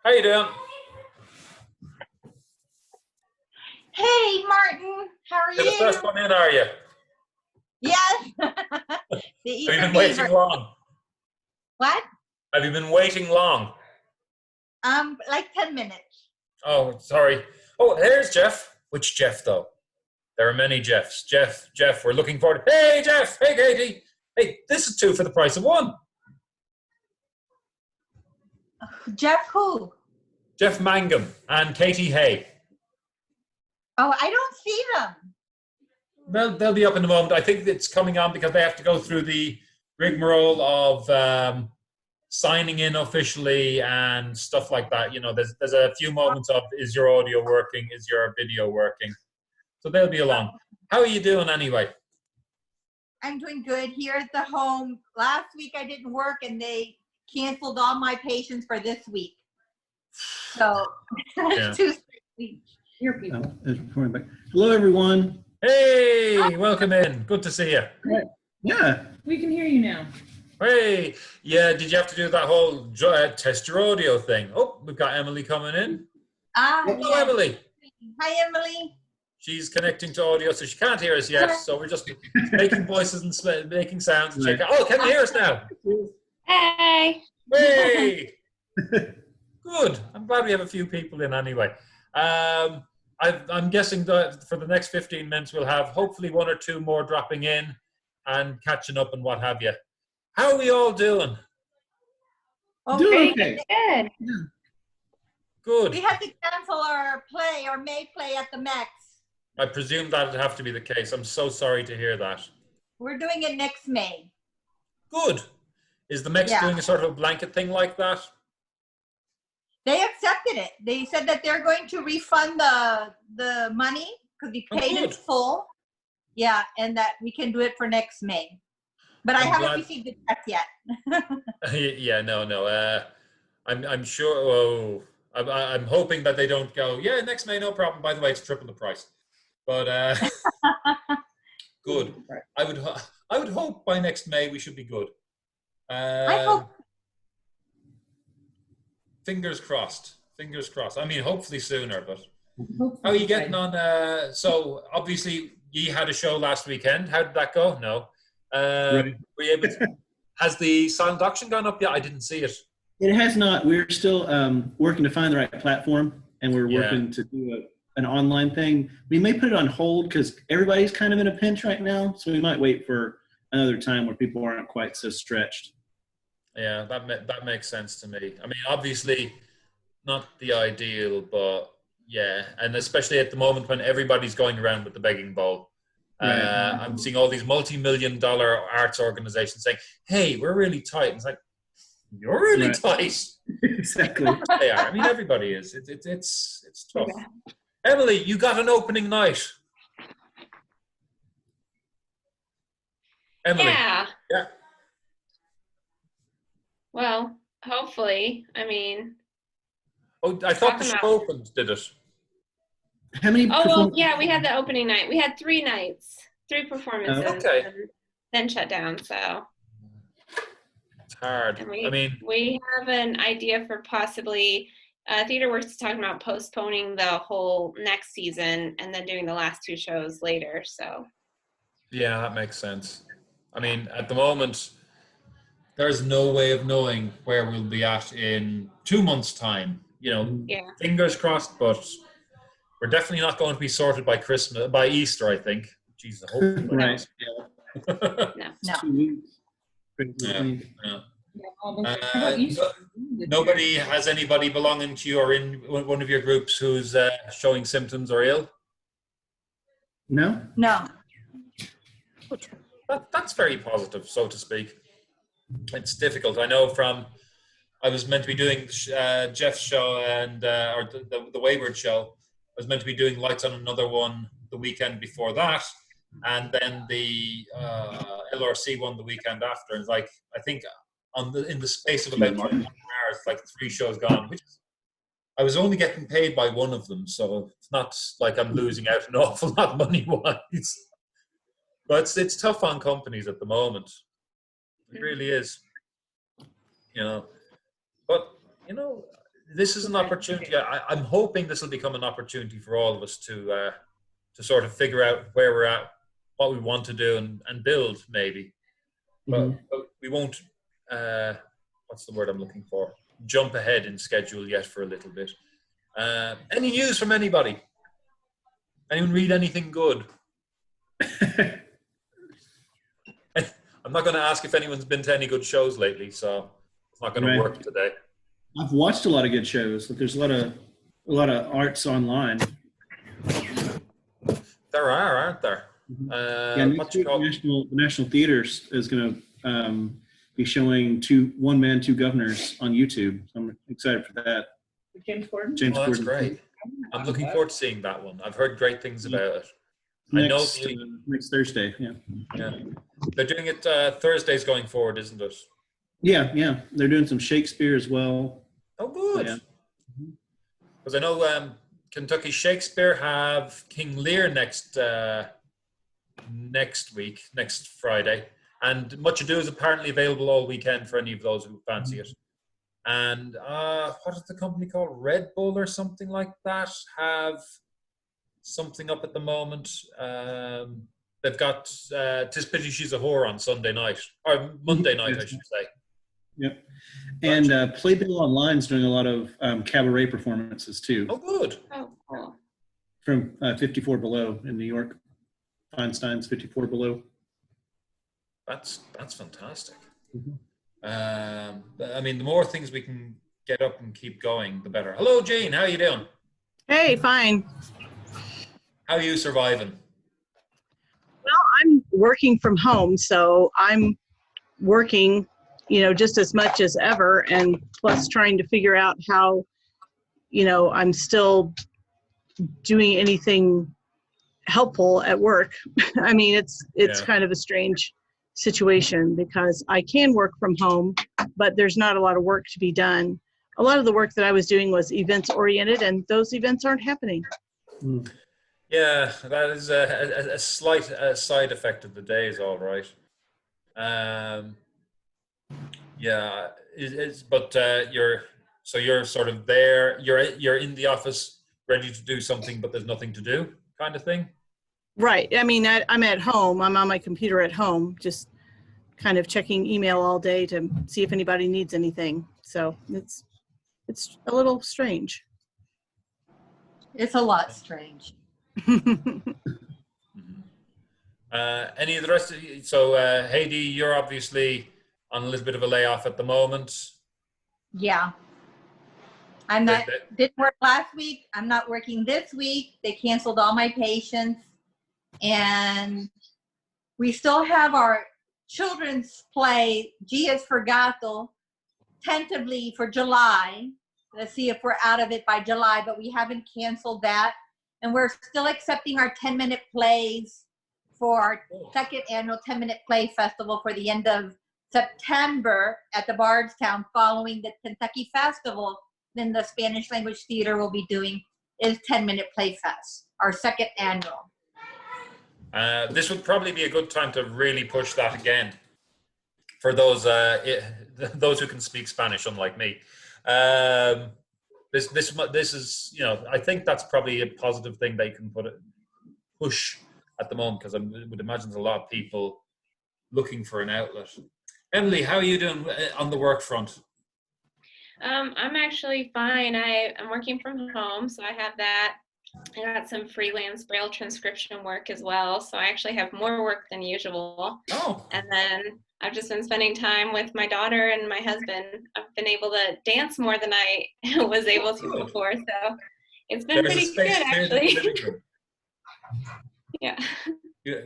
How you doing? Hey, Martin, how are You're you? the first one in, are you? Yes. The Have you eager been waiting beaver. long? What? Have you been waiting long? Like 10 minutes. Oh, sorry. Oh, here's Jeff. Which Jeff, though? There are many Jeffs. Jeff, we're looking forward. Hey, Jeff. Hey, Katie. Hey, this is two for the price of one. Jeff who? Jeff Mangum and Katie Hay. Oh, I don't see them. Well, they'll be up in a moment. I think it's coming on because they have to go through the rigmarole of signing in officially and stuff like that. You know, there's a few moments of, is your audio working? Is your video working? So they'll be along. How are you doing anyway? I'm doing good here at the home. Last week I didn't work and they canceled all my patients for this week. So Yeah. 2 weeks. Here, people. Hello, everyone. Hey, welcome in. Good to see you. Yeah. We can hear you now. Hey, yeah, did you have to do that whole test your audio thing? Oh, we've got Emily coming in. Hello, Yes. Emily. Hi, Emily. She's connecting to audio, so she can't hear us yet. So we're just making voices and making sounds. And check out. Oh, can you hear us now? Hey. Hey. Good. I'm glad we have a few people in anyway. I'm guessing that for the next 15 minutes we'll have hopefully one or two more dropping in and catching up and what have you. How are we all doing? Doing okay. Good. Yeah. Good. We had to cancel our May play at the Mex. I presume that would have to be the case. I'm so sorry to hear that. We're doing it next May. Good. Is the Mex doing a sort of a blanket thing like that? They accepted it. They said that they're going to refund the money because we paid in full. Yeah, and that we can do it for next May. But I haven't received the check yet. Yeah, no. I'm sure. Oh, I'm hoping that they don't go. Yeah, next May, no problem. By the way, it's triple the price. But good. I would hope by next May we should be good. I hope. Fingers crossed. Fingers crossed. I mean, hopefully sooner. But how are you getting on? So obviously, you had a show last weekend. How did that go? No. Right. Were you able to, has the silent auction gone up yet? I didn't see it. It has not. We're still working to find the right platform, and we're working to do an online thing. We may put it on hold because everybody's kind of in a pinch right now, so we might wait for another time where people aren't quite so stretched. Yeah, that makes sense to me. I mean, obviously, not the ideal, but yeah, and especially at the moment when everybody's going around with the begging bowl. Right. I'm seeing all these multi-million-dollar arts organizations saying, "Hey, we're really tight." And it's like, you're really tight. Exactly. They are. I mean, everybody is. It's tough. Yeah. Emily, you got an opening night. Emily. Yeah. Yeah. Well, hopefully. I mean. Oh, I thought the show opened, did it? How many? Oh, well, yeah, we had the opening night. We had 3 nights, 3 performances. Okay. And then shut down, so. It's hard. We have an idea for possibly, TheaterWorks is talking about postponing the whole next season and then doing the last 2 shows later, so. Yeah, that makes sense. I mean, at the moment, there's no way of knowing where we'll be at in 2 months' time. You know, fingers crossed, but we're definitely not going to be sorted by Easter, I think. Jesus, hopefully. Right. No. 2 weeks. Nobody has anybody belonging to you or in one of your groups who's showing symptoms or ill? No. That's very positive, so to speak. It's difficult. I know I was meant to be doing Jeff's show and or the Wayward show. I was meant to be doing Lights on Another One the weekend before that, and then the LRC one the weekend after. And it's like, I think in the space of about 24 hours, like 3 shows gone. Which I was only getting paid by one of them, so it's not like I'm losing out an awful lot money wise. But it's tough on companies at the moment. It really is. You know, but you know, this is an opportunity. I'm hoping this will become an opportunity for all of us to sort of figure out where we're at, what we want to do, and build maybe. But we won't. What's the word I'm looking for? Jump ahead in schedule yet for a little bit. Any news from anybody? Anyone read anything good? I'm not going to ask if anyone's been to any good shows lately, so it's not going to work today. I've watched a lot of good shows, but there's a lot of arts online. There are, aren't there? Next week, the National Theater is going to be showing One Man, Two Governors on YouTube. So I'm excited for that. James Corden? That's great. I'm looking forward to seeing that one. I've heard great things about it. Next Thursday, yeah. They're doing it Thursdays going forward, isn't it? Yeah. They're doing some Shakespeare as well. Oh, good. Because I know Kentucky Shakespeare have King Lear next week, next Friday. And Much Ado is apparently available all weekend for any of those who fancy it. And what is the company called? Red Bull or something like that have something up at the moment. They've got Tis Pity She's a Whore on Sunday night, or Monday night, I should say. Yep. And Playbill Online's doing a lot of cabaret performances too. Oh, good. Oh, cool. From 54 Below in New York. Feinstein's 54 Below. That's fantastic. I mean, the more things we can get up and keep going, the better. Hello, Jane. How are you doing? Hey, fine. How are you surviving? Well, I'm working from home, so I'm working, just as much as ever, and plus trying to figure out how, I'm still doing anything helpful at work. I mean, it's kind of a strange situation because I can work from home, but there's not a lot of work to be done. A lot of the work that I was doing was events oriented, and those events aren't happening. Yeah, that is a slight side effect of the days, all right. Yeah, but you're sort of there. You're in the office, ready to do something, but there's nothing to do, kind of thing. Right. I mean, I'm at home. I'm on my computer at home, just kind of checking email all day to see if anybody needs anything. So it's a little strange. It's a lot strange. Any of the rest of you? So, Heidi, you're obviously on a little bit of a layoff at the moment. Yeah. Didn't work last week. I'm not working this week. They canceled all my patients. And we still have our children's play, Gia's for Gato, tentatively for July. Let's see if we're out of it by July, but we haven't canceled that. And we're still accepting our 10-minute plays for our second annual 10-minute play festival for the end of September at the Bardstown, following the Kentucky Festival. Then the Spanish language theater will be doing is 10-minute play fest, our second annual. This would probably be a good time to really push that again for those who can speak Spanish, unlike me. This is, I think that's probably a positive thing they can push at the moment, because I would imagine there's a lot of people looking for an outlet. Emily, how are you doing on the work front? I'm actually fine. I'm working from home, so I have that. I got some freelance Braille transcription work as well, so I actually have more work than usual. Oh. And then I've just been spending time with my daughter and my husband. I've been able to dance more than I was able to before, so it's been pretty good, actually. Yeah.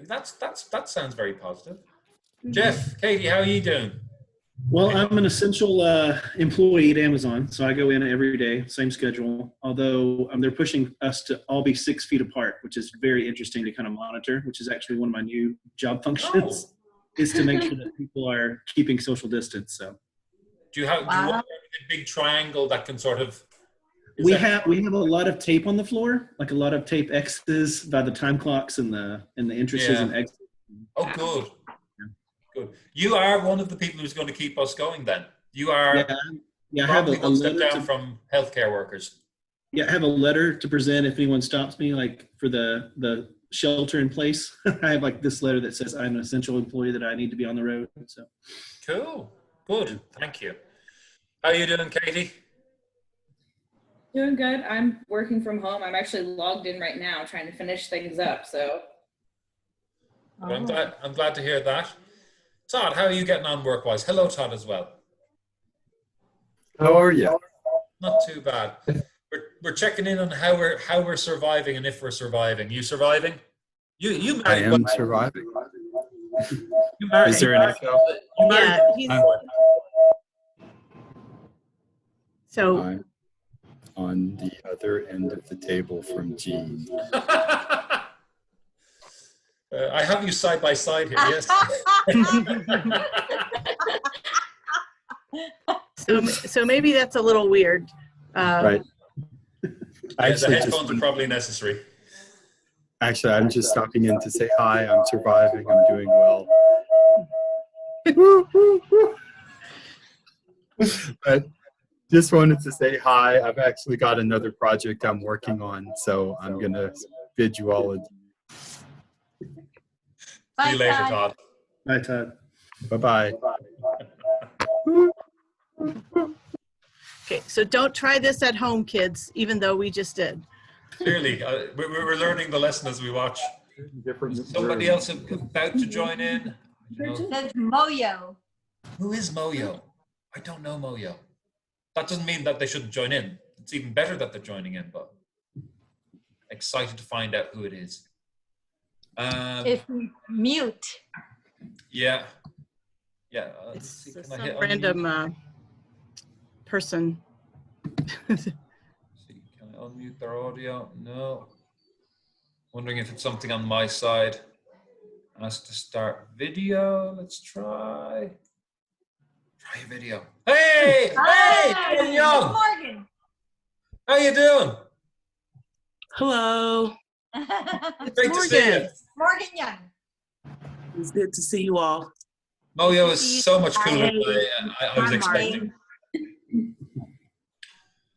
That sounds very positive. Jeff, Katie, how are you doing? Well, I'm an essential employee at Amazon, so I go in every day, same schedule, although they're pushing us to all be 6 feet apart, which is very interesting to kind of monitor, which is actually one of my new job functions, is to make sure that people are keeping social distance. So, do you have a big triangle that can sort of... We have a lot of tape on the floor, like a lot of tape X's by the time clocks and the entrances and exits. Oh, good. Good. You are one of the people who's going to keep us going then. You are. Yeah, I have Probably a one step letter down from healthcare workers. Yeah, I have a letter to present if anyone stops me, like for the shelter in place. I have like this letter that says I'm an essential employee that I need to be on the road. So Cool. Good. Thank you. How are you doing, Katie? Doing good. I'm working from home. I'm actually logged in right now trying to finish things up. So Well, I'm glad to hear that. Todd, how are you getting on work-wise? Hello, Todd, as well. How are you? Not too bad. We're checking in on how we're surviving and if we're surviving. You surviving? You I married am well. surviving. You married. Is there an echo? You married. Yeah, so I'm on the other end of the table from Gene. I have you side by side here. Yes. so maybe that's a little weird. Right. The headphones are probably necessary. Actually, I'm just stopping in to say hi. I'm surviving. I'm doing well. But just wanted to say hi. I've actually got another project I'm working on, so I'm going to bid you all adieu. See you later, Todd. bye, Todd. Bye-bye. Okay, so don't try this at home, kids, even though we just did. Clearly, we're learning the lesson as we watch. Somebody else about to join in. There's Moyo. Who is Moyo? I don't know Moyo. That doesn't mean that they shouldn't join in. It's even better that they're joining in, but excited to find out who it is. It's mute. Yeah. It's some random person. See, can I unmute their audio? No. Wondering if it's something on my side. Ask to start video. Let's try. Try a video. Hey! Hi, Hey! Young! Morgan. How you doing? Hello. Great to see you. Morgan Young. It's good to see you all. Moyo is so much cooler than I was expecting.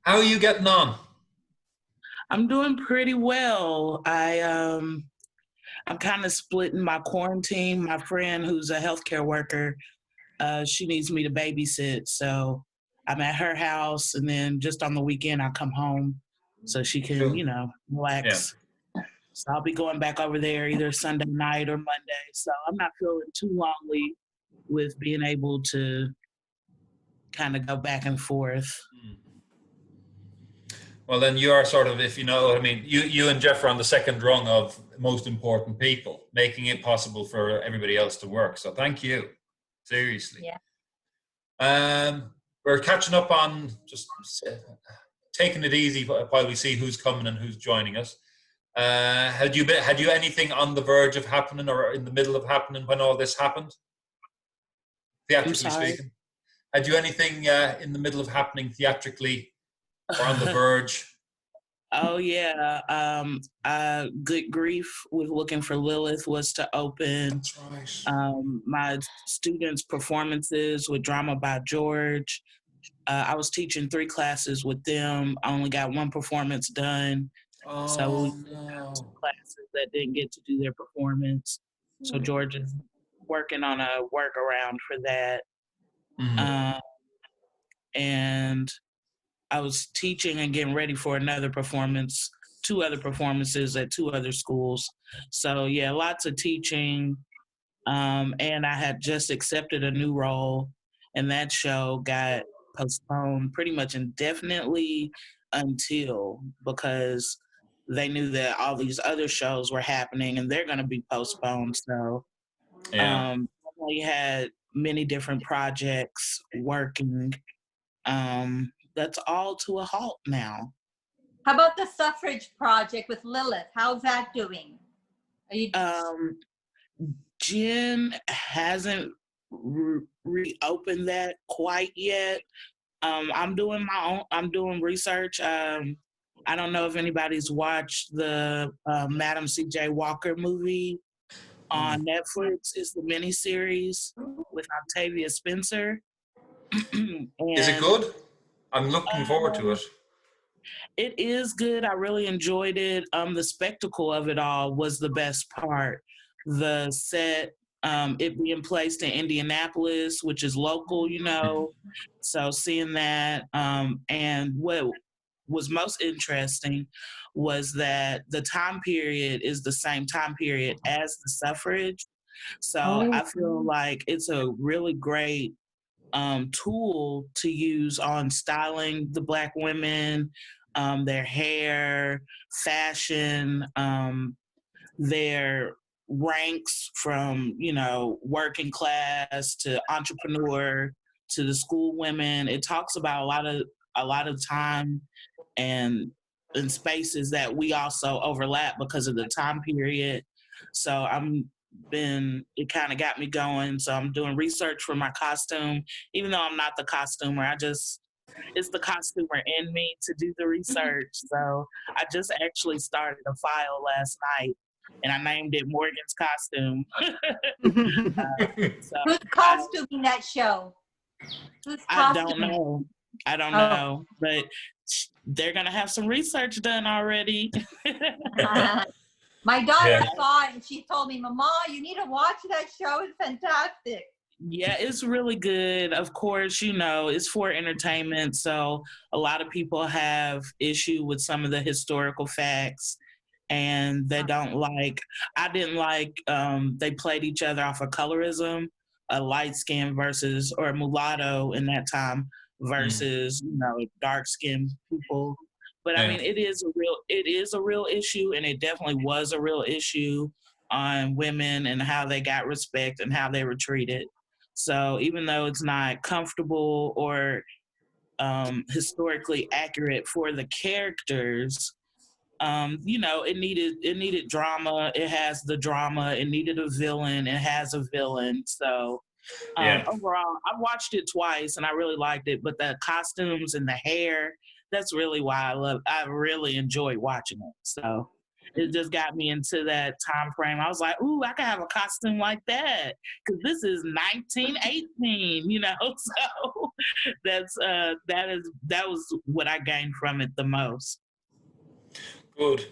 How are you getting on? I'm doing pretty well. I'm kind of splitting my quarantine. My friend who's a healthcare worker, she needs me to babysit. So I'm at her house, and then just on the weekend I come home so she can, relax. Yeah. So I'll be going back over there either Sunday night or Monday. So I'm not feeling too lonely with being able to kind of go back and forth. Well, then you are sort of, if you know, I mean, you and Jeff are on the second rung of most important people, making it possible for everybody else to work. So thank you. Seriously. Yeah. We're catching up on just taking it easy while we see who's coming and who's joining us. Had you anything on the verge of happening or in the middle of happening when all this happened? Theatrically speaking. Had you anything in the middle of happening theatrically or on the verge? Oh yeah. Good Grief with Looking for Lilith was to open. That's right. My students' performances with Drama by George. I was teaching 3 classes with them. I only got 1 performance done. So no. 2 classes that didn't get to do their performance. So George is working on a workaround for that. Mm-hmm. And I was teaching and getting ready for another performance, 2 other performances at 2 other schools. So yeah, lots of teaching. And I had just accepted a new role, and that show got postponed pretty much indefinitely because they knew that all these other shows were happening and they're going to be postponed. So we had many different projects working. That's all to a halt now. How about the suffrage project with Lilith? How's that doing? Are you Jen hasn't reopened that quite yet. I'm doing research. I don't know if anybody's watched the Madam C.J. Walker movie on Netflix. It's the miniseries with Octavia Spencer. Is it good? I'm looking forward to it. It is good. I really enjoyed it. The spectacle of it all was the best part. The set, it being placed in Indianapolis, which is local, so seeing that. And what was most interesting was that the time period is the same time period as the suffrage. So I feel like it's a really great tool to use on styling the Black women, their hair, fashion, their ranks from, working class to entrepreneur to the school women. It talks about a lot of time and spaces that we also overlap because of the time period. So it kind of got me going. So I'm doing research for my costume, even though I'm not the costumer. It's the costumer in me to do the research. So I just actually started a file last night, and I named it Morgan's Costume. Who's costuming that show? I don't know, but they're gonna have some research done already. My daughter saw it and she told me, "Mama, you need to watch that show. It's fantastic." Yeah, it's really good. Of course, it's for entertainment. So a lot of people have issue with some of the historical facts, and they don't like, I didn't like, they played each other off of colorism, a light skin versus, or a mulatto in that time versus, dark skinned people. But I mean, it is a real issue, and it definitely was a real issue on women and how they got respect and how they were treated. So even though it's not comfortable or historically accurate for the characters, it needed drama. It has the drama. It needed a villain. It has a villain. So overall, I watched it twice and I really liked it. But the costumes and the hair, that's really why I really enjoyed watching it. So it just got me into that time frame. I was like, ooh, I could have a costume like that because this is 1918, So that was what I gained from it the most. Good.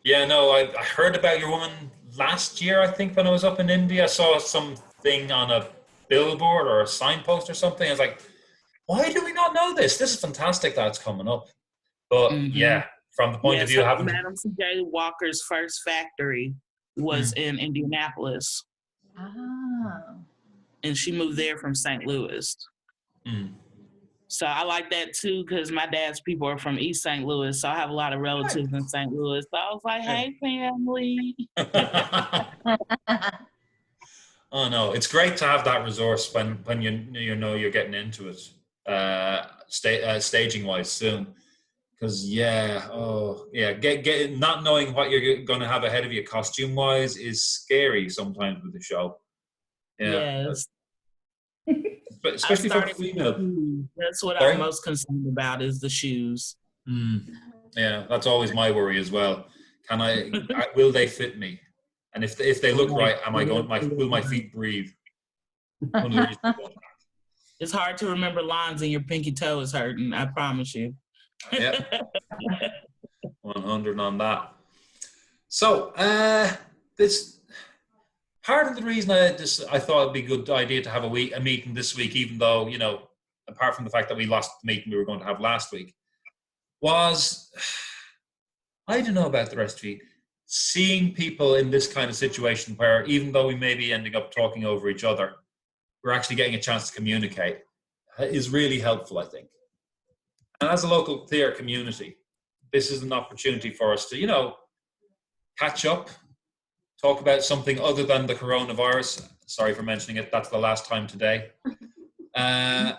Yeah, no, I heard about your woman last year, I think, when I was up in India. I saw something on a billboard or a signpost or something. I was like, why do we not know this? This is fantastic that it's coming up. But from the point of view, Madam C.J. Walker's first factory was in Indianapolis. And she moved there from St. Louis. So I like that too, because my dad's people are from East St. Louis, so I have a lot of relatives in St. Louis. So I was like, hey, family. Oh no, it's great to have that resource when you know you're getting into it, staging wise soon. Because not knowing what you're going to have ahead of you costume wise is scary sometimes with the show. Yeah. Yes. But especially for female. That's what I'm most concerned about is the shoes. Yeah, that's always my worry as well. Will they fit me? And if they look right, will my feet breathe? It's hard to remember lines and your pinky toe is hurting, I promise you. Yeah. 100 on that. So, this part of the reason I thought it'd be a good idea to have a meeting this week, even though, apart from the fact that we lost the meeting we were going to have last week, was, I don't know about the rest of you, seeing people in this kind of situation where even though we may be ending up talking over each other, we're actually getting a chance to communicate is really helpful, I think. And as a local theatre community, this is an opportunity for us to, catch up, talk about something other than the coronavirus. Sorry for mentioning it. That's the last time today. And,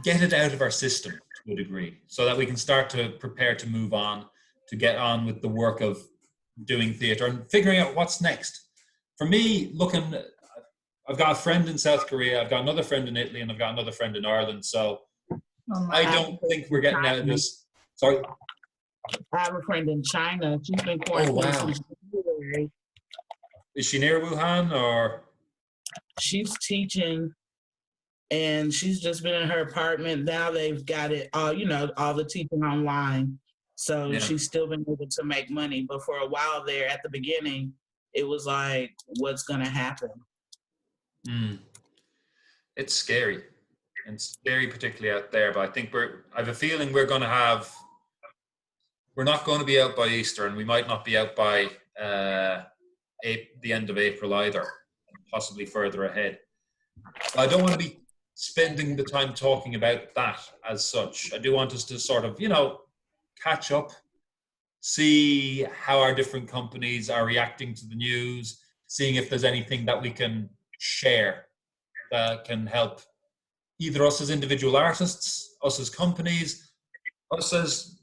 get it out of our system to a degree so that we can start to prepare to move on, to get on with the work of doing theatre and figuring out what's next. For me, I've got a friend in South Korea, I've got another friend in Italy, and I've got another friend in Ireland. So I don't think we're getting out of this. Sorry? I have a friend in China. She's been quarantined since January. Is she near Wuhan or? She's teaching and she's just been in her apartment. Now they've got it all, all the teaching online. So she's still been able to make money. But for a while there at the beginning, it was like, what's going to happen? It's scary. And scary particularly out there. But I think I have a feeling we're not going to be out by Easter, and we might not be out by the end of April either, possibly further ahead. I don't want to be spending the time talking about that as such. I do want us to sort of, catch up, see how our different companies are reacting to the news, seeing if there's anything that we can share that can help either us as individual artists, us as companies, us as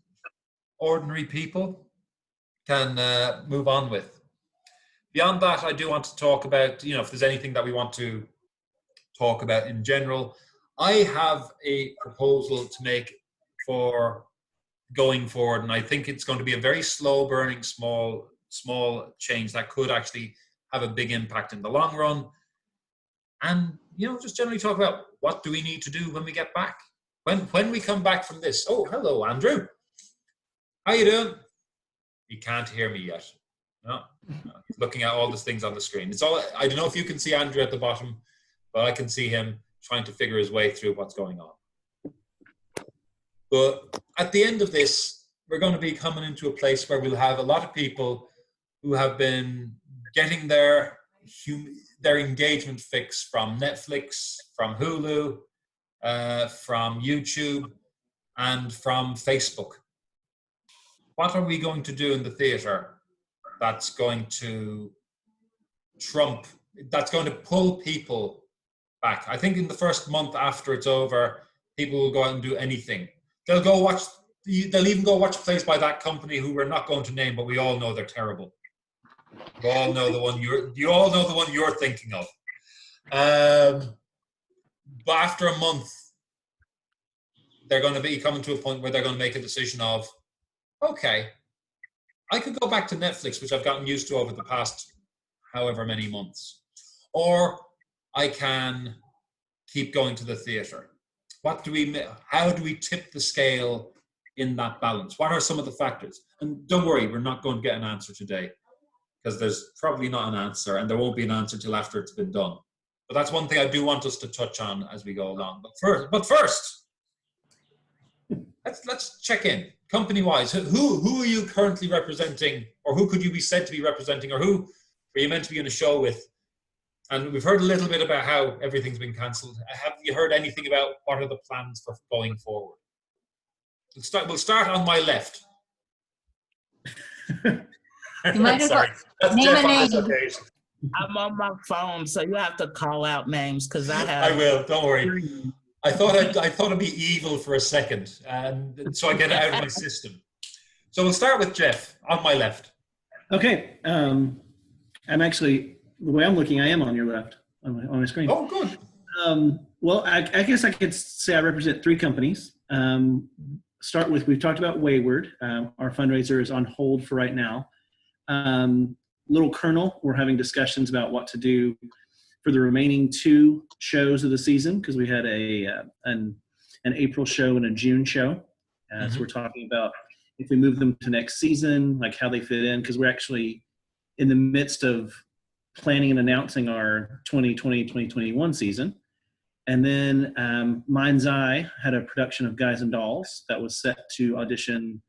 ordinary people can move on with. Beyond that, I do want to talk about, if there's anything that we want to talk about in general. I have a proposal to make for going forward, and I think it's going to be a very slow burning, small change that could actually have a big impact in the long run. And, just generally talk about what do we need to do when we get back? When we come back from this. Oh, hello, Andrew. How you doing? You can't hear me yet. No. Looking at all these things on the screen. I don't know if you can see Andrew at the bottom, but I can see him trying to figure his way through what's going on. But at the end of this, we're going to be coming into a place where we'll have a lot of people who have been getting their engagement fix from Netflix, from Hulu, from YouTube, and from Facebook. What are we going to do in the theatre that's going to pull people back? I think in the first month after it's over, people will go out and do anything. They'll even go watch plays by that company who we're not going to name, but we all know they're terrible. You all know the one you're thinking of. But after a month, they're going to be coming to a point where they're going to make a decision of, okay, I could go back to Netflix, which I've gotten used to over the past however many months, or I can keep going to the theatre. How do we tip the scale in that balance? What are some of the factors? And don't worry, we're not going to get an answer today, because there's probably not an answer, and there won't be an answer till after it's been done. But that's one thing I do want us to touch on as we go along. But first, let's check in company-wise. Who are you currently representing, or who could you be said to be representing, or who are you meant to be in a show with? And we've heard a little bit about how everything's been cancelled. Have you heard anything about what are the plans for going forward? We'll start on my left. You might as well name a name. I'm on my phone, so you have to call out names because I will. Don't worry. I thought it'd be evil for a second, and so I get it out of my system. So we'll start with Jeff on my left. Okay. I'm actually, the way I'm looking, I am on your left on my screen. Oh, good. Well, I guess I could say I represent three companies. Start with, we've talked about Wayward. Our fundraiser is on hold for right now. Little Colonel, we're having discussions about what to do for the remaining 2 shows of the season, because we had an April show and a June show. So we're talking about if we move them to next season, like how they fit in, because we're actually in the midst of planning and announcing our 2020-2021 season. And then Mind's Eye had a production of Guys and Dolls that was set to audition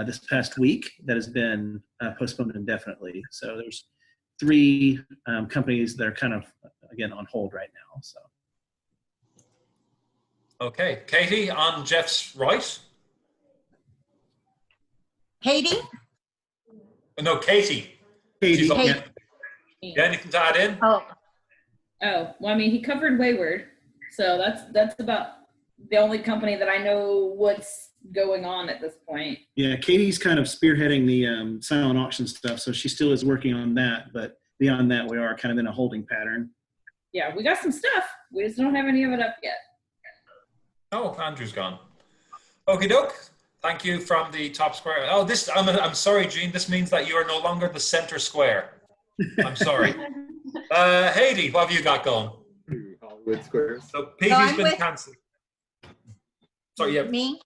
this past week that has been postponed indefinitely. So there's 3 companies that are kind of, again, on hold right now. So. Okay. Katie, on Jeff's right. Katie? No, Katie. Katie. Katie. Yeah, anything to add in? Oh, well, I mean, he covered Wayward, so that's about the only company that I know what's going on at this point. Yeah, Katie's kind of spearheading the silent auction stuff, so she still is working on that, but beyond that, we are kind of in a holding pattern. Yeah, we got some stuff. We just don't have any of it up yet. Oh, Andrew's gone. Okie doke. Thank you from the top square. Oh, I'm sorry, Jean. This means that you are no longer the center square. I'm sorry. Haiti, what have you got going? with Squares. So Petey's been with- cancelled. Sorry, yeah. Me?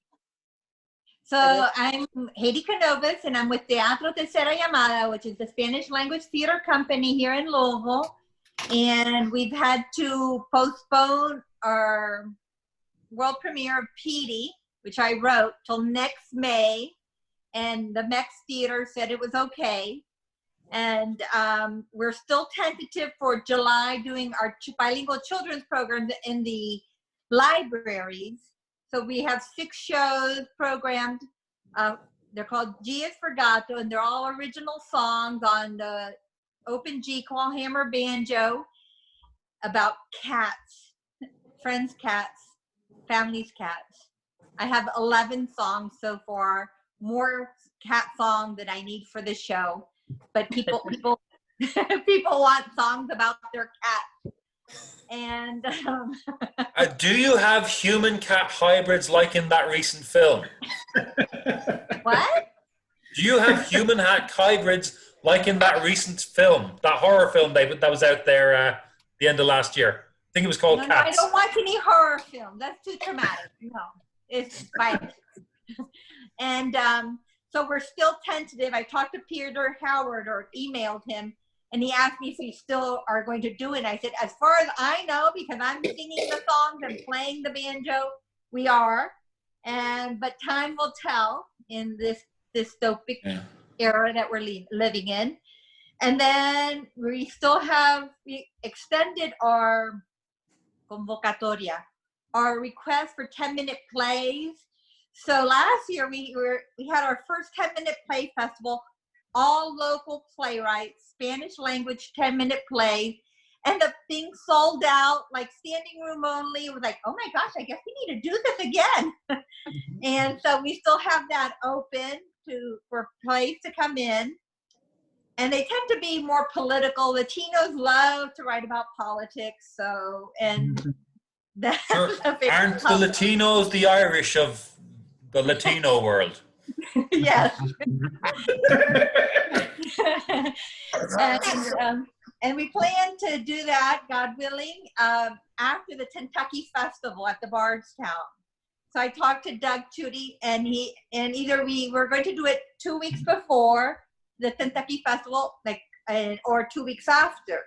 So I'm Heidi Canovas, and I'm with Teatro Tercera Llamada, which is the Spanish language theater company here in Louisville. And we've had to postpone our world premiere of Petey, which I wrote, till next May. And the Mex Theater said it was okay. And we're still tentative for July doing our bilingual children's programs in the libraries. So we have 6 shows programmed. They're called G is for Gato, and they're all original songs on the open G, clawhammer, banjo, about cats, friends' cats, families' cats. I have 11 songs so far, more cat songs than I need for the show. But people want songs about their cats. And Do you have human cat hybrids like in that recent film? what? Do you have human cat hybrids like in that recent film, that horror film that was out there the end of last year? I think it was called No, Cats. I don't watch any horror film. That's too traumatic. No, it's violent. And so we're still tentative. I talked to Peter Howard or emailed him, and he asked me if we still are going to do it. I said, as far as I know, because I'm singing the songs and playing the banjo, we are. But time will tell in this dystopic era that we're living in. And then we extended our convocatoria, our request for 10-minute plays. So last year we had our first 10-minute play festival, all local playwrights, Spanish language 10-minute plays, and the thing sold out, like standing room only. It was like, oh my gosh, I guess we need to do this again. And so we still have that open for plays to come in. And they tend to be more political. Latinos love to write about politics. So, and that's Sure. Aren't the Latinos the Irish of the Latino world? Yes. And we plan to do that, God willing, after the Kentucky Festival at the Bardstown. So I talked to Doug Chudy, and either we were going to do it 2 weeks before the Kentucky Festival, or 2 weeks after.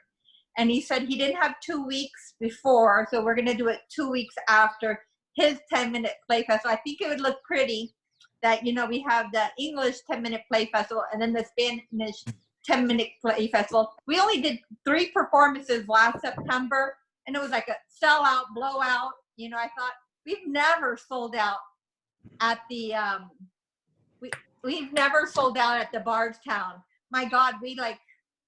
And he said he didn't have 2 weeks before, so we're going to do it 2 weeks after his 10-minute play festival. I think it would look pretty that, we have the English 10-minute play festival and then the Spanish 10-minute play festival. We only did 3 performances last September, and it was like a sellout, blowout. I thought, we've never sold out at the, we've never sold out at the Bardstown. My God,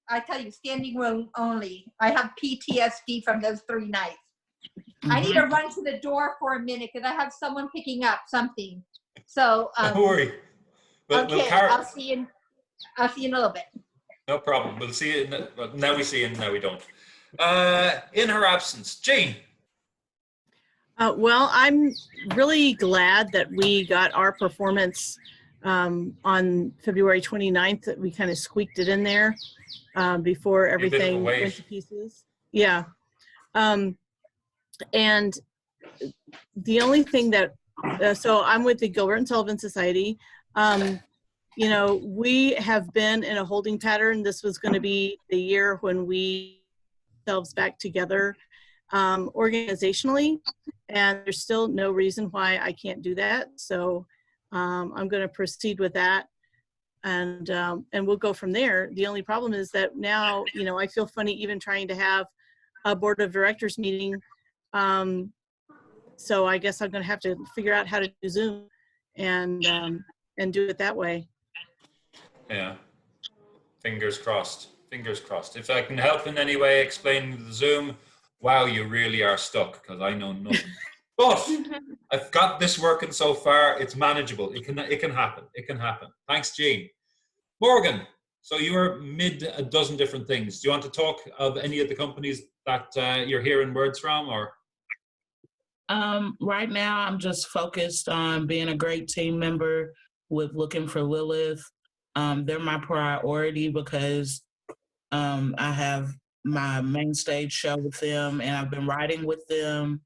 I tell you, standing room only. I have PTSD from those 3 nights. I need to run to the door for a minute because I have someone picking up something. So don't worry. Okay, I'll see you in a little bit. No problem. We'll see you. Now we see you, and now we don't. In her absence, Jean. Well, I'm really glad that we got our performance on February 29th, that we kind of squeaked it in there before everything went to pieces. Yeah. And the only thing that, so I'm with the Gilbert and Sullivan Society. We have been in a holding pattern. This was going to be the year when we ourselves back together organizationally, and there's still no reason why I can't do that. So I'm going to proceed with that, and we'll go from there. The only problem is that now, I feel funny even trying to have a board of directors meeting. So I guess I'm going to have to figure out how to do Zoom and do it that way. Yeah. Fingers crossed. Fingers crossed. If I can help in any way explaining the Zoom, wow, you really are stuck because I know nothing. But I've got this working so far. It's manageable. It can happen. It can happen. Thanks, Jean. Morgan, so you are mid a dozen different things. Do you want to talk of any of the companies that you're hearing words from, or? Right now, I'm just focused on being a great team member with Looking for Lilith. They're my priority because I have my main stage show with them, and I've been writing with them.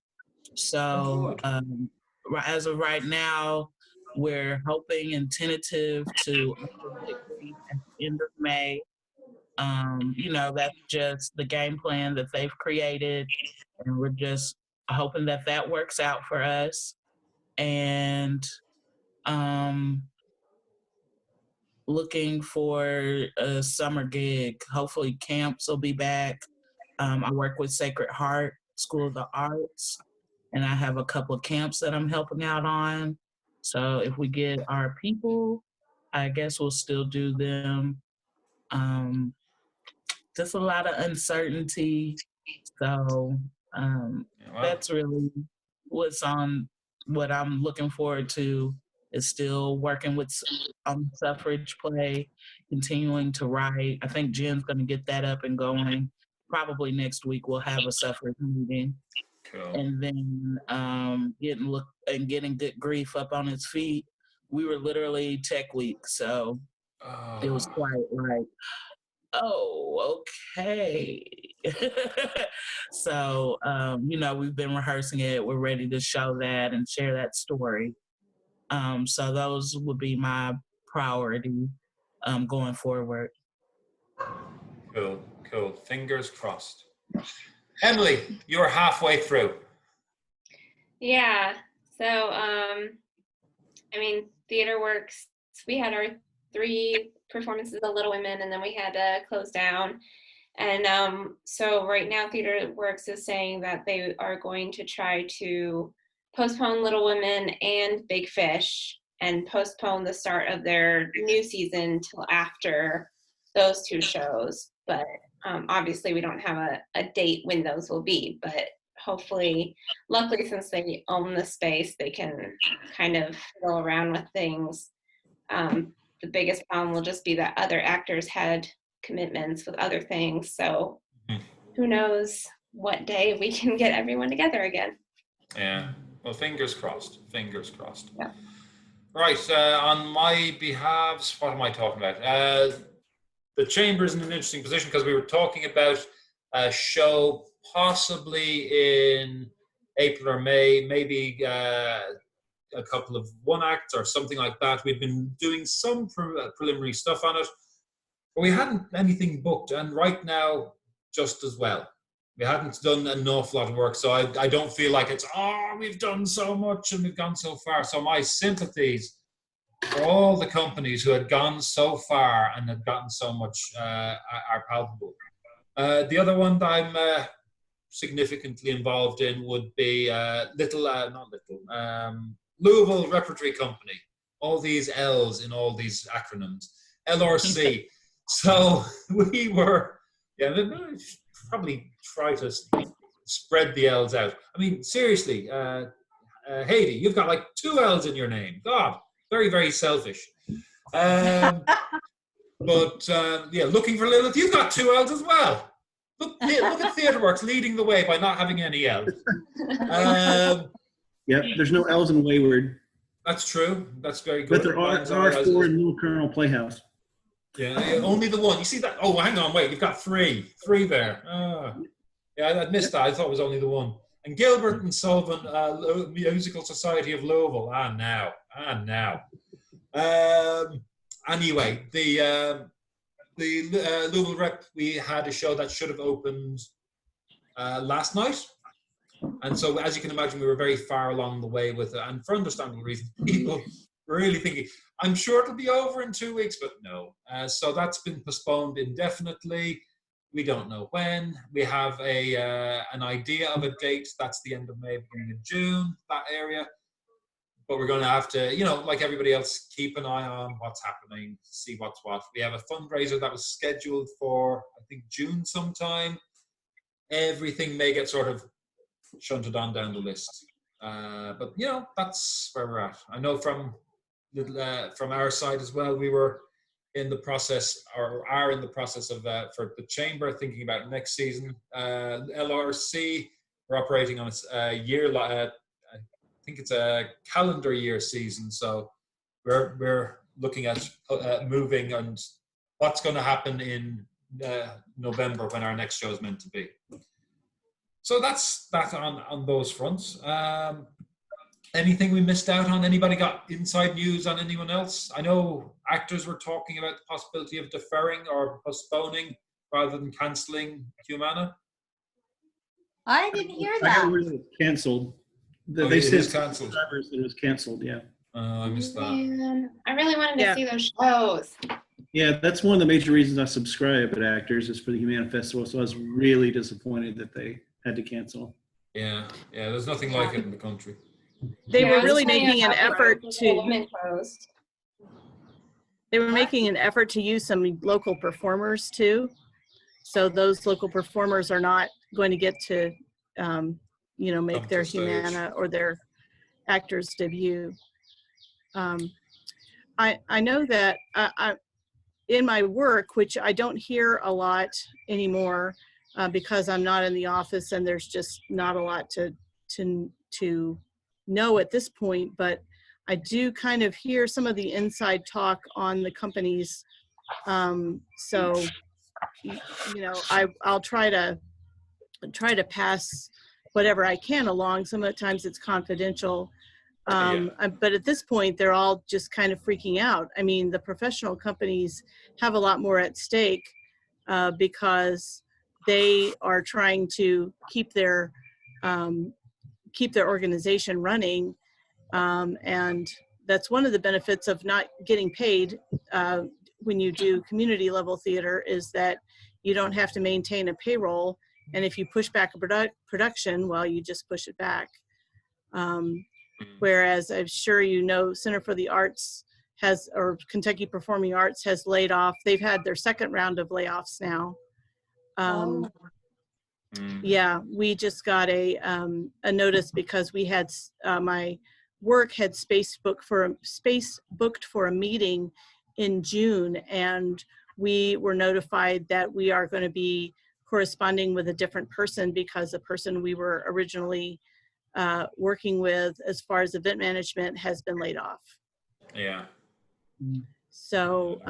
So as of right now, we're hoping and tentative to open at the end of May. That's just the game plan that they've created, and we're just hoping that that works out for us. And looking for a summer gig. Hopefully camps will be back. I work with Sacred Heart School of the Arts, and I have a couple of camps that I'm helping out on. So if we get our people, I guess we'll still do them. Just a lot of uncertainty. So that's really what I'm looking forward to, is still working with suffrage play, continuing to write. I think Jen's going to get that up and going. Probably next week we'll have a suffrage meeting. Cool. And then getting good grief up on its feet. We were literally Tech Week, so it was quite like, oh, okay. So, we've been rehearsing it. We're ready to show that and share that story. So those would be my priority going forward. Cool. Fingers crossed. Emily, you're halfway through. Yeah. So, Theater Works, we had our 3 performances of Little Women, and then we had to close down. And so right now Theater Works is saying that they are going to try to postpone Little Women and Big Fish, and postpone the start of their new season till after those 2 shows. But obviously we don't have a date when those will be, but hopefully, luckily, since they own the space, they can kind of fiddle around with things. The biggest problem will just be that other actors had commitments with other things. So who knows what day we can get everyone together again. Yeah. Well, fingers crossed. Fingers crossed. Yeah. Right. On my behalf, what am I talking about? The Chamber is in an interesting position because we were talking about a show possibly in April or May, maybe a couple of one acts or something like that. We'd been doing some preliminary stuff on it, but we hadn't anything booked. And right now, just as well, we hadn't done an awful lot of work. So I don't feel like it's, we've done so much and we've gone so far. So my sympathies for all the companies who had gone so far and had gotten so much are palpable. The other one that I'm significantly involved in would be Louisville Repertory Company. All these L's in all these acronyms. LRC. So we were, probably try to spread the L's out. I mean, seriously, Haiti, you've got like 2 L's in your name. God, very, very selfish. But looking for Lilith, you've got 2 L's as well. Look at TheatreWorks leading the way by not having any L's. Yep, there's no L's in Wayward. That's true. That's very good. But there are 4 in Little Colonel Playhouse. Yeah, only the one. You see that? Oh, hang on, wait. You've got 3 there. Yeah, I missed that. I thought it was only the one. And Gilbert and Sullivan, Musical Society of Louisville. Now. Anyway, the Louisville Rep, we had a show that should have opened last night. And so, as you can imagine, we were very far along the way with it. And for understandable reasons, people were really thinking, I'm sure it'll be over in 2 weeks, but no. So that's been postponed indefinitely. We don't know when. We have an idea of a date. That's the end of May, beginning of June, that area. But we're going to have to, like everybody else, keep an eye on what's happening, see what's what. We have a fundraiser that was scheduled for, I think, June sometime. Everything may get sort of shunted on down the list. But, that's where we're at. I know from our side as well, we were in the process, or are in the process of, for the Chamber, thinking about next season. LRC, we're operating on a year, I think it's a calendar year season, so we're looking at moving and what's going to happen in November when our next show is meant to be. So that's that on those fronts. Anything we missed out on? Anybody got inside news on anyone else? I know actors were talking about the possibility of deferring or postponing rather than cancelling Humana. I didn't hear I that. heard it was canceled. Oh, They it said is cancelled. it was canceled. Yeah. I missed that. Man, I really wanted to Yeah. see those shows. Yeah, that's one of the major reasons I subscribe at Actors is for the Humana Festival. So I was really disappointed that they had to cancel. Yeah, there's nothing like it in the country. They Yeah, were I was really telling you making an about the effort Rose to. Women shows. They were making an effort to use some local performers too. So those local performers are not going to get to, make Come their to stage. Humana or their actors debut. I know that I in my work, which I don't hear a lot anymore because I'm not in the office and there's just not a lot to know at this point, but I do kind of hear some of the inside talk on the companies. So, I'll try to pass whatever I can along. Some of the times it's confidential. But at this point, they're all just kind of freaking out. I mean, the professional companies have a lot more at stake because they are trying to keep their organization running. And that's one of the benefits of not getting paid when you do community level theater is that you don't have to maintain a payroll. And if you push back a production, well, you just push it back. Whereas I'm sure Center for the Arts or Kentucky Performing Arts has laid off. They've had their second round of layoffs now. Yeah, we just got a notice because we had my work had space booked for a meeting in June, and we were notified that we are going to be corresponding with a different person because the person we were originally working with as far as event management has been laid off. Yeah. So,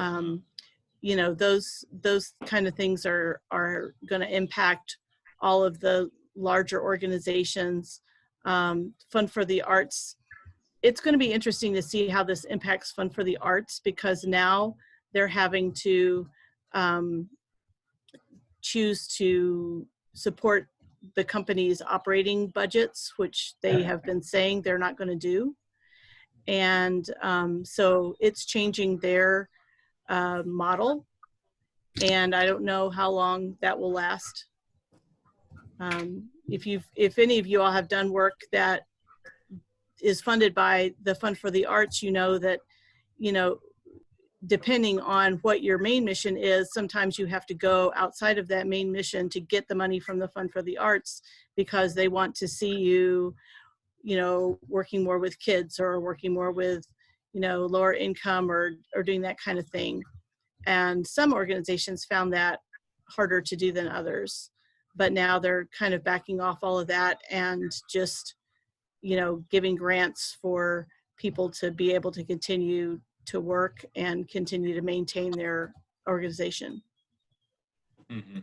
those kind of things are going to impact all of the larger organizations. Fund for the Arts. It's going to be interesting to see how this impacts Fund for the Arts because now they're having to choose to support the company's operating budgets, which they have been saying they're not going to do. And so it's changing their model. And I don't know how long that will last. If any of you all have done work that is funded by the Fund for the Arts, that, depending on what your main mission is, sometimes you have to go outside of that main mission to get the money from the Fund for the Arts because they want to see you, working more with kids or working more with, lower income or doing that kind of thing. And some organizations found that harder to do than others. But now they're kind of backing off all of that and just, giving grants for people to be able to continue to work and continue to maintain their organization. Mm-hmm.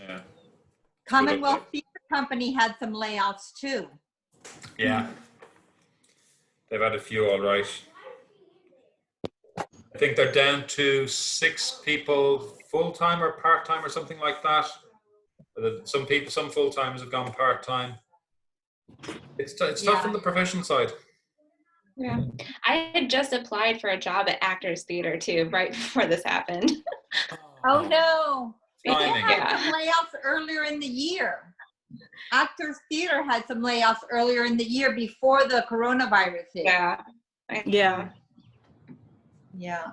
Yeah. Commonwealth Theater Company had some layoffs too. Yeah. They've had a few, all right. I think they're down to 6 people full-time or part-time or something like that. Some full-timers have gone part-time. It's tough on the professional side. Yeah, I had just applied for a job at Actors Theater too, right before this happened. Oh no! They Timing. had some layoffs earlier in the year. Actors Theater had some layoffs earlier in the year before the coronavirus hit. Yeah. Yeah.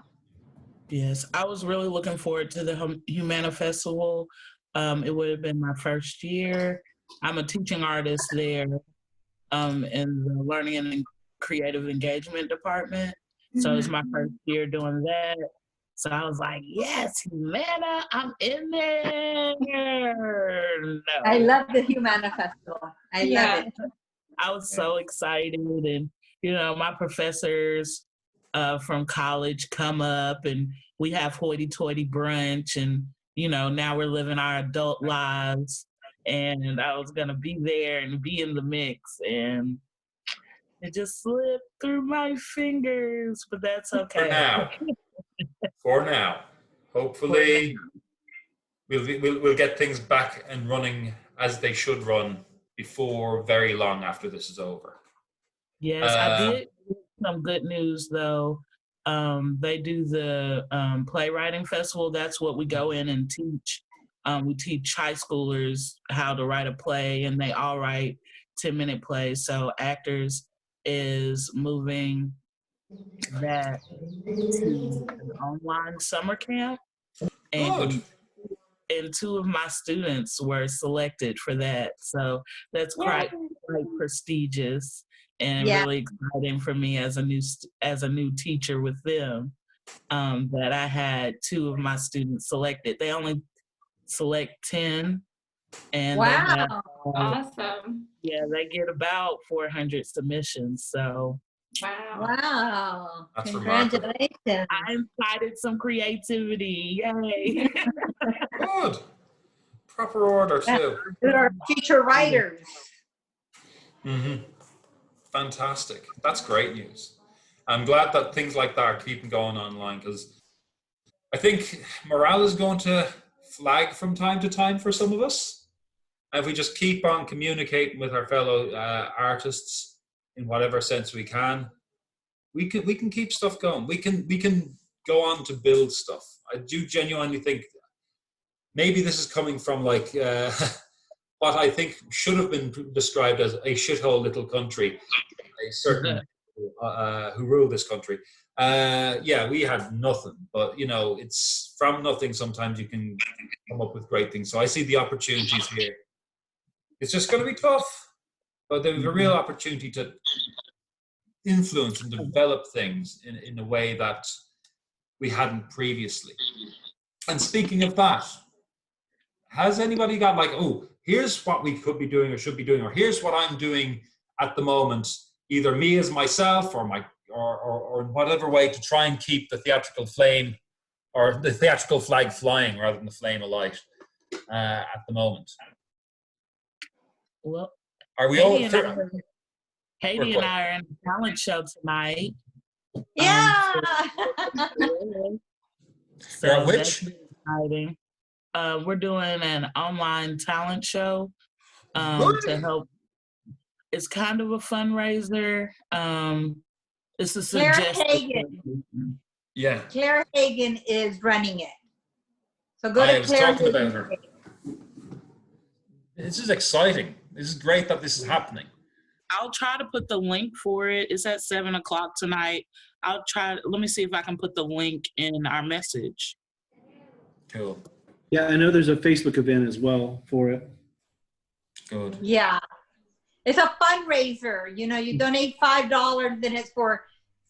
Yes, I was really looking forward to the Humana Festival. It would have been my first year. I'm a teaching artist there in the Learning and Creative Engagement Department. So it's my first year doing that. So I was like, yes, Humana, I'm in there. No. I love the Humana Festival. I love it. I was so excited. And, my professors from college come up and we have hoity-toity brunch and, now we're living our adult lives, and I was going to be there and be in the mix, and it just slipped through my fingers, but that's okay. For now. Hopefully we'll get things back and running as they should run before very long after this is over. Yes, I did get some good news though. They do the playwriting festival. That's what we go in and teach. We teach high schoolers how to write a play, and they all write 10-minute plays. So Actors is moving that to an online summer camp. And two of my students were selected for that. So that's quite prestigious and really exciting for me as a new teacher with them, that I had two of my students selected. They only select 10, and they have, awesome. Yeah, they get about 400 submissions. So wow, that's congratulations! remarkable. I incited some creativity. Yay! Good, proper order too. Good, our future writers. Mm-hmm. Fantastic. That's great news. I'm glad that things like that are keeping going online, because I think morale is going to flag from time to time for some of us. And if we just keep on communicating with our fellow artists in whatever sense we can keep stuff going. We can go on to build stuff. I do genuinely think maybe this is coming from like what I think should have been described as a shithole little country, a certain who ruled this country. We had nothing, but it's from nothing. Sometimes you can come up with great things. So I see the opportunities here. It's just going to be tough, but there's a real opportunity to influence and develop things in a way that we hadn't previously. And speaking of that, has anybody got like, oh, here's what we could be doing or should be doing, or here's what I'm doing at the moment, either me as myself or in whatever way, to try and keep the theatrical flame or the theatrical flag flying rather than the flame alight at the moment? Well, are we Katie all? Katie and I are in a talent show tonight. Yeah. So that's exciting. We're doing an online talent show to help. It's kind of a fundraiser. It's a suggestion. Yeah. Claire Hagen is running it. So go to I was talking about her. This is exciting. This is great that this is happening. I'll try to put the link for it. It's at 7:00 tonight. Let me see if I can put the link in our message. Cool. Yeah, I know there's a Facebook event as well for it. Good. Yeah. It's a fundraiser. You donate $5, and it's for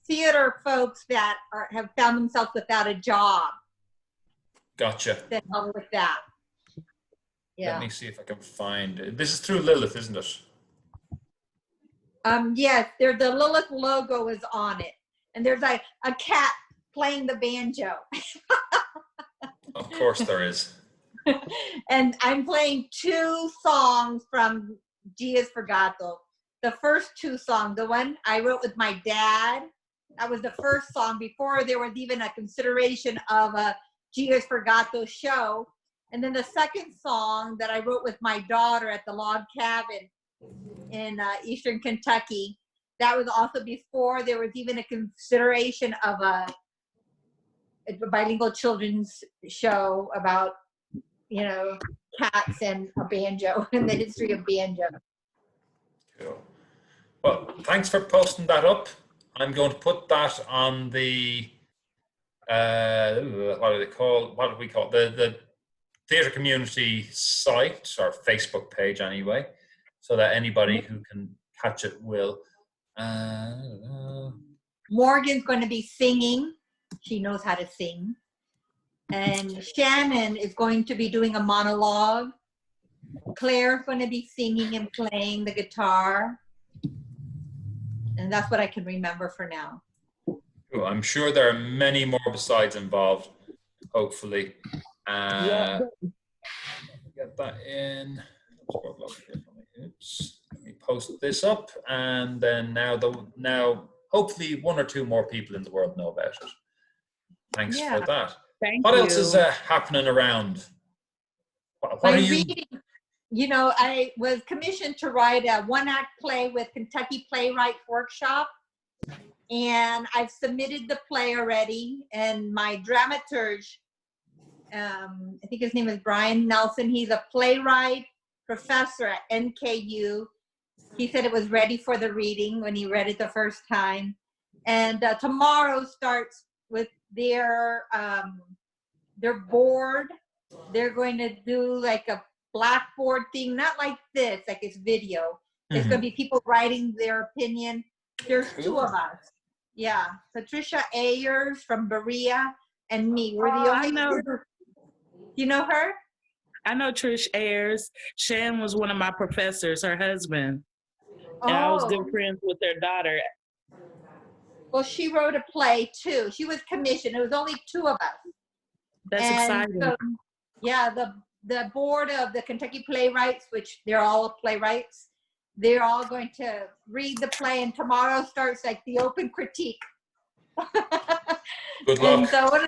theater folks that have found themselves without a job. Gotcha. To help with that. Yeah. Let me see if I can find it. This is through Lilith, isn't it? Yes, the Lilith logo is on it. And there's a cat playing the banjo. Of course there is. And I'm playing 2 songs from Dias for Gato. The first 2 songs, the one I wrote with my dad, that was the first song before there was even a consideration of a Dias for Gato show. And then the second song that I wrote with my daughter at the log cabin in Eastern Kentucky, that was also before there was even a consideration of a bilingual children's show about, cats and a banjo and the history of banjo. Cool. Well, thanks for posting that up. I'm going to put that on the what do we call it? The theatre community site or Facebook page anyway, so that anybody who can catch it will. Morgan's going to be singing. She knows how to sing. And Shannon is going to be doing a monologue. Claire's going to be singing and playing the guitar. And that's what I can remember for now. Cool. I'm sure there are many more besides involved, hopefully. Get that in. Oops. Let me post this up, and then now hopefully one or two more people in the world know about it. Thanks for that. Thank what you. else is happening around? What are you? Reading, you know, I was commissioned to write a one-act play with Kentucky Playwrights Workshop, and I've submitted the play already. And my dramaturge, I think his name is Brian Nelson. He's a playwright professor at NKU. He said it was ready for the reading when he read it the first time. And tomorrow starts with their board. They're going to do like a Blackboard thing, not like this, like it's video. It's going to be people writing their opinion. There's two of us. Yeah, Patricia Ayers from Berea and me. We're the only two. You know her? I know Trish Ayers. Shan was one of my professors, her husband. And I was good friends with their daughter. Well, she wrote a play too. She was commissioned. It was only two of us. That's exciting. So, yeah, the board of the Kentucky Playwrights, which they're all playwrights, they're all going to read the play, and tomorrow starts like the open critique. Good luck. And so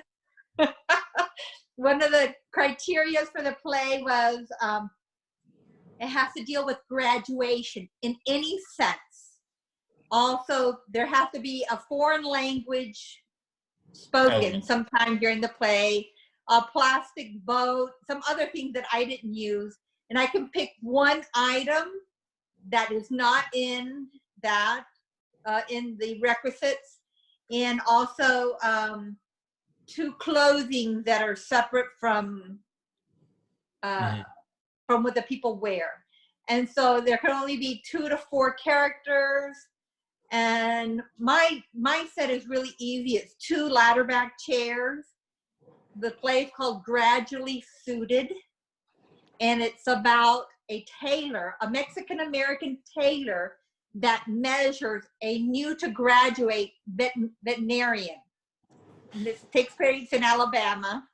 one of the criteria for the play was it has to deal with graduation in any sense. Also, there has to be a foreign language spoken sometime during the play, a plastic boat, some other things that I didn't use. And I can pick one item that is not in that, in the requisites, and also two clothing that are separate from what the people wear. And so there can only be 2 to 4 characters. And my mindset is really easy. It's 2 ladderback chairs. The play is called Gradually Suited. And it's about a tailor, a Mexican-American tailor that measures a new to graduate veterinarian. This takes place in Alabama.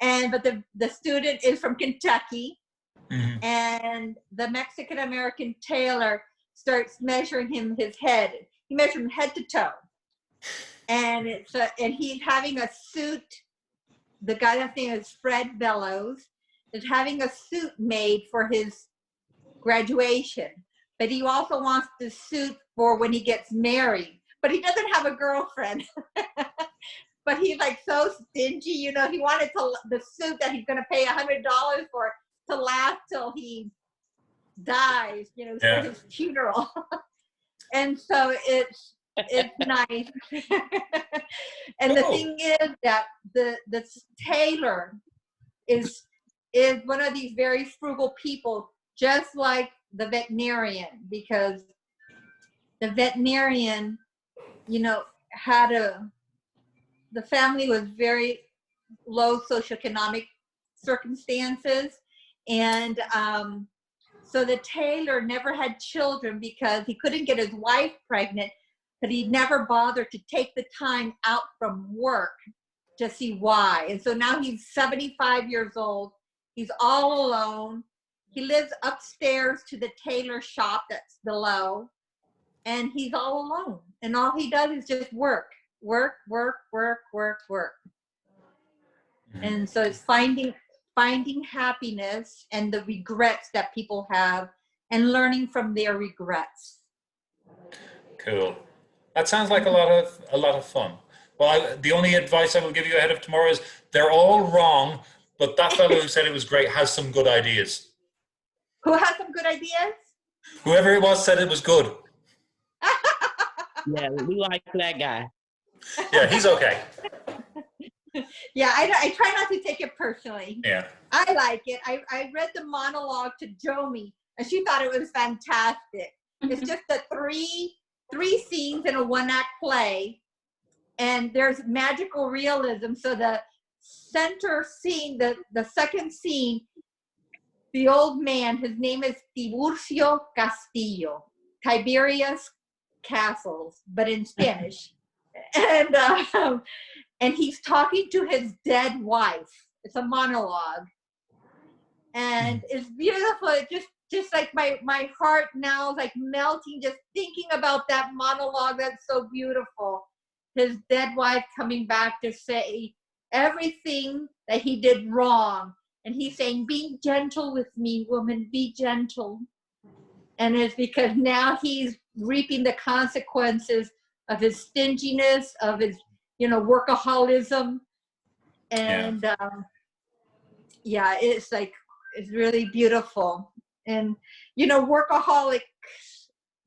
But the student is from Kentucky. And the Mexican-American tailor starts measuring him his head. He measures him head to toe. And and he's having a suit. The guy that's name is Fred Bellows is having a suit made for his graduation. But he also wants the suit for when he gets married. But he doesn't have a girlfriend. But he's like so stingy, you know, he wanted the suit that he's gonna pay $100 for to last till he dies, you know, for his funeral. And so it's nice. And the thing is that the tailor is one of these very frugal people, just like the veterinarian, because the veterinarian, you know, the family was very low socioeconomic circumstances. And so the tailor never had children because he couldn't get his wife pregnant, but he never bothered to take the time out from work to see why. And so now he's 75 years old. He's all alone. He lives upstairs to the tailor shop that's below, and he's all alone. And all he does is just work. And so it's finding happiness and the regrets that people have and learning from their regrets. Cool. That sounds like a lot of fun. Well, the only advice I will give you ahead of tomorrow is they're all wrong, but that fellow who said it was great has some good ideas. Who has some good ideas? Whoever it was said it was good. Yeah, we like that guy. Yeah, he's okay. Yeah, I try not to take it personally. Yeah. I like it. I read the monologue to Jomi, and she thought it was fantastic. It's just the three scenes in a one-act play, and there's magical realism. So the center scene, the second scene, the old man, his name is Tiburcio Castillo, Tiberius Castles, but in Spanish. And he's talking to his dead wife. It's a monologue, and it's beautiful. It just like my heart now is like melting just thinking about that monologue. That's so beautiful. His dead wife coming back to say everything that he did wrong, and he's saying, "Be gentle with me, woman. Be gentle." And it's because now he's reaping the consequences of his stinginess, of his, workaholism. And it's like, it's really beautiful. And, workaholic,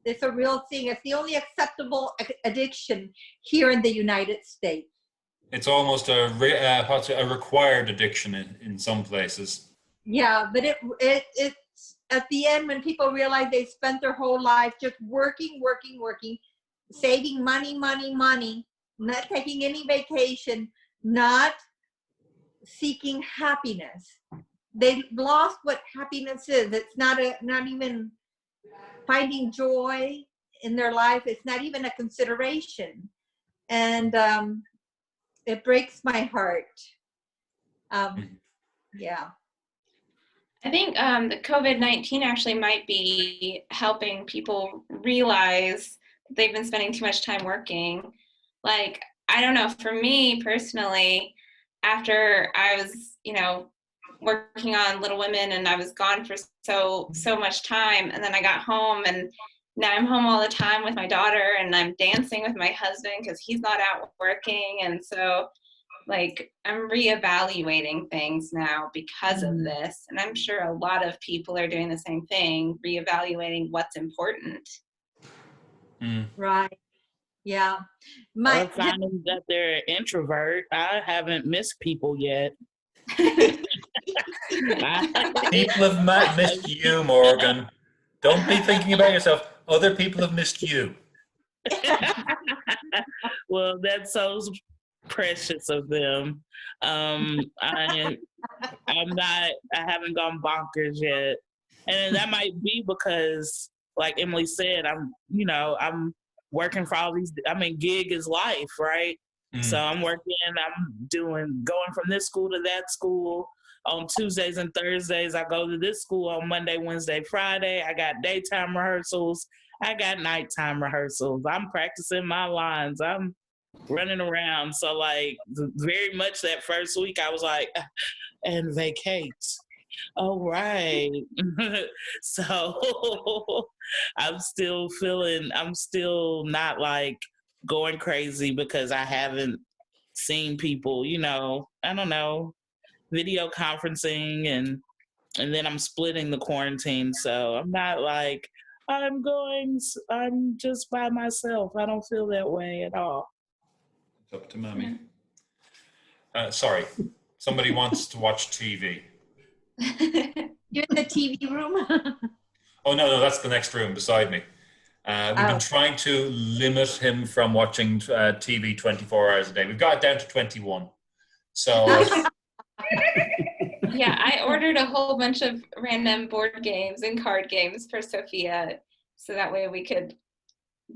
it's a real thing. It's the only acceptable addiction here in the United States. It's almost a required addiction in some places. Yeah, but it's at the end when people realize they spent their whole life just working, saving money, not taking any vacation, not seeking happiness. They lost what happiness is. It's not even finding joy in their life. It's not even a consideration. And it breaks my heart. Yeah. I think the COVID-19 actually might be helping people realize that they've been spending too much time working. Like, I don't know, for me personally, after I was, working on Little Women and I was gone for so much time, and then I got home and now I'm home all the time with my daughter and I'm dancing with my husband because he's not out working. And so like I'm reevaluating things now because of this. And I'm sure a lot of people are doing the same thing, reevaluating what's important. Right. Yeah. Or finding that they're an introvert. I haven't missed people yet. People have missed you, Morgan. Don't be thinking about yourself. Other people have missed you. Well, that's so precious of them. I haven't gone bonkers yet. And that might be because, like Emily said, I'm working for all these, gig is life, right? So I'm working, going from this school to that school. On Tuesdays and Thursdays, I go to this school. On Monday, Wednesday, Friday, I got daytime rehearsals. I got nighttime rehearsals. I'm practicing my lines. I'm running around. So like very much that first week, I was like, and vacate. All right. So I'm still not like going crazy because I haven't seen people, I don't know, video conferencing and then I'm splitting the quarantine. So I'm not like, I'm just by myself. I don't feel that way at all. It's up to mommy. Sorry, somebody wants to watch TV. You're in the TV room? Oh, no, that's the next room beside me. We've been trying to limit him from watching TV 24 hours a day. We've got it down to 21. So... Yeah, I ordered a whole bunch of random board games and card games for Sophia, so that way we could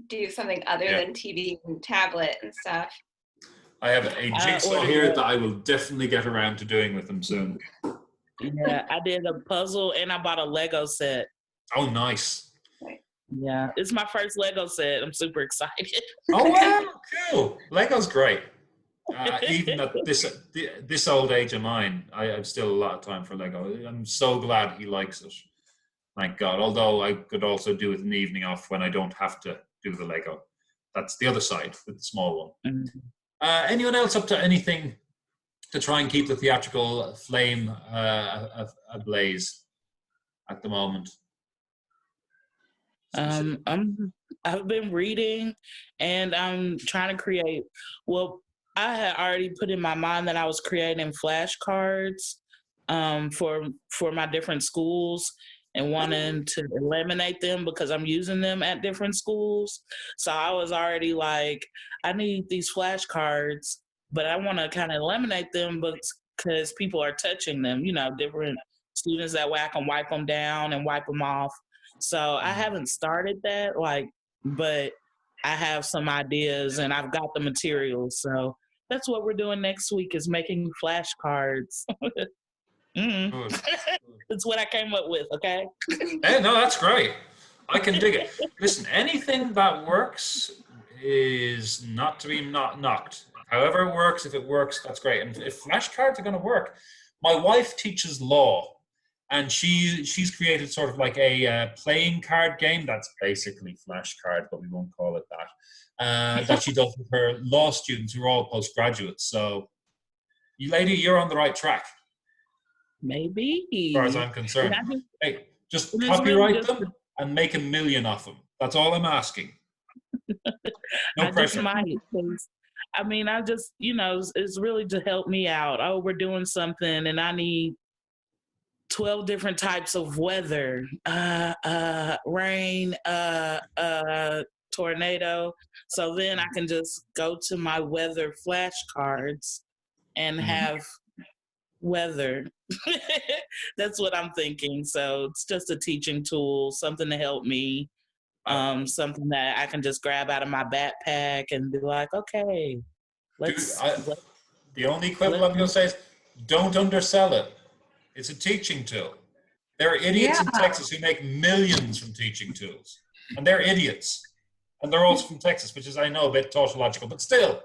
do something other than TV and tablet and stuff. I have a jigsaw here that I will definitely get around to doing with them soon. Yeah, I did a puzzle and I bought a Lego set. Oh, nice. Yeah, it's my first Lego set. I'm super excited. Oh, wow, cool. Lego's great. Even at this old age of mine, I have still a lot of time for Lego. I'm so glad he likes it. Thank God. Although I could also do it in the evening off when I don't have to do the Lego. That's the other side with the small one. Mm-hmm. Anyone else up to anything to try and keep the theatrical flame ablaze at the moment? I've been reading and I'm trying to create. Well, I had already put in my mind that I was creating flashcards for my different schools and wanting to eliminate them because I'm using them at different schools. So I was already like, I need these flashcards, but I want to kind of eliminate them because people are touching them, different students. That way I can wipe them down and wipe them off. So I haven't started that, but I have some ideas and I've got the materials. So That's what we're doing next week is making flashcards. Good. That's what I came up with, okay? Hey, no, that's great. I can dig it. Listen, anything that works is not to be not knocked. However it works, if it works, that's great. And if flashcards are going to work, my wife teaches law, and she's created sort of like a playing card game that's basically flashcards, but we won't call it that. That she does with her law students who are all postgraduates. So, you lady, you're on the right track. Maybe. As far as I'm concerned. Hey, just it's copyright really just them and make $1 million off them. That's all I'm asking. No I pressure. just might. 'Cause, I mean, I just, it's really to help me out. Oh, we're doing something and I need 12 different types of weather. Rain, tornado. So then I can just go to my weather flashcards and have weather. That's what I'm thinking. So it's just a teaching tool, something to help me, something that I can just grab out of my backpack and be like, okay, the only quibble I'm going to say is don't undersell it. It's a teaching tool. There are idiots in Texas who make millions from teaching tools. And they're idiots. And they're also from Texas, which is, I know, a bit tautological, but still,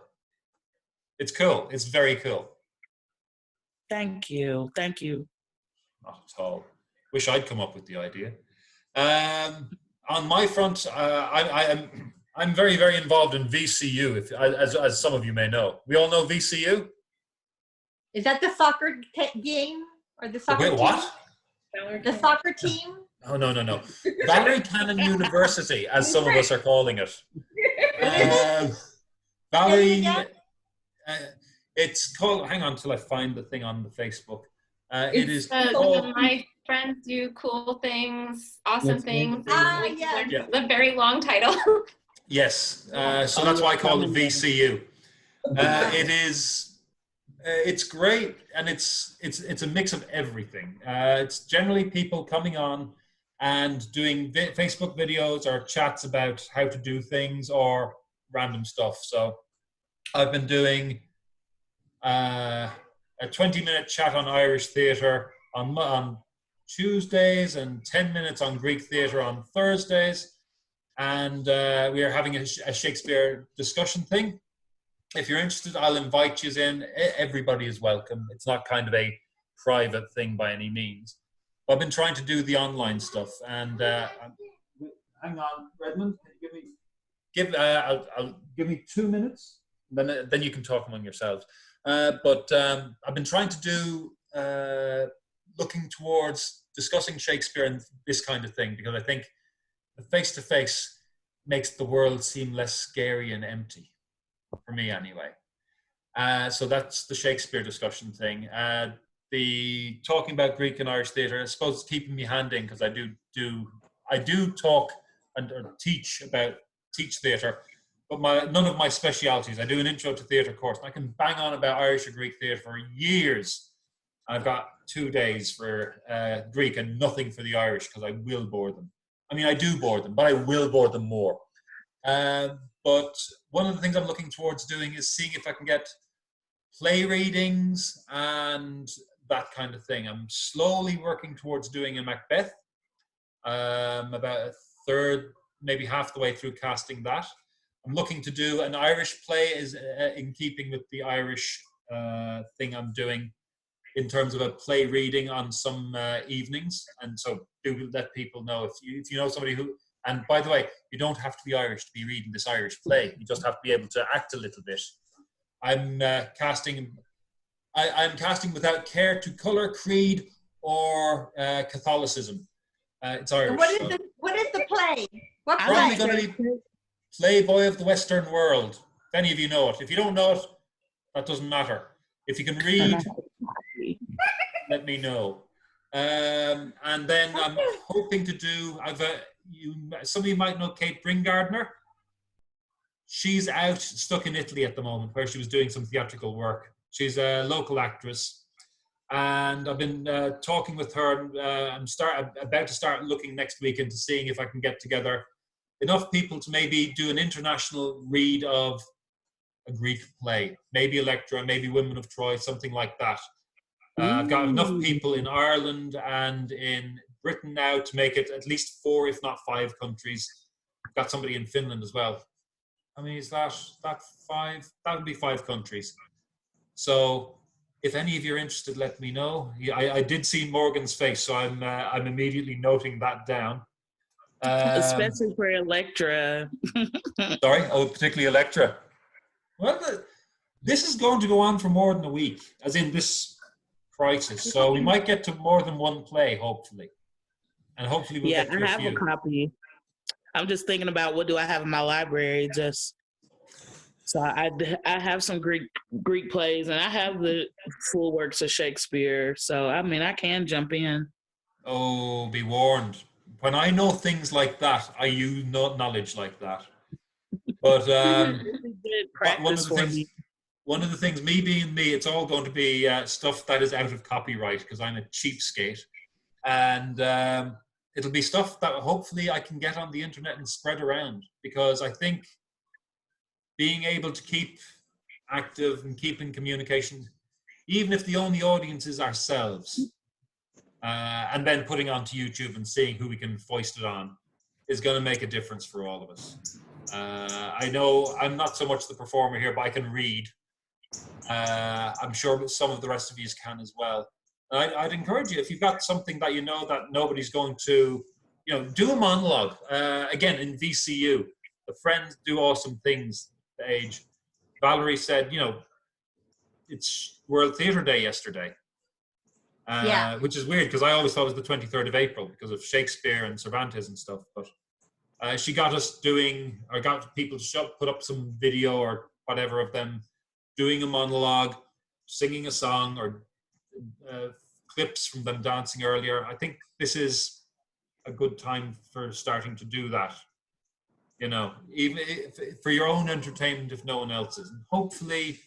it's cool. It's very cool. Thank you. Thank you. Not at all. Wish I'd come up with the idea. On my front, I'm very, very involved in VCU, as some of you may know. We all know VCU? Is that the soccer game or the soccer team? What? The soccer team? Oh, no. Valerie Cannon University, as some of us are calling it. Valerie, it's called, hang on till I find the thing on the Facebook. It is called, my friends do cool things, awesome things. Yeah. The very long title. Yes, so that's why I call it VCU. It is. It's great, and it's a mix of everything. It's generally people coming on and doing Facebook videos or chats about how to do things or random stuff. So I've been doing a 20-minute chat on Irish theatre on Tuesdays and 10 minutes on Greek theatre on Thursdays. And we are having a Shakespeare discussion thing. If you're interested, I'll invite you in. Everybody is welcome. It's not kind of a private thing by any means. I've been trying to do the online stuff, and hang on, Redmond, can you give me 2 minutes, then you can talk among yourselves. But I've been trying to do looking towards discussing Shakespeare and this kind of thing, because I think the face-to-face makes the world seem less scary and empty. For me, anyway. So that's the Shakespeare discussion thing. The talking about Greek and Irish theatre, I suppose it's keeping me hand in, because I do talk and teach theatre, but none of my specialities. I do an intro to theatre course, and I can bang on about Irish or Greek theatre for years. I've got 2 days for Greek and nothing for the Irish, because I will bore them. I mean, I do bore them, but I will bore them more. But one of the things I'm looking towards doing is seeing if I can get play readings and that kind of thing. I'm slowly working towards doing a Macbeth. About a third, maybe half the way through casting that. I'm looking to do an Irish play, is in keeping with the Irish thing I'm doing in terms of a play reading on some evenings. And so do let people know if you know somebody who. And by the way, you don't have to be Irish to be reading this Irish play. You just have to be able to act a little bit. I'm casting without care to colour, creed, or Catholicism. It's Irish. What is the play? What play? Probably going to be Playboy of the Western World. If any of you know it. If you don't know it, that doesn't matter. If you can read, let me know. And then I'm hoping to do. Some of you might know Kate Bringardner. She's stuck in Italy at the moment, where she was doing some theatrical work. She's a local actress, and I've been talking with her. I'm about to start looking next week into seeing if I can get together enough people to maybe do an international read of a Greek play, maybe Electra, maybe Women of Troy, something like that. I've got enough people in Ireland and in Britain now to make it at least 4, if not 5 countries. I've got somebody in Finland as well. I mean, is that 5? That would be 5 countries. So if any of you are interested, let me know. I did see Morgan's face, so I'm immediately noting that down. Especially for Electra. Sorry? Oh, particularly Electra. Well, this is going to go on for more than a week, as in this crisis. So we might get to more than one play, hopefully. And hopefully we'll get to I have a copy. I'm just thinking about what do I have in my library. So I have some Greek plays, and I have the full works of Shakespeare. So, I mean, I can jump in. Oh, be warned. When I know things like that, I use knowledge like that. But one of the things, me being me, it's all going to be stuff that is out of copyright because I'm a cheapskate. And it'll be stuff that hopefully I can get on the internet and spread around, because I think being able to keep active and keep in communication, even if the only audience is ourselves, and then putting onto YouTube and seeing who we can foist it on, is going to make a difference for all of us. I know I'm not so much the performer here, but I can read. I'm sure some of the rest of you can as well. I'd encourage you, if you've got something that you know that nobody's going to, do a monologue. Again, in VCU, the friends do awesome things. The age. Valerie said, it's World Theatre Day yesterday. Which is weird because I always thought it was the 23rd of April because of Shakespeare and Cervantes and stuff. But she got us got people to put up some video or whatever of them doing a monologue, singing a song, or clips from them dancing earlier. I think this is a good time for starting to do that. Even for your own entertainment, if no one else's. And hopefully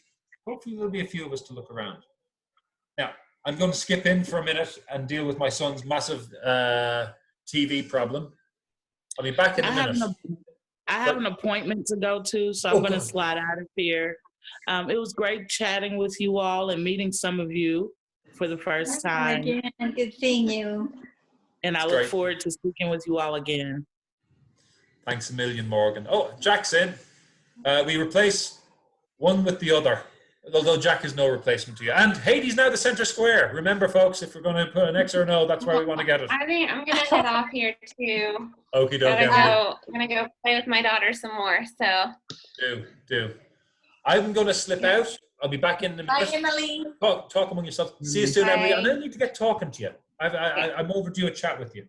there'll be a few of us to look around. Now, I'm going to skip in for a minute and deal with my son's massive TV problem. I'll be back in a minute. I have an appointment to go to, so I'm going to slide out of here. It was great chatting with you all and meeting some of you for the first time. Again, good seeing you. And I look forward to speaking with you all again. Thanks a million, Morgan. Oh, Jack's in. We replace one with the other, although Jack is no replacement to you. And Haiti's now the center square. Remember, folks, if we're going to put an X or an O, that's where we want to get it. I think I'm going to head off here, too. Okie dokie. I'm going to go play with my daughter some more, so. Do. I'm going to slip out. I'll be back in a minute. Bye, Emily. Talk among yourselves. See you soon, Emily. And I need to get talking to you. I'm overdue a chat with you.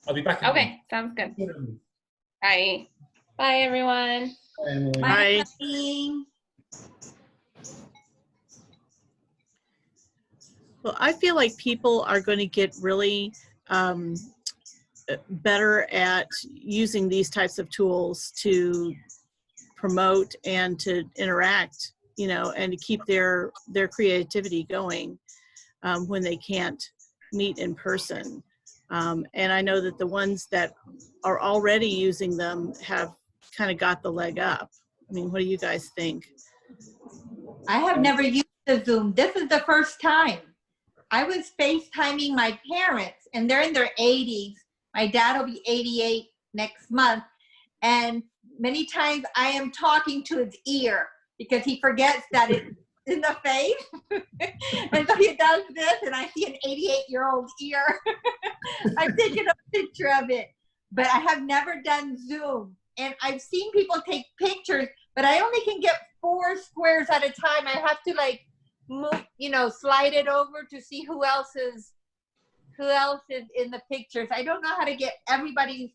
I'll be back in a minute. Sounds good. Bye. Bye, everyone. Bye. Well, I feel like people are going to get really better at using these types of tools to promote and to interact, and to keep their creativity going when they can't meet in person. And I know that the ones that are already using them have kind of got the leg up. I mean, what do you guys think? I have never used the Zoom. This is the first time. I was FaceTiming my parents, and they're in their 80s. My dad will be 88 next month. And many times I am talking to his ear because he forgets that it's in the face. And so he does this, and I see an 88-year-old ear. I've taken a picture of it, but I have never done Zoom. And I've seen people take pictures, but I only can get 4 squares at a time. I have to move, slide it over to see who else is in the pictures. I don't know how to get everybody's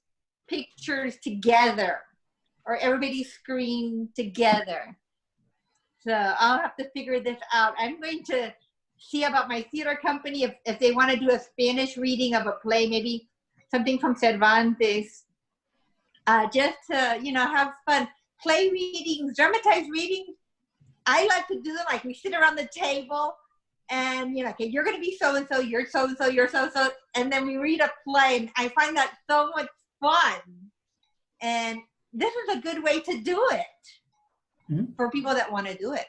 pictures together or everybody's screen together. So I'll have to figure this out. I'm going to see about my theater company if they want to do a Spanish reading of a play, maybe something from Cervantes, just to, have fun. Play readings, dramatized readings, I like to do them like we sit around the table and, okay, you're going to be so-and-so, you're so-and-so, you're so-and-so, and then we read a play, and I find that so much fun. And this is a good way to do it. for people that want to do it.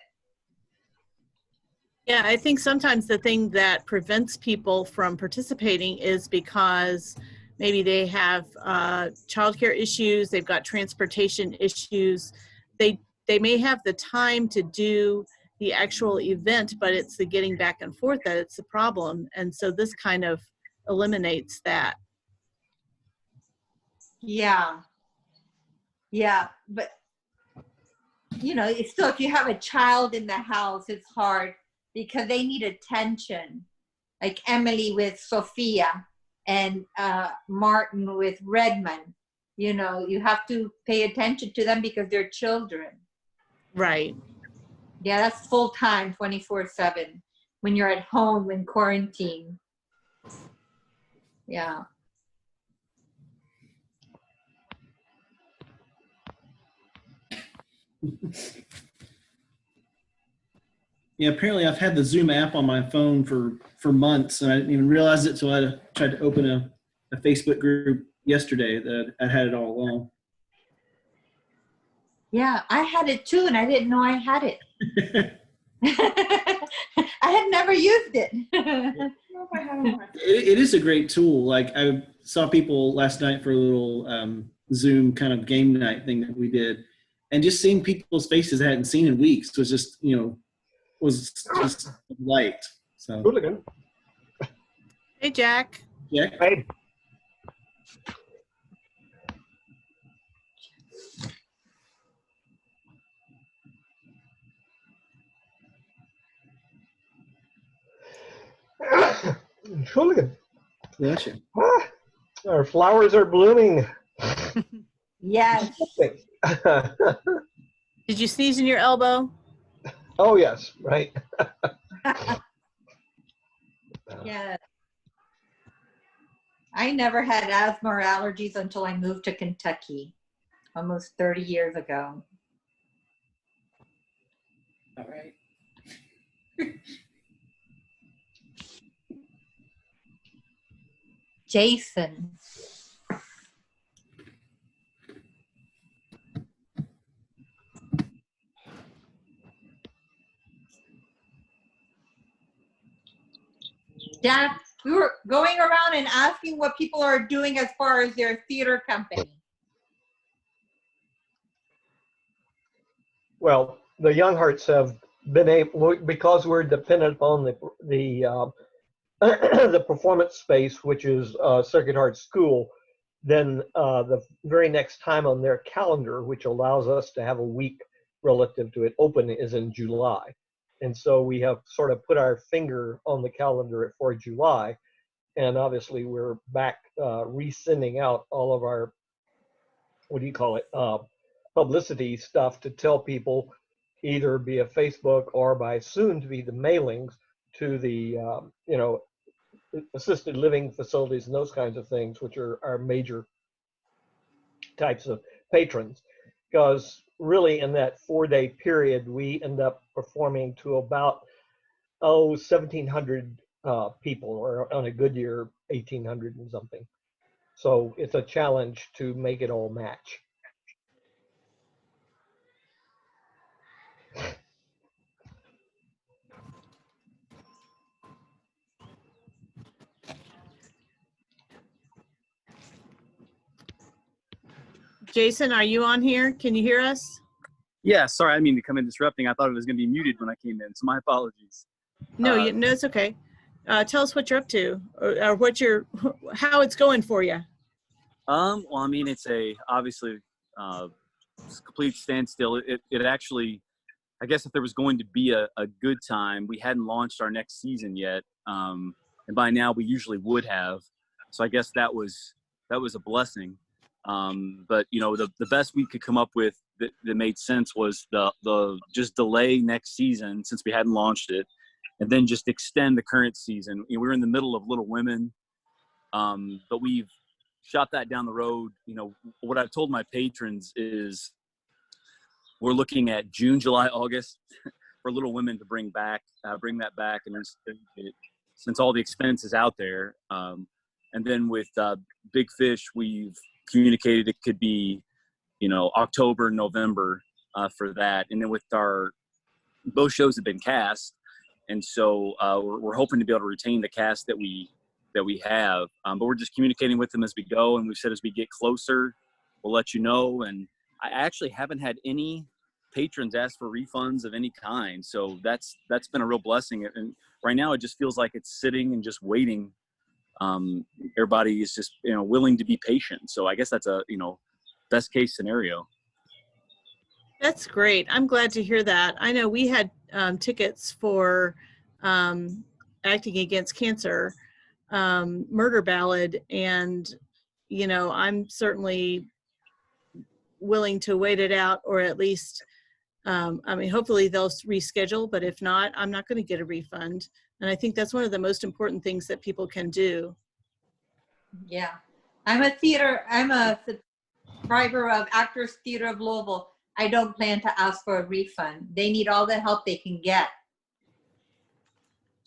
Yeah, I think sometimes the thing that prevents people from participating is because maybe they have childcare issues, they've got transportation issues. They may have the time to do the actual event, but it's the getting back and forth that it's the problem. And so this kind of eliminates that. Yeah. Yeah, but you know, it's still, if you have a child in the house, it's hard because they need attention. Like Emily with Sophia and Martin with Redmond. You know, you have to pay attention to them because they're children. Right. Yeah, that's full time, 24/7. When you're at home in quarantine. Yeah. Yeah, apparently I've had the Zoom app on my phone for months, and I didn't even realize it until I tried to open a Facebook group yesterday that I had it all along. Yeah, I had it too, and I didn't know I had it. I had never used it. It is a great tool. Like I saw people last night for a little Zoom kind of game night thing that we did, and just seeing people's faces I hadn't seen in weeks was just, was just light. So. Hooligan. Hey, Jack. Jack. Hey. Hooligan. Gotcha. Ah, our flowers are blooming. Yes. Did you sneeze in your elbow? Oh, yes, right. Yeah. I never had asthma or allergies until I moved to Kentucky almost 30 years ago. All right. Jason. Jack, we were going around and asking what people are doing as far as their theater company. Well, the Young Hearts have been able, because we're dependent upon the the performance space, which is Circuit Heart School, then the very next time on their calendar, which allows us to have a week relative to it open, is in July. And so we have sort of put our finger on the calendar for July. And obviously we're back resending out all of our, publicity stuff to tell people, either via Facebook or by soon to be the mailings to the, assisted living facilities and those kinds of things, which are our major types of patrons. Because really in that 4-day period, we end up performing to about, 1,700 people, or on a good year, 1,800 and something. So it's a challenge to make it all match. Jason, are you on here? Can you hear us? Yeah, sorry, I didn't mean to come in disrupting. I thought it was going to be muted when I came in, so my apologies. No, no, it's okay. Tell us what you're up to, or how it's going for you. Well, I mean, it's obviously complete standstill. It actually, I guess if there was going to be a good time, we hadn't launched our next season yet, and by now we usually would have. So I guess that was a blessing. But the best we could come up with that made sense was the just delay next season, since we hadn't launched it, and then just extend the current season. We were in the middle of Little Women, but we've shot that down the road. What I've told my patrons is we're looking at June, July, August for Little Women to bring that back and since all the expense is out there. And then with Big Fish, we've communicated it could be, October, November. for that. And then with both shows have been cast, and so we're hoping to be able to retain the cast that we have. But we're just communicating with them as we go, and we've said as we get closer, we'll let you know. And I actually haven't had any patrons ask for refunds of any kind, so that's been a real blessing. And right now it just feels like it's sitting and just waiting. Everybody is just willing to be patient, so I guess that's a best case scenario. That's great. I'm glad to hear that. I know we had tickets for Acting Against Cancer, Murder Ballad, and I'm certainly willing to wait it out, or at least hopefully they'll reschedule, but if not, I'm not going to get a refund. And I think that's one of the most important things that people can do. Yeah. I'm a subscriber of Actors Theater of Louisville. I don't plan to ask for a refund. They need all the help they can get.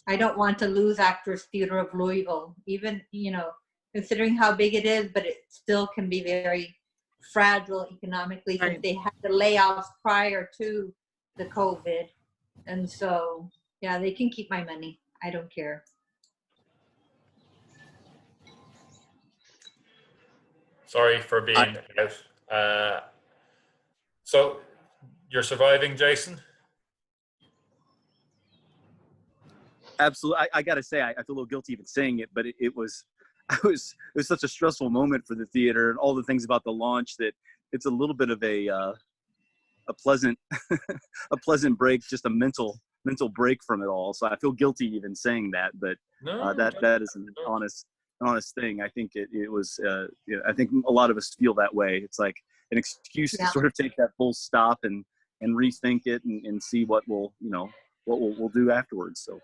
I don't want to lose Actors Theater of Louisville, even, considering how big it is, but it still can be very fragile economically, since they had the layoffs prior to the COVID. And so, yeah, they can keep my money. I don't care. Sorry for being out. So you're surviving, Jason? Absolutely. I got to say, I feel a little guilty even saying it, but it was such a stressful moment for the theater and all the things about the launch that it's a little bit of a pleasant a pleasant break, just a mental break from it all. So I feel guilty even saying that, but that is an honest thing. I think it was I think a lot of us feel that way. It's like an excuse to sort of take that full stop and rethink it and see what we'll do afterwards. So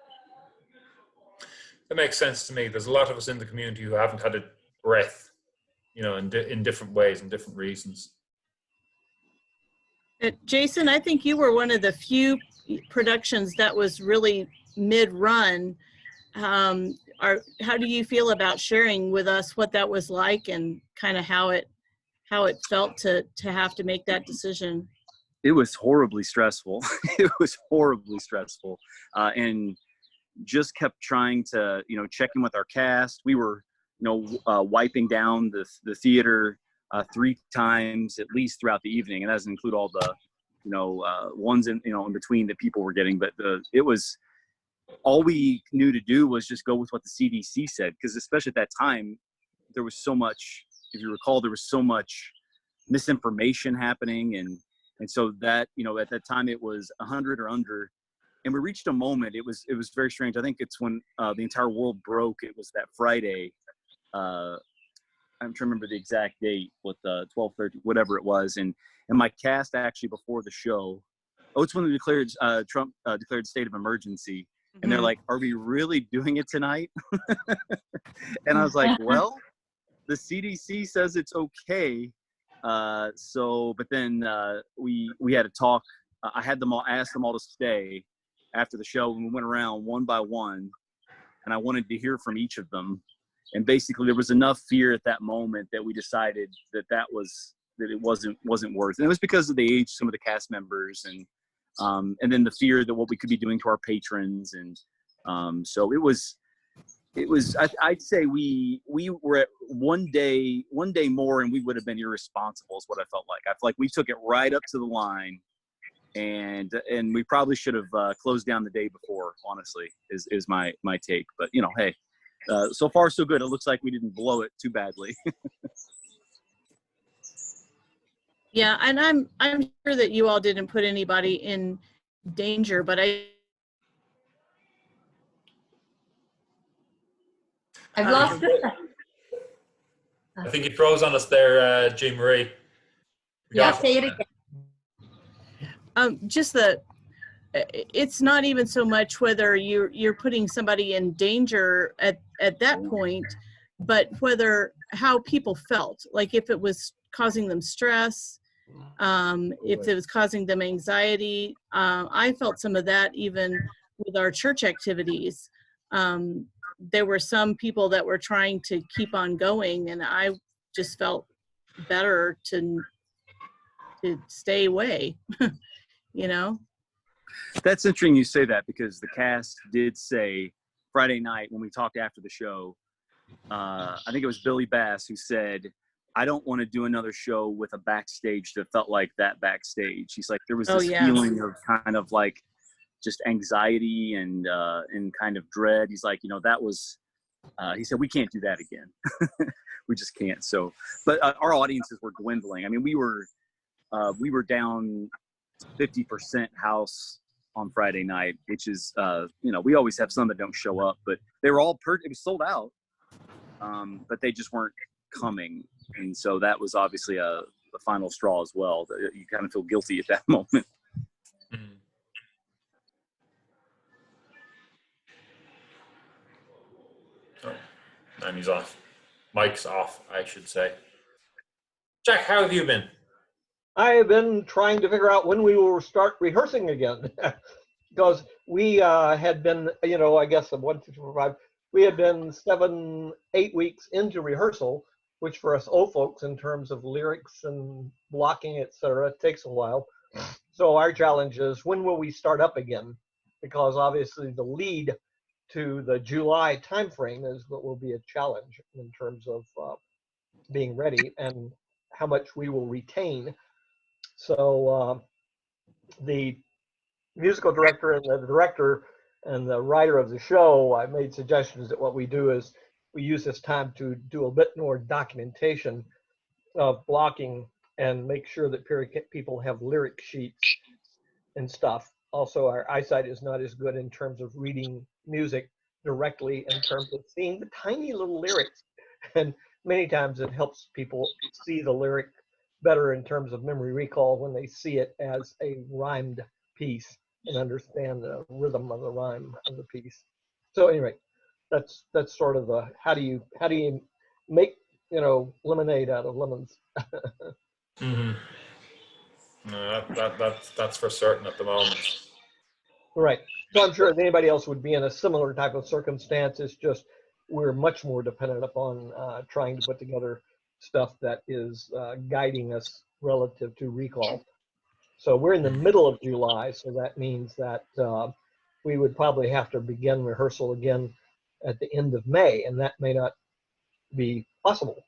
that makes sense to me. There's a lot of us in the community who haven't had a breath, in different ways and different reasons. Jason, I think you were one of the few productions that was really mid-run. How do you feel about sharing with us what that was like and kind of how it felt to have to make that decision? It was horribly stressful. It was horribly stressful, and just kept trying to check in with our cast. We were wiping down the theater 3 times at least throughout the evening, and that doesn't include all the ones in between that people were getting. But it was all we knew to do was just go with what the CDC said, because especially at that time there was so much, if you recall, there was so much misinformation happening, and so that at that time it was 100 or under. And we reached a moment. It was very strange. I think it's when the entire world broke. It was that Friday. I'm trying to remember the exact date, with 12, 13, whatever it was. And my cast actually before the show. Oh, it's when they declared Trump declared state of emergency. And they're like, "Are we really doing it tonight?" And I was like, "Well, the CDC says it's okay." But then we had a talk. I had asked them all to stay after the show, and we went around one by one, and I wanted to hear from each of them. And basically there was enough fear at that moment that we decided that it wasn't worth it. And it was because of the age, some of the cast members, and then the fear that what we could be doing to our patrons. And so it was, I'd say we were at one day more and we would have been irresponsible is what I felt like. I feel like we took it right up to the line. And we probably should have closed down the day before, honestly, is my take. But, hey, so far so good. It looks like we didn't blow it too badly. Yeah, and I'm sure that you all didn't put anybody in danger, but I've lost it. I think you froze on us there, Jean Marie. Yeah, say it again. It's not even so much whether you're putting somebody in danger at that point, but how people felt, like if it was causing them stress, if it was causing them anxiety. I felt some of that even with our church activities. There were some people that were trying to keep on going, and I just felt better to to stay away, you know? That's interesting you say that, because the cast did say Friday night when we talked after the show, I think it was Billy Bass who said, I don't want to do another show with a backstage that felt like that backstage. He's like, there was this feeling of kind of like just anxiety and kind of dread. He's like, that was, he said, we can't do that again. We just can't. So, but our audiences were dwindling. I mean, we were down 50% house on Friday night, which is, we always have some that don't show up, but they were all it was sold out. But they just weren't coming. And so that was obviously the final straw as well. You kind of feel guilty at that moment. Oh, and he's off. Mike's off, I should say. Jack, how have you been? I have been trying to figure out when we will start rehearsing again. Because we had been, I guess of 1, 2, 3, 4, 5, we had been 7, 8 weeks into rehearsal, which for us old folks in terms of lyrics and blocking, etc., takes a while. So our challenge is, when will we start up again? Because obviously the lead to the July timeframe is what will be a challenge in terms of being ready and how much we will retain. So the musical director and the director and the writer of the show, I made suggestions that what we do is we use this time to do a bit more documentation of blocking and make sure that people have lyric sheets and stuff. Also, our eyesight is not as good in terms of reading music directly, in terms of seeing the tiny little lyrics. And many times it helps people see the lyric better in terms of memory recall when they see it as a rhymed piece and understand the rhythm of the rhyme of the piece. So anyway, that's sort of the how do you make lemonade out of lemons. Mm-hmm. No, that's for certain at the moment. Right. So I'm sure if anybody else would be in a similar type of circumstance, it's just we're much more dependent upon trying to put together stuff that is guiding us relative to recall. So we're in the middle of July, so that means that we would probably have to begin rehearsal again at the end of May, and that may not be possible.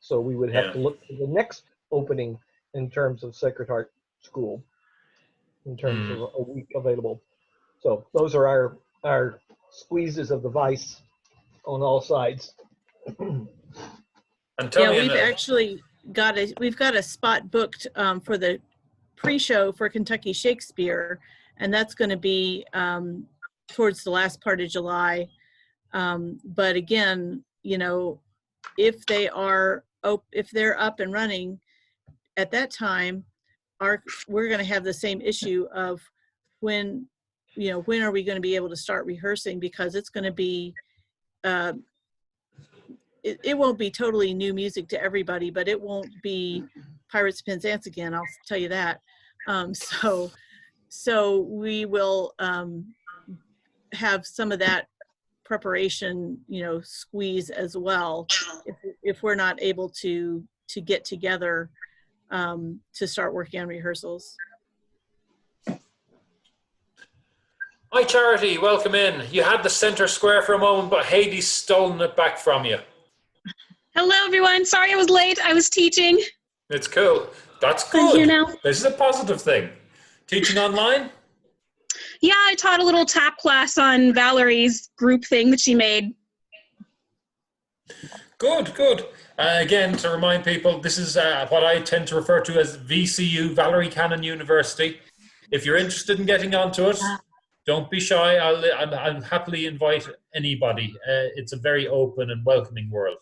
So we would have to look for the next opening in terms of Sacred Heart School, in terms of a week available. So those are our squeezes of the vice on all sides. We've actually got a spot booked for the pre-show for Kentucky Shakespeare, and that's going to be towards the last part of July. But again, if they're up and running at that time, we're going to have the same issue of when are we going to be able to start rehearsing, because it's going to be it won't be totally new music to everybody, but it won't be Pirates, Penzance again, I'll tell you that. So we will have some of that preparation, squeeze as well, if we're not able to get together to start working on rehearsals. Hi, Charity, welcome in. You had the center square for a moment, but Heidi's stolen it back from you. Hello, everyone. Sorry I was late. I was teaching. It's cool. That's good. I'm here now. This is a positive thing. Teaching online? Yeah, I taught a little tap class on Valerie's group thing that she made. Good. Again, to remind people, this is what I tend to refer to as VCU, Valerie Cannon University. If you're interested in getting onto it, don't be shy. I'll happily invite anybody. It's a very open and welcoming world.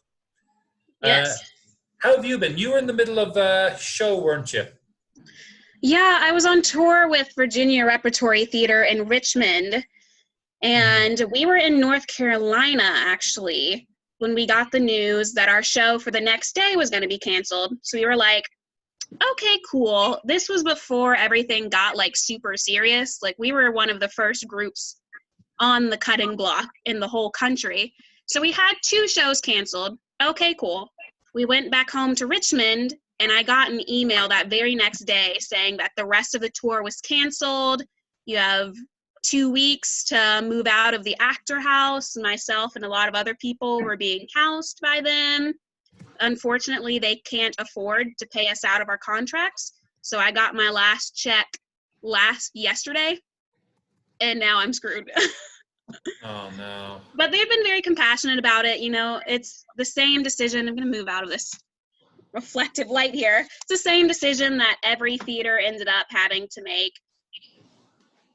Yes. How have you been? You were in the middle of a show, weren't you? Yeah, I was on tour with Virginia Repertory Theater in Richmond, and we were in North Carolina, actually, when we got the news that our show for the next day was going to be canceled. So we were like, okay, cool. This was before everything got super serious. We were one of the first groups on the cutting block in the whole country. So we had 2 shows canceled. Okay, cool. We went back home to Richmond, And I got an email that very next day saying that the rest of the tour was canceled. You have 2 weeks to move out of the Actor House. Myself and a lot of other people were being housed by them. Unfortunately, they can't afford to pay us out of our contracts. So I got my last check yesterday, and now I'm screwed. Oh, no. But they've been very compassionate about it. You know, it's the same decision. I'm going to move out of this reflective light here. It's the same decision that every theater ended up having to make.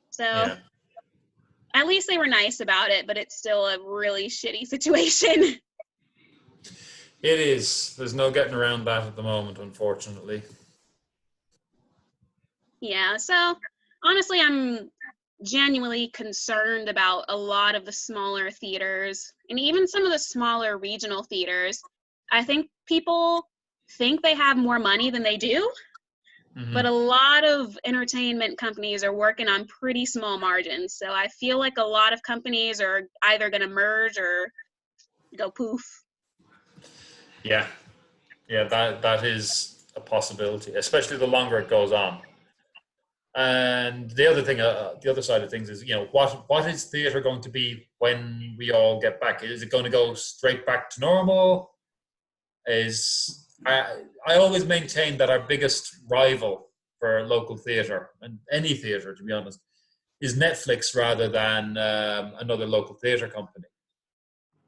So Yeah. at least they were nice about it, but it's still a really shitty situation. It is. There's no getting around that at the moment, unfortunately. Yeah, so honestly, I'm genuinely concerned about a lot of the smaller theaters and even some of the smaller regional theaters. I think people think they have more money than they do, but a lot of entertainment companies are working on pretty small margins. So I feel like a lot of companies are either going to merge or go poof. Yeah. Yeah, that is a possibility, especially the longer it goes on. And the other thing, the other side of things is, you know, what is theatre going to be when we all get back? Is it going to go straight back to normal? I always maintain that our biggest rival for local theatre, and any theatre to be honest, is Netflix rather than another local theatre company.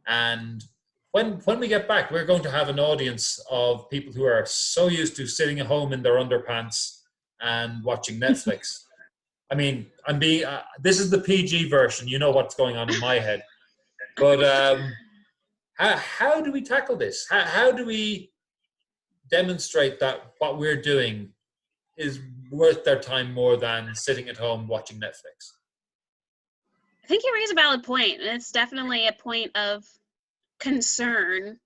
And when we get back, we're going to have an audience of people who are so used to sitting at home in their underpants and watching Netflix. I mean, this is the PG version. You know what's going on in my head. But how do we tackle this? How do we demonstrate that what we're doing is worth their time more than sitting at home watching Netflix? I think you raise a valid point. And it's definitely a point of concern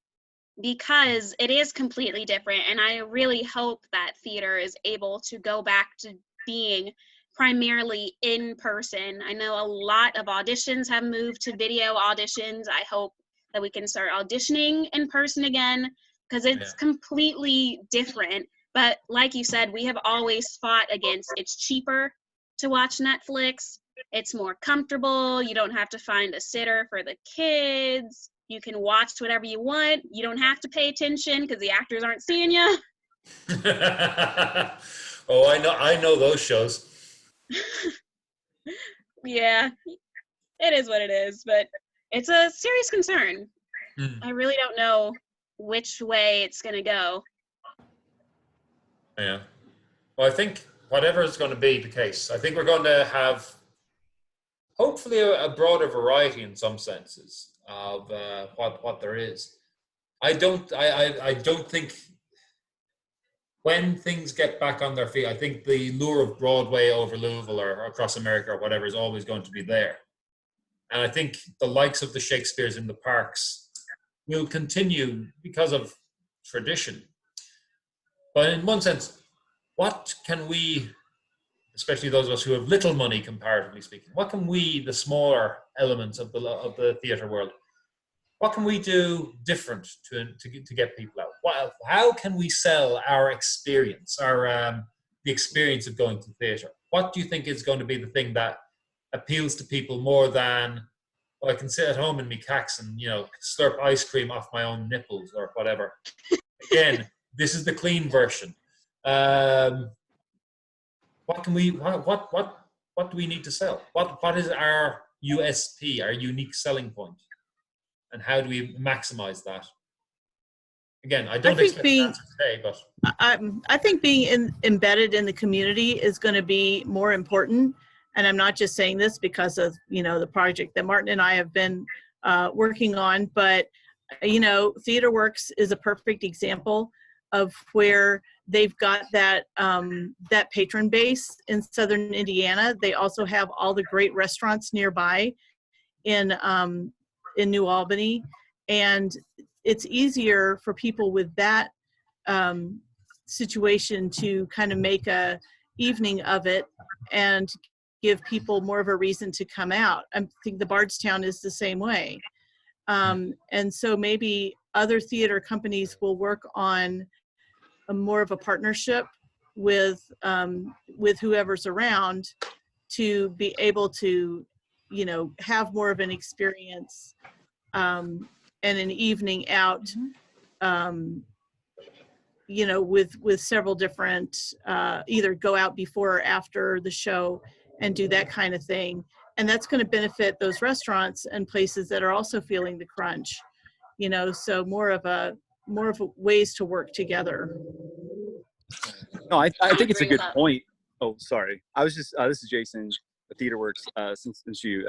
because it is completely different. And I really hope that theater is able to go back to being primarily in person. I know a lot of auditions have moved to video auditions. I hope that we can start auditioning in person again because it's completely different. But like you said, we have always fought against it's cheaper to watch Netflix. It's more comfortable. You don't have to find a sitter for the kids. You can watch whatever you want. You don't have to pay attention because the actors aren't seeing you. Oh, I know those shows. Yeah, it is what it is, but it's a serious concern. I really don't know which way it's going to go. Yeah. Well, I think whatever is going to be the case, I think we're going to have hopefully a broader variety in some senses of what there is. I don't think when things get back on their feet, I think the lure of Broadway over Louisville or across America or whatever is always going to be there. And I think the likes of the Shakespeares in the parks will continue because of tradition. But in one sense, what can we, especially those of us who have little money comparatively speaking, what can we, the smaller elements of the theatre world, what can we do different to get people out? How can we sell our experience, the experience of going to theatre? What do you think is going to be the thing that appeals to people more than, well, I can sit at home in my cax and, you know, slurp ice cream off my own nipples or whatever. Again, this is the clean version. What can we? What do we need to sell? What is our USP, our unique selling point, and how do we maximize that? Again, I don't expect an answer today, but I think being embedded in the community is going to be more important. And I'm not just saying this because of, you know, the project that Martin and I have been working on, but, you know, TheaterWorks is a perfect example of where they've got that that patron base in Southern Indiana. They also have all the great restaurants nearby in New Albany, and it's easier for people with that situation to kind of make a evening of it and give people more of a reason to come out. I think the Bardstown is the same way. And so maybe other theater companies will work on a more of a partnership with whoever's around to be able to, you know, have more of an experience and an evening out, you know, with several different, either go out before or after the show and do that kind of thing. And that's going to benefit those restaurants and places that are also feeling the crunch, you know, so more of a ways to work together. No, I think it's a agree with good that. point. Oh, sorry. I was just, this is Jason, TheaterWorks, since you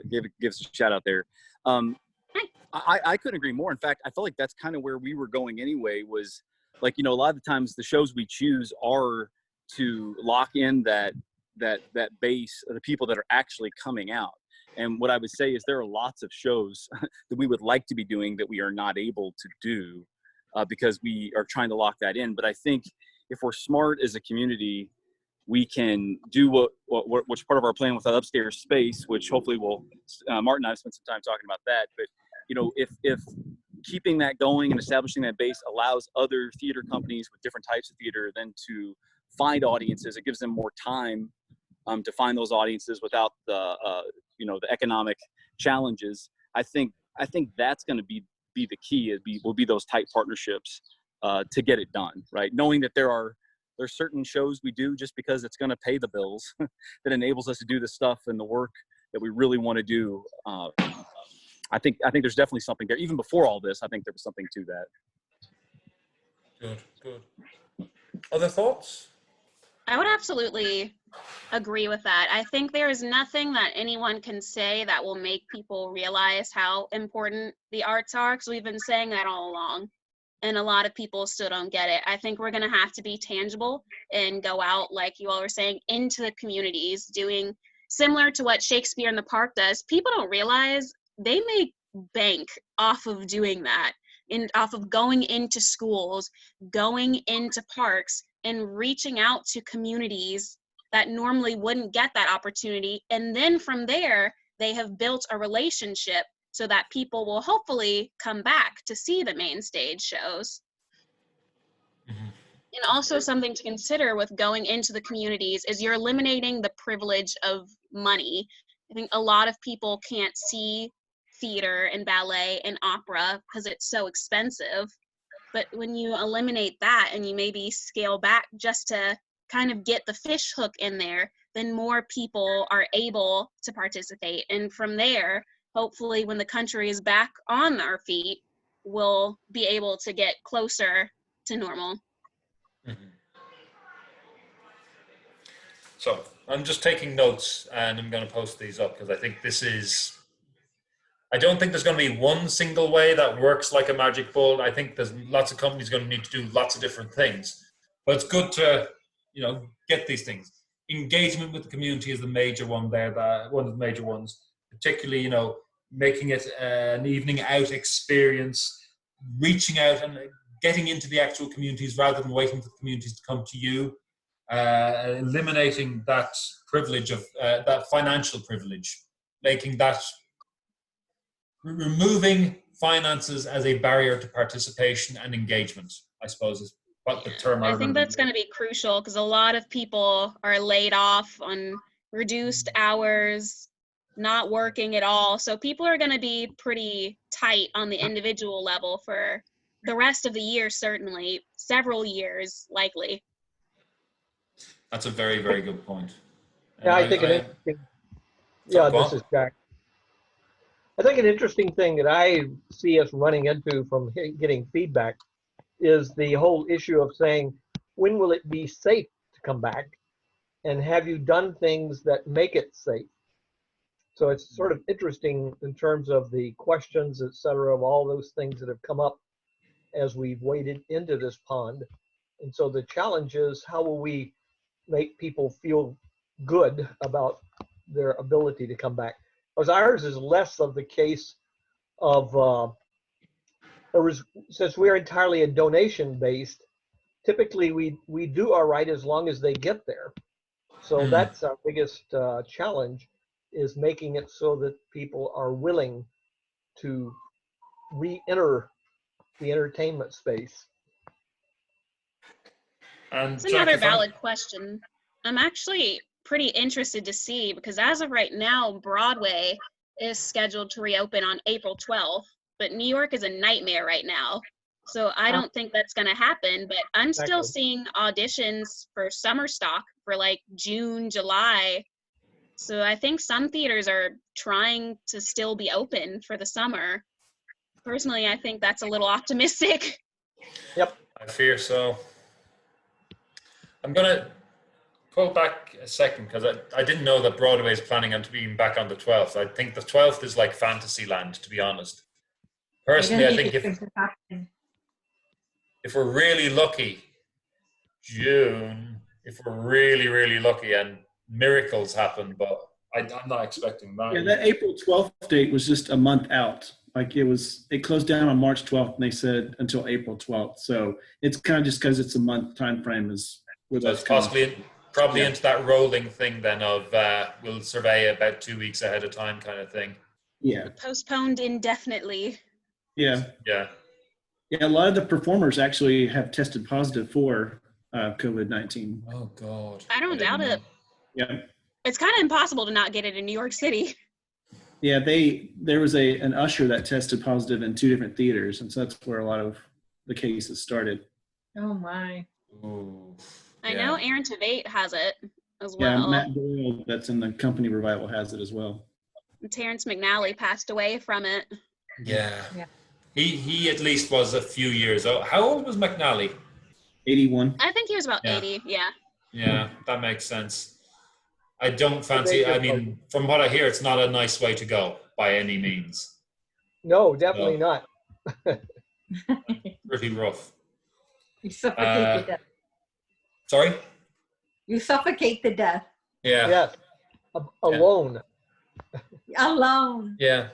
give us a shout out there. I couldn't agree more. In fact, I felt like that's kind of where we were going anyway, was like, you know, a lot of the times the shows we choose are to lock in that base of the people that are actually coming out. And what I would say is there are lots of shows that we would like to be doing that we are not able to do because we are trying to lock that in. But I think if we're smart as a community, we can do what's part of our plan with that upstairs space, which hopefully will, Martin and I have spent some time talking about that. But, you know, if keeping that going and establishing that base allows other theater companies with different types of theater then to find audiences, it gives them more time to find those audiences without the, you know, the economic challenges. I think that's going to be the key. Will be those tight partnerships to get it done, right? Knowing that there's certain shows we do just because it's going to pay the bills that enables us to do the stuff and the work that we really want to do. I think there's definitely something there. Even before all this, I think there was something to that. Good. Other thoughts? I would absolutely agree with that. I think there is nothing that anyone can say that will make people realize how important the arts are, because we've been saying that all along. And a lot of people still don't get it. I think we're going to have to be tangible and go out, like you all were saying, into the communities, doing similar to what Shakespeare in the Park does. People don't realize they make bank off of doing that, and off of going into schools, going into parks, and reaching out to communities that normally wouldn't get that opportunity. And then from there, they have built a relationship so that people will hopefully come back to see the main stage shows. And also something to consider with going into the communities is you're eliminating the privilege of money. I think a lot of people can't see theater and ballet and opera because it's so expensive. But when you eliminate that and you maybe scale back just to kind of get the fish hook in there, then more people are able to participate. And from there, hopefully when the country is back on our feet, we'll be able to get closer to normal. So I'm just taking notes and I'm going to post these up because I think I don't think there's going to be one single way that works like a magic bullet. I think there's lots of companies going to need to do lots of different things. But it's good to, you know, get these things. Engagement with the community is the major one there, one of the major ones. Particularly, you know, making it an evening out experience, reaching out and getting into the actual communities rather than waiting for the communities to come to you. Eliminating that privilege of that financial privilege, making that removing finances as a barrier to participation and engagement, I suppose is what the term I think that's going to be crucial because a lot of people are laid off on reduced hours, not working at all. So people are going to be pretty tight on the individual level for the rest of the year, certainly, several years likely. That's a very, very good point. Yeah, I think an interesting. Yeah, this is Jack. I think an interesting thing that I see us running into from getting feedback is the whole issue of saying, when will it be safe to come back? And have you done things that make it safe? So it's sort of interesting in terms of the questions, et cetera, of all those things that have come up as we've waded into this pond. And so the challenge is, how will we make people feel good about their ability to come back? Because ours is less of the case of, since we're entirely a donation based, typically we do all right as long as they get there. So that's our biggest challenge, is making it so that people are willing to re-enter the entertainment space. And It's Jack, another if I'm- valid question. I'm actually pretty interested to see because as of right now, Broadway is scheduled to reopen on April 12th, but New York is a nightmare right now. So I don't think that's going to happen, but I'm still Exactly. seeing auditions for summer stock for like June, July. So I think some theaters are trying to still be open for the summer. Personally, I think that's a little optimistic. Yep. I fear so. I'm gonna pull back a second because I didn't know that Broadway is planning on being back on the 12th. I think the 12th is like Fantasyland, to be honest. Personally, I think if we're really lucky, June, if we're really, really lucky and miracles happen, but I'm not expecting that. Yeah, that April 12th date was just a month out. Like it closed down on March 12th, and they said until April 12th. So it's kind of just because it's a month time frame is where So that's it's probably Yeah. into that rolling thing then of we'll survey about 2 weeks ahead of time kind of thing. Yeah, Postponed indefinitely. yeah, Yeah. yeah. A lot of the performers actually have tested positive for COVID-19. Oh God. I don't doubt it. Yeah, It's kind of impossible to not get it in New York City. yeah. There was an usher that tested positive in 2 different theaters, and so that's where a lot of the cases started. Oh my. Ooh. I know Aaron Tveit has it as Yeah, well. Matt Doyle, that's in the company Revival, has it as well. Terrence McNally passed away from it. Yeah. Yeah. He at least was a few years old. How old was McNally? 81. I think he was about Yeah. 80. Yeah. Yeah, that makes sense. I don't fancy. I mean, from what I hear, it's not a nice way to go by any means. No, definitely No. not. Pretty rough. You suffocate to death. Sorry? You suffocate to death. Yeah. Yes. Alone. Alone. Yeah.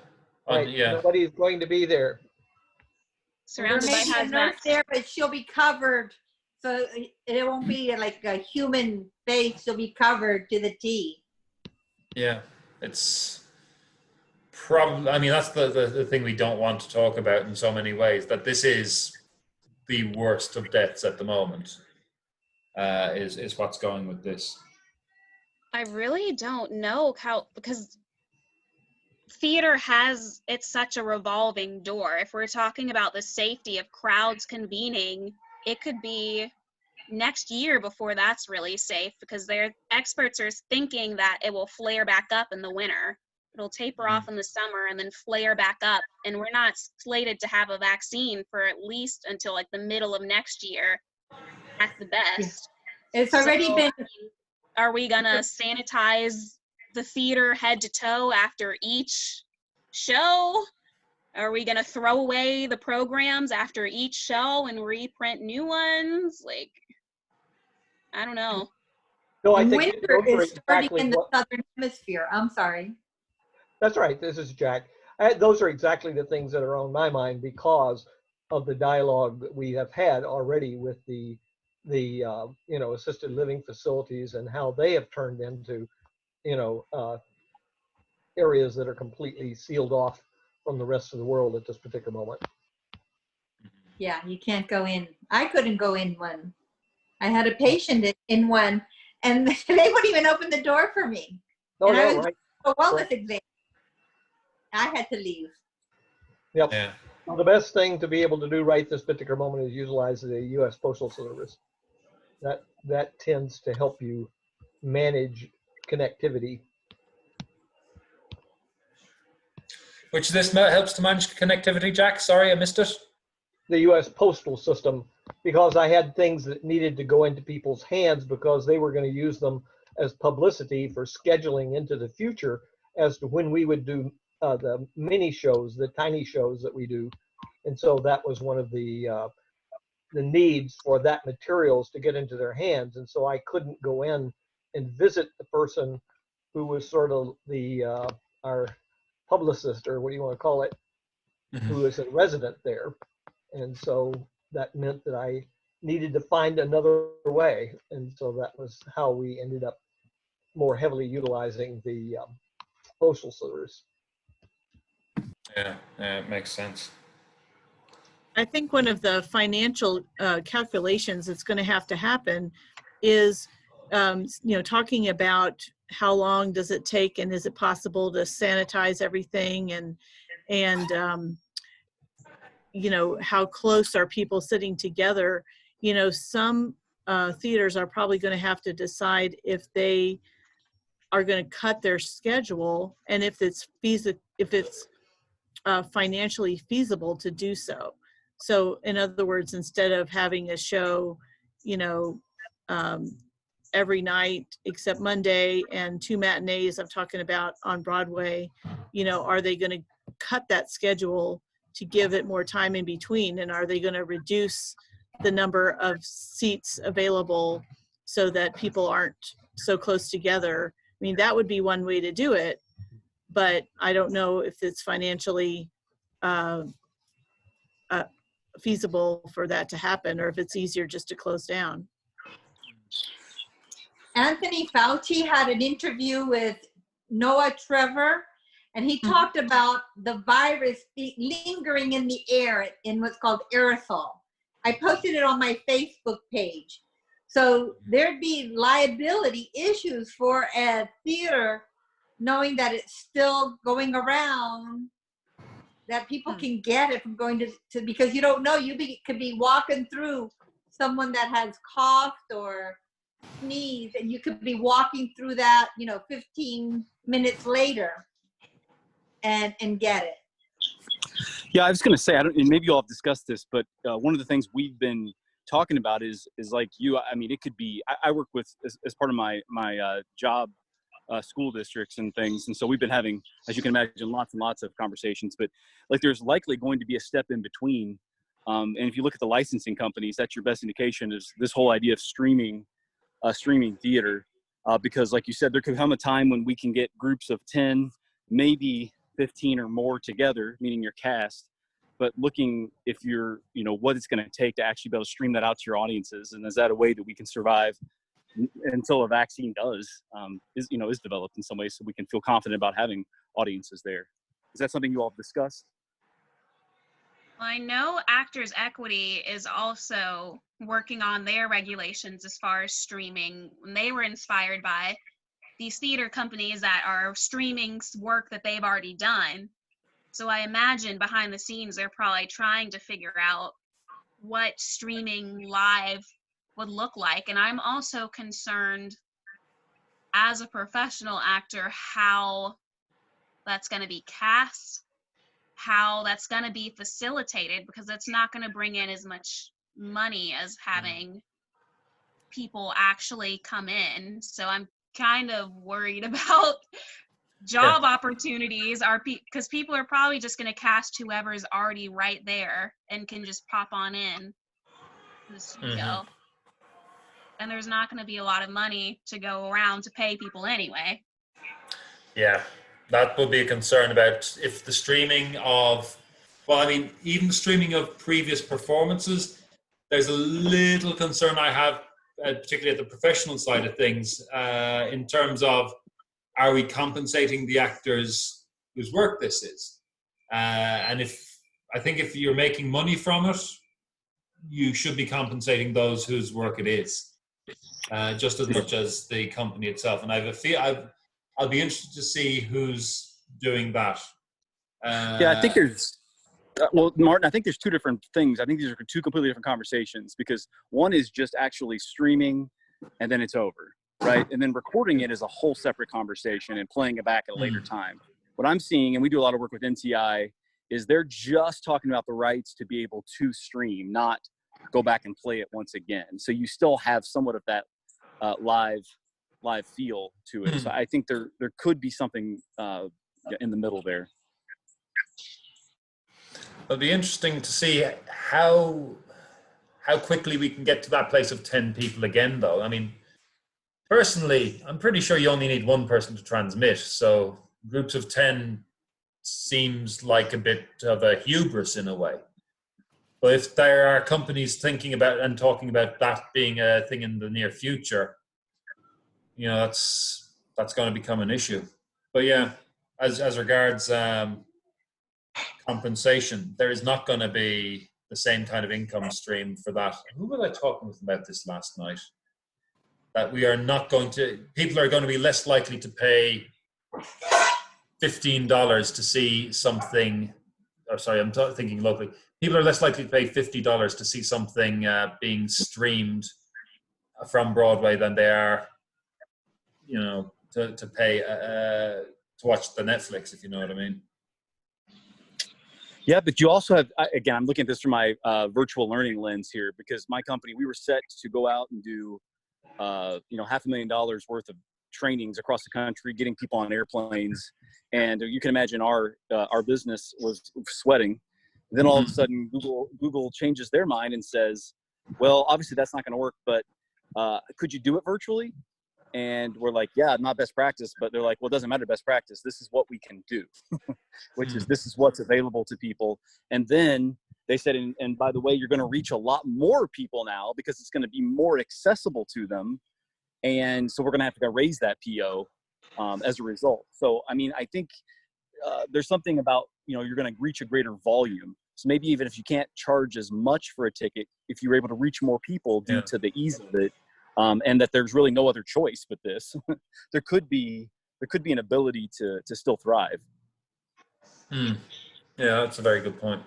Right. Yeah. Nobody's going to be there. Surrounded by There may be a nurse hazmat. there, but she'll be covered. So it won't be like a human face. She'll be covered to the T. Yeah. It's probably, I mean, that's the thing we don't want to talk about in so many ways, that this is the worst of deaths at the moment, is what's going with this. I really don't know how, because theater it's such a revolving door. If we're talking about the safety of crowds convening, it could be next year before that's really safe because their experts are thinking that it will flare back up in the winter. It'll taper off in the summer and then flare back up. And we're not slated to have a vaccine for at least until like the middle of next year at the best. It's already been. Are we gonna sanitize the theater head to toe after each show? Are we gonna throw away the programs after each show and reprint new ones? Like, I don't know. No, I think Winter those are is starting exactly in the what. southern hemisphere. I'm sorry. That's right. This is Jack. Those are exactly the things that are on my mind because of the dialogue that we have had already with the assisted living facilities and how they have turned into areas that are completely sealed off from the rest of the world at this particular moment. Yeah, you can't go in. I couldn't go in one. I had a patient in one, and they wouldn't even open the door for me. Oh, and I no, was right. doing a wellness exam. I had to leave. Yep. Yeah. Well, the best thing to be able to do right this particular moment is utilize the U.S. Postal Service. That tends to help you manage connectivity. Which this helps to manage connectivity, Jack? Sorry, I missed it. The U.S. postal system, because I had things that needed to go into people's hands because they were going to use them as publicity for scheduling into the future as to when we would do the mini shows, the tiny shows that we do. And so that was one of the needs for that materials to get into their hands. And so I couldn't go in and visit the person who was sort of our publicist, or what do you want to call it, who is a resident there. And so that meant that I needed to find another way. And so that was how we ended up more heavily utilizing the postal service. Yeah, it makes sense. I think one of the financial calculations that's going to have to happen is, talking about how long does it take, and is it possible to sanitize everything, and how close are people sitting together. Some theaters are probably going to have to decide if they are going to cut their schedule, and if it's financially feasible to do so. So in other words, instead of having a show, every night except Monday and 2 matinees I'm talking about on Broadway, are they going to cut that schedule to give it more time in between? And are they going to reduce the number of seats available so that people aren't so close together? I mean, that would be one way to do it, but I don't know if it's financially feasible for that to happen, or if it's easier just to close down. Anthony Fauci had an interview with Noah Trevor, and he talked about the virus lingering in the air in what's called aerosol. I posted it on my Facebook page. So there'd be liability issues for a theater knowing that it's still going around, that people can get it from going to because you don't know, could be walking through someone that has coughed or sneezed, and you could be walking through that, 15 minutes later and get it. Yeah, I was going to say, and maybe you'll have discussed this, but one of the things we've been talking about is like you. I mean, it could be. I work with as part of my job, school districts and things, and so we've been having, as you can imagine, lots and lots of conversations. But like, there's likely going to be a step in between. And if you look at the licensing companies, that's your best indication, is this whole idea of streaming theater, because like you said, there could come a time when we can get groups of 10, maybe 15 or more together, meaning your cast, but looking if you're, what it's going to take to actually be able to stream that out to your audiences. And is that a way that we can survive until a vaccine is developed in some ways, so we can feel confident about having audiences there? Is that something you all have discussed? Well, I know Actors Equity is also working on their regulations as far as streaming. They were inspired by these theater companies that are streaming work that they've already done. So I imagine behind the scenes, they're probably trying to figure out what streaming live would look like. And I'm also concerned as a professional actor, how that's going to be cast, how that's going to be facilitated, because it's not going to bring in as much money as having people actually come in. So I'm kind of worried about job opportunities because people are probably just going to cast whoever's already right there and can just pop on in to the studio. And there's not going to be a lot of money to go around to pay people anyway. Yeah, that would be a concern about if the streaming of, even the streaming of previous performances, there's a little concern I have, particularly at the professional side of things, in terms of, are we compensating the actors whose work this is? And I think if you're making money from it, you should be compensating those whose work it is, just as much as the company itself. And I'll be interested to see who's doing that. I think there's, Martin, I think there's two different things. I think these are two completely different conversations, because one is just actually streaming and then it's over, right? And then recording it is a whole separate conversation and playing it back at a later time. What I'm seeing, and we do a lot of work with NCI, is they're just talking about the rights to be able to stream, not go back and play it once again. So you still have somewhat of that live feel to it. So I think there could be something in the middle there. It'll be interesting to see how quickly we can get to that place of 10 people again, though. I mean, personally, I'm pretty sure you only need one person to transmit. So groups of 10 seems like a bit of a hubris in a way. But if there are companies thinking about and talking about that being a thing in the near future, that's going to become an issue. But yeah, as regards compensation, there is not going to be the same kind of income stream for that. Who was I talking with about this last night? That we are not going to, people are going to be less likely to pay $15 to see something. Oh, sorry, I'm thinking locally. People are less likely to pay $50 to see something being streamed from Broadway than they are, you know, to pay to watch the Netflix, if you know what I mean. Yeah, but you also have, again, I'm looking at this from my virtual learning lens here, because my company, we were set to go out and do, $500,000 worth of trainings across the country, getting people on airplanes. And you can imagine our business was sweating. Then all of a sudden Google changes their mind and says, well, obviously that's not going to work, but could you do it virtually? And we're like, yeah, not best practice. But they're like, well, it doesn't matter best practice. This is what we can do, which is, this is what's available to people. And then they said, and by the way, you're going to reach a lot more people now because it's going to be more accessible to them. And so we're going to have to go raise that PO as a result. So, I mean, I think there's something about, you're going to reach a greater volume. So maybe even if you can't charge as much for a ticket, if you're able to reach more people due to the ease of it, and that there's really no other choice but this, there could be an ability to still thrive. Yeah, that's a very good point.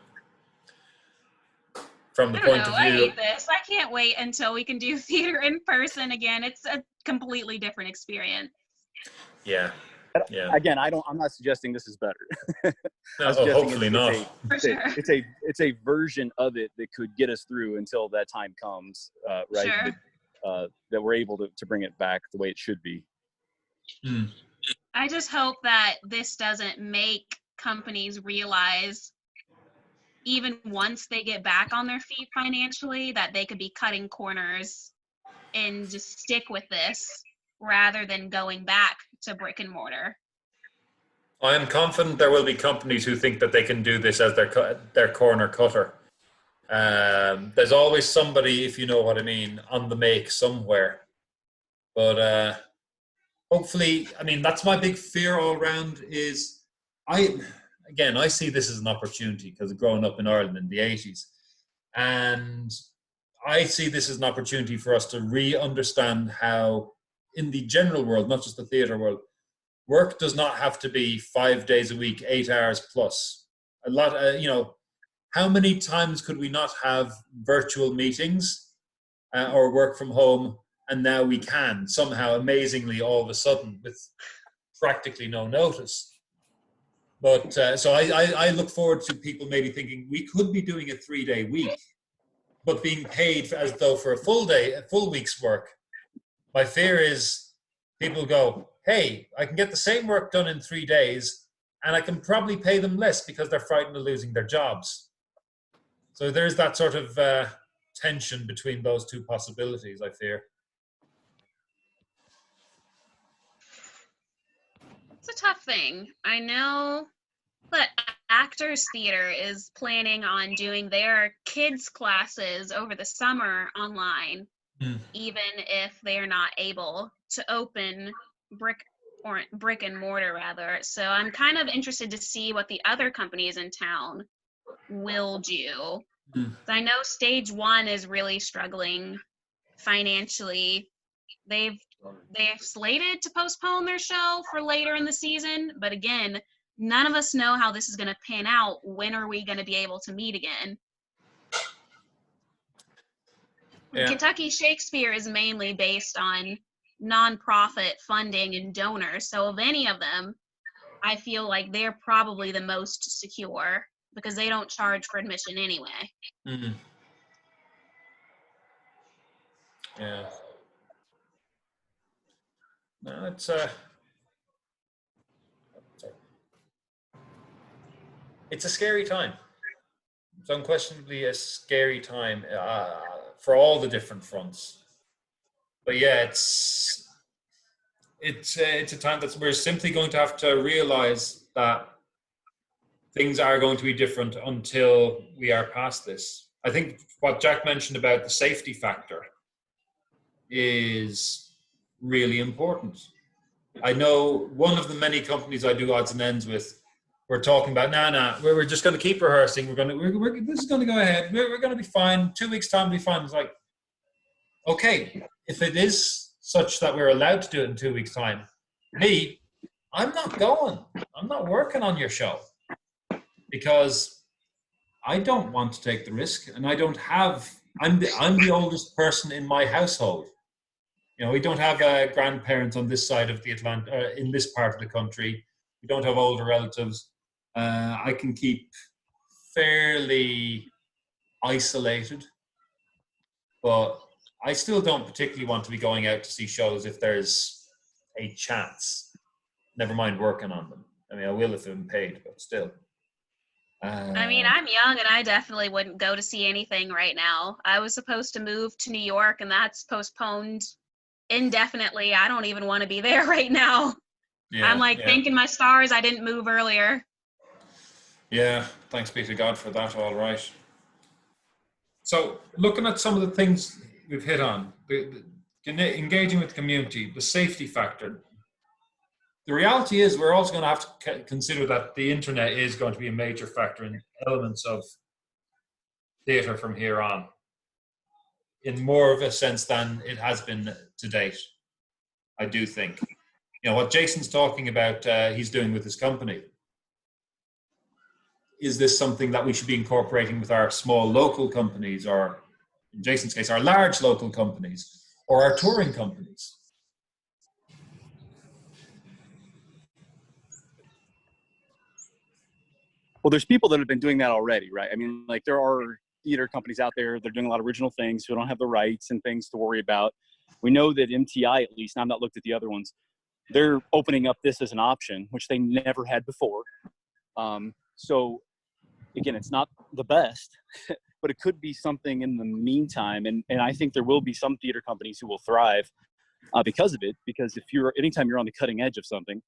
From the I don't point know, of view, I hate this. I can't wait until we can do theater in person again. It's a completely different experience. Yeah. Again, I'm not suggesting this is better. No, hopefully not. It's a version of it that could get us through until that time comes, right? Sure. That we're able to bring it back the way it should be. I just hope that this doesn't make companies realize, even once they get back on their feet financially, that they could be cutting corners and just stick with this rather than going back to brick and mortar. I am confident there will be companies who think that they can do this as their corner cutter. There's always somebody, if you know what I mean, on the make somewhere. But hopefully, I mean, that's my big fear all around is I see this as an opportunity because growing up in Ireland in the 80s. And I see this as an opportunity for us to re-understand how, in the general world, not just the theatre world, work does not have to be 5 days a week, 8 hours plus. A lot, how many times could we not have virtual meetings or work from home, and now we can somehow, amazingly, all of a sudden with practically no notice. But so I look forward to people maybe thinking we could be doing a 3-day week, but being paid as though for a full week's work. My fear is people go, hey, I can get the same work done in 3 days and I can probably pay them less because they're frightened of losing their jobs. So there's that sort of tension between those two possibilities, I fear. It's a tough thing. I know that Actors Theater is planning on doing their kids' classes over the summer online, even if they're not able to open brick and mortar rather. So I'm kind of interested to see what the other companies in town will do. I know Stage One is really struggling financially. They've slated to postpone their show for later in the season, but again, none of us know how this is going to pan out. When are we going to be able to meet again? Yeah. Kentucky Shakespeare is mainly based on nonprofit funding and donors. So of any of them, I feel like they're probably the most secure because they don't charge for admission anyway. Yeah. No, it's a scary time. It's unquestionably a scary time for all the different fronts. But yeah, it's a time that we're simply going to have to realize that things are going to be different until we are past this. I think what Jack mentioned about the safety factor is really important. I know one of the many companies I do odds and ends with we're talking about, we're just going to keep rehearsing. This is going to go ahead. We're going to be fine. 2 weeks time will be fine. It's like, okay, if it is such that we're allowed to do it in 2 weeks time, I'm not going. I'm not working on your show because I don't want to take the risk, and I don't have. I'm the oldest person in my household. You know, we don't have grandparents on this side of the Atlantic, in this part of the country. We don't have older relatives. I can keep fairly isolated, but I still don't particularly want to be going out to see shows if there's a chance. Never mind working on them. I mean, I will if I'm paid, but still. I mean, I'm young and I definitely wouldn't go to see anything right now. I was supposed to move to New York and that's postponed indefinitely. I don't even want to be there right now. Yeah, I'm like thanking my stars I didn't move earlier. Yeah, thanks be to God for that, all right. So looking at some of the things we've hit on, engaging with the community, the safety factor, the reality is we're also going to have to consider that the internet is going to be a major factor in elements of theatre from here on, in more of a sense than it has been to date, I do think. You know, what Jason's talking about, he's doing with his company. Is this something that we should be incorporating with our small local companies, or in Jason's case, our large local companies, or our touring companies? Well, there's people that have been doing that already, right? I mean, like there are theater companies out there, they're doing a lot of original things who don't have the rights and things to worry about. We know that MTI, at least, and I've not looked at the other ones, they're opening up this as an option, which they never had before. So again, it's not the best, but it could be something in the meantime. And I think there will be some theater companies who will thrive because of it, because anytime you're on the cutting edge of something,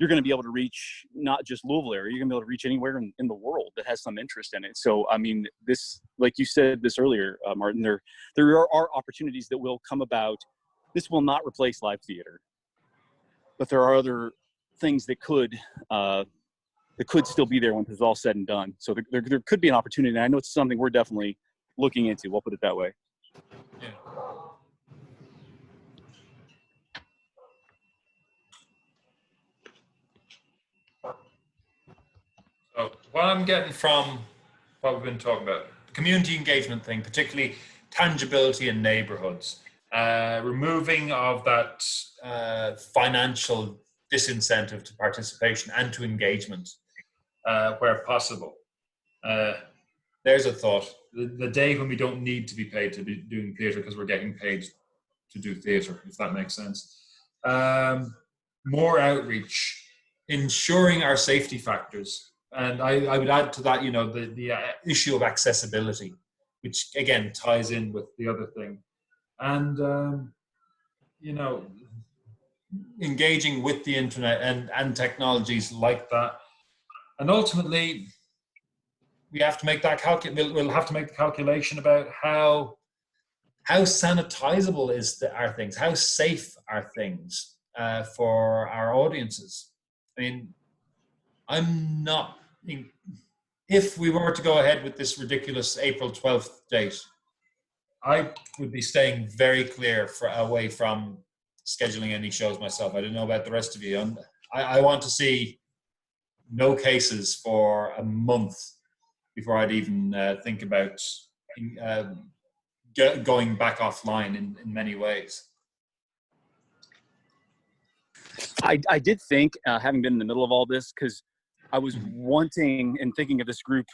you're going to be able to reach not just Louisville area, you're going to be able to reach anywhere in the world that has some interest in it. So, I mean, this, like you said this earlier, Martin, there are opportunities that will come about. This will not replace live theater, but there are other things that could still be there when it's all said and done. So there could be an opportunity. And I know it's something we're definitely looking into. We'll put it that way. Yeah. So what I'm getting from what we've been talking about, the community engagement thing, particularly tangibility in neighborhoods, removing of that financial disincentive to participation and to engagement where possible. There's a thought. The day when we don't need to be paid to be doing theatre because we're getting paid to do theatre, if that makes sense. More outreach, ensuring our safety factors. And I would add to that, you know, the issue of accessibility, which again ties in with the other thing. And, you know, engaging with the internet and technologies like that. And ultimately, we have to make that we'll have to make the calculation about how sanitizable are things, how safe are things for our audiences. I mean, if we were to go ahead with this ridiculous April 12th date, I would be staying very clear away from scheduling any shows myself. I don't know about the rest of you. I want to see no cases for a month before I'd even think about going back offline in many ways. I did think, having been in the middle of all this, because I was wanting and thinking of this group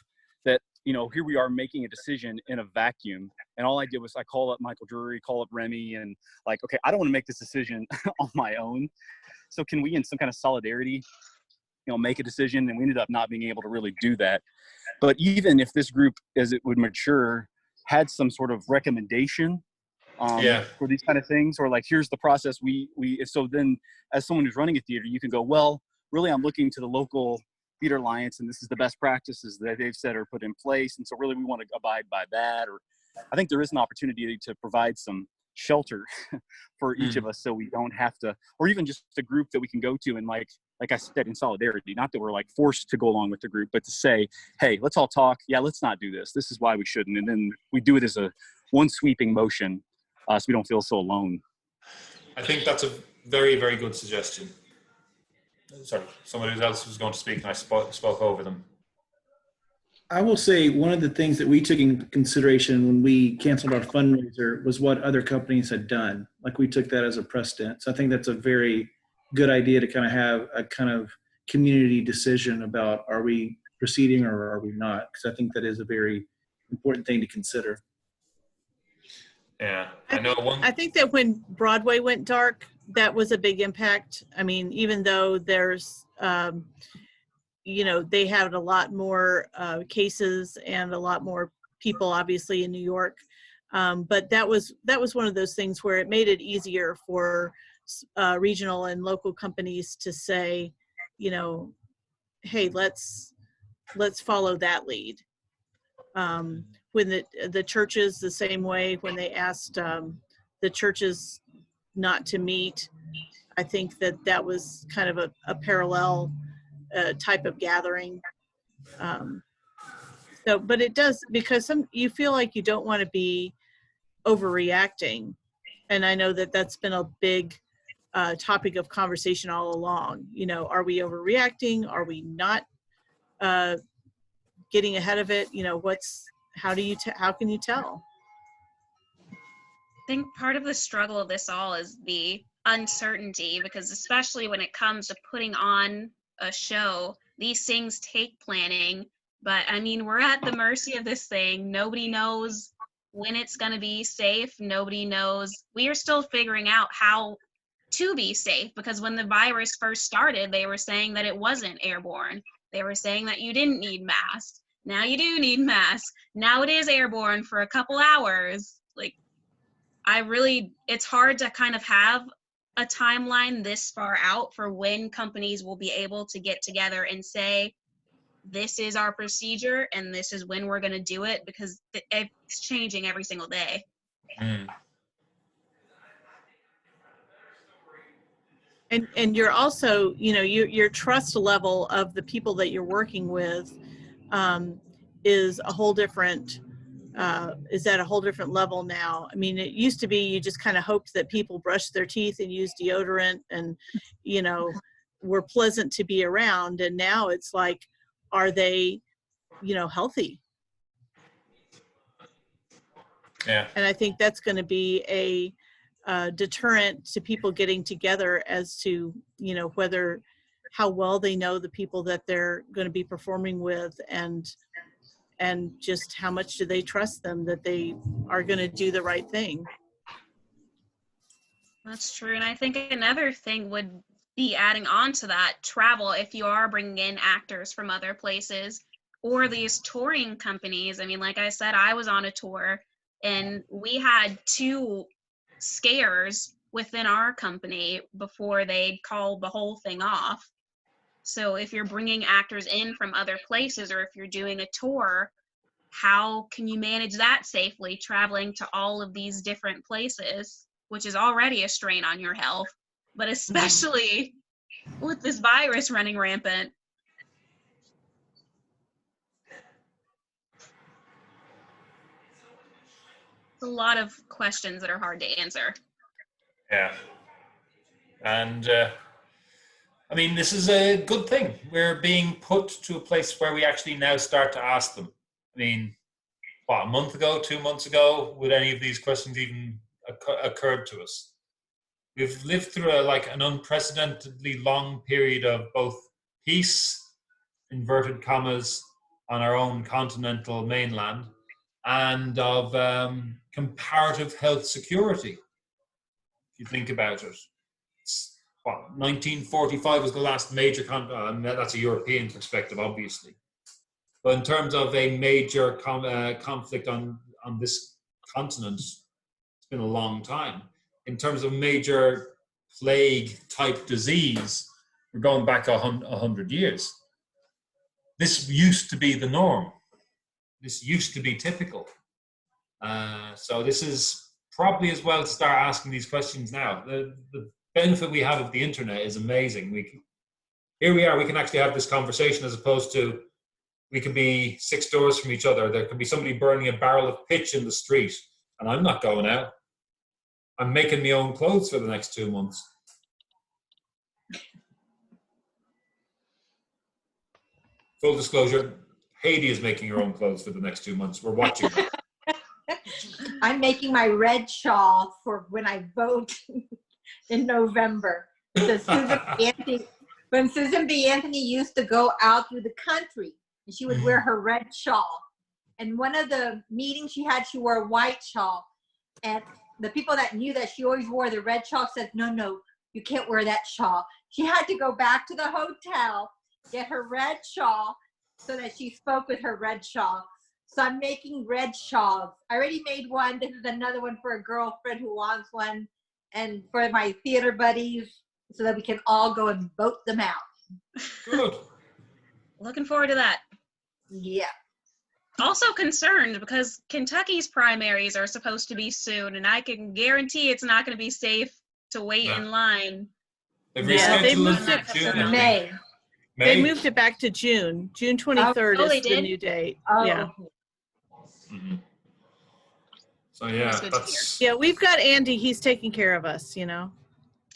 that, you know, here we are making a decision in a vacuum. And all I did was I call up Michael Drury, call up Remy, and like, okay, I don't want to make this decision on my own. So can we, in some kind of solidarity, you know, make a decision? And we ended up not being able to really do that. But even if this group, as it would mature, had some sort of recommendation for these kind of things, or like, here's the process so then as someone who's running a theater, you can go, well, really, I'm looking to the local theater alliance, and this is the best practices that they've said are put in place. And so really we want to abide by that. Or I think there is an opportunity to provide some shelter for each of us, so we don't have to, or even just a group that we can go to and like, like I said, in solidarity, not that we're like forced to go along with the group, but to say, hey, let's all talk. Yeah, let's not do this. This is why we shouldn't. And then we do it as a one sweeping motion, so we don't feel so alone. I think that's a very, very good suggestion. Sorry, somebody else was going to speak and I spoke over them. I will say one of the things that we took into consideration when we canceled our fundraiser was what other companies had done. Like we took that as a precedent. So I think that's a very good idea to kind of have a kind of community decision about, are we proceeding or are we not? Because I think that is a very important thing to consider. Yeah, I think that when Broadway went dark, that was a big impact. I mean, even though there's, they had a lot more cases and a lot more people, obviously, in New York. But that was one of those things where it made it easier for regional and local companies to say, hey, let's follow that lead. When the churches, the same way, when they asked the churches not to meet, I think that was kind of a parallel type of gathering. But it does, because you feel like you don't want to be overreacting. And I know that's been a big topic of conversation all along. Are we overreacting? Are we not getting ahead of it? How can you tell? I think part of the struggle of this all is the uncertainty, because especially when it comes to putting on a show, these things take planning. But I mean, we're at the mercy of this thing. Nobody knows when it's going to be safe. Nobody knows. We are still figuring out how to be safe, because when the virus first started, they were saying that it wasn't airborne. They were saying that you didn't need masks. Now you do need masks. Now it is airborne for a couple hours. Like, it's hard to kind of have a timeline this far out for when companies will be able to get together and say, this is our procedure and this is when we're going to do it, because it's changing every single day. And you're also, your trust level of the people that you're working with is a whole different, is at a whole different level now. I mean, it used to be you just kind of hoped that people brushed their teeth and used deodorant and, were pleasant to be around. And now it's like, are they, healthy? Yeah. And I think that's going to be a deterrent to people getting together as to, how well they know the people that they're going to be performing with, and just how much do they trust them that they are going to do the right thing. That's true. And I think another thing would be adding on to that, travel. If you are bringing in actors from other places or these touring companies, I mean, like I said, I was on a tour and we had 2 scares within our company before they called the whole thing off. So if you're bringing actors in from other places, or if you're doing a tour, how can you manage that safely, traveling to all of these different places, which is already a strain on your health, but especially with this virus running rampant? A lot of questions that are hard to answer. Yeah. And I mean, this is a good thing. We're being put to a place where we actually now start to ask them. I mean, a month ago, 2 months ago, would any of these questions even occurred to us? We've lived through an unprecedentedly long period of both peace, inverted commas, on our own continental mainland, and of comparative health security. If you think about it, 1945 was the last major that's a European perspective, obviously. But in terms of a major conflict on this continent, it's been a long time. In terms of major plague-type disease, we're going back 100 years. This used to be the norm. This used to be typical. So this is probably as well to start asking these questions now. The benefit we have of the internet is amazing. here we are, we can actually have this conversation as opposed to we could be 6 doors from each other. There could be somebody burning a barrel of pitch in the street, and I'm not going out. I'm making my own clothes for the next 2 months. Full disclosure, Haiti is making her own clothes for the next 2 months. We're watching her. I'm making my red shawl for when I vote in November. When Susan B. Anthony used to go out through the country, and she would wear her red shawl. And one of the meetings she had, she wore a white shawl. And the people that knew that she always wore the red shawl said, no, you can't wear that shawl. She had to go back to the hotel, get her red shawl, so that she spoke with her red shawl. So I'm making red shawls. I already made one. This is another one for a girlfriend who wants one, and for my theater buddies, so that we can all go and vote them out. Good. Looking forward to that. Yeah. Also concerned because Kentucky's primaries are supposed to be soon, and I can guarantee it's not going to be safe to wait in line. Yeah, they moved it to May. They moved it back to June. June 23rd Oh, they is the did? new date. Oh. Yeah. Mm-hmm. So yeah, that's Yeah, we've got Andy. He's taking care of us, you know.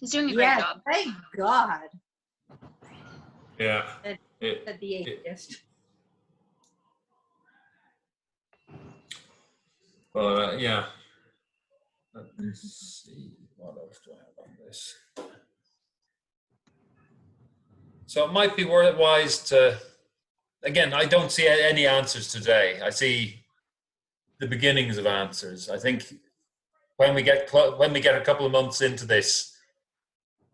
He's doing a great job. Thank God. yeah. At the atheist. Yeah. Let me see. What else do I have on this? So it might be wise to, again, I don't see any answers today. I see the beginnings of answers. I think when we get a couple of months into this,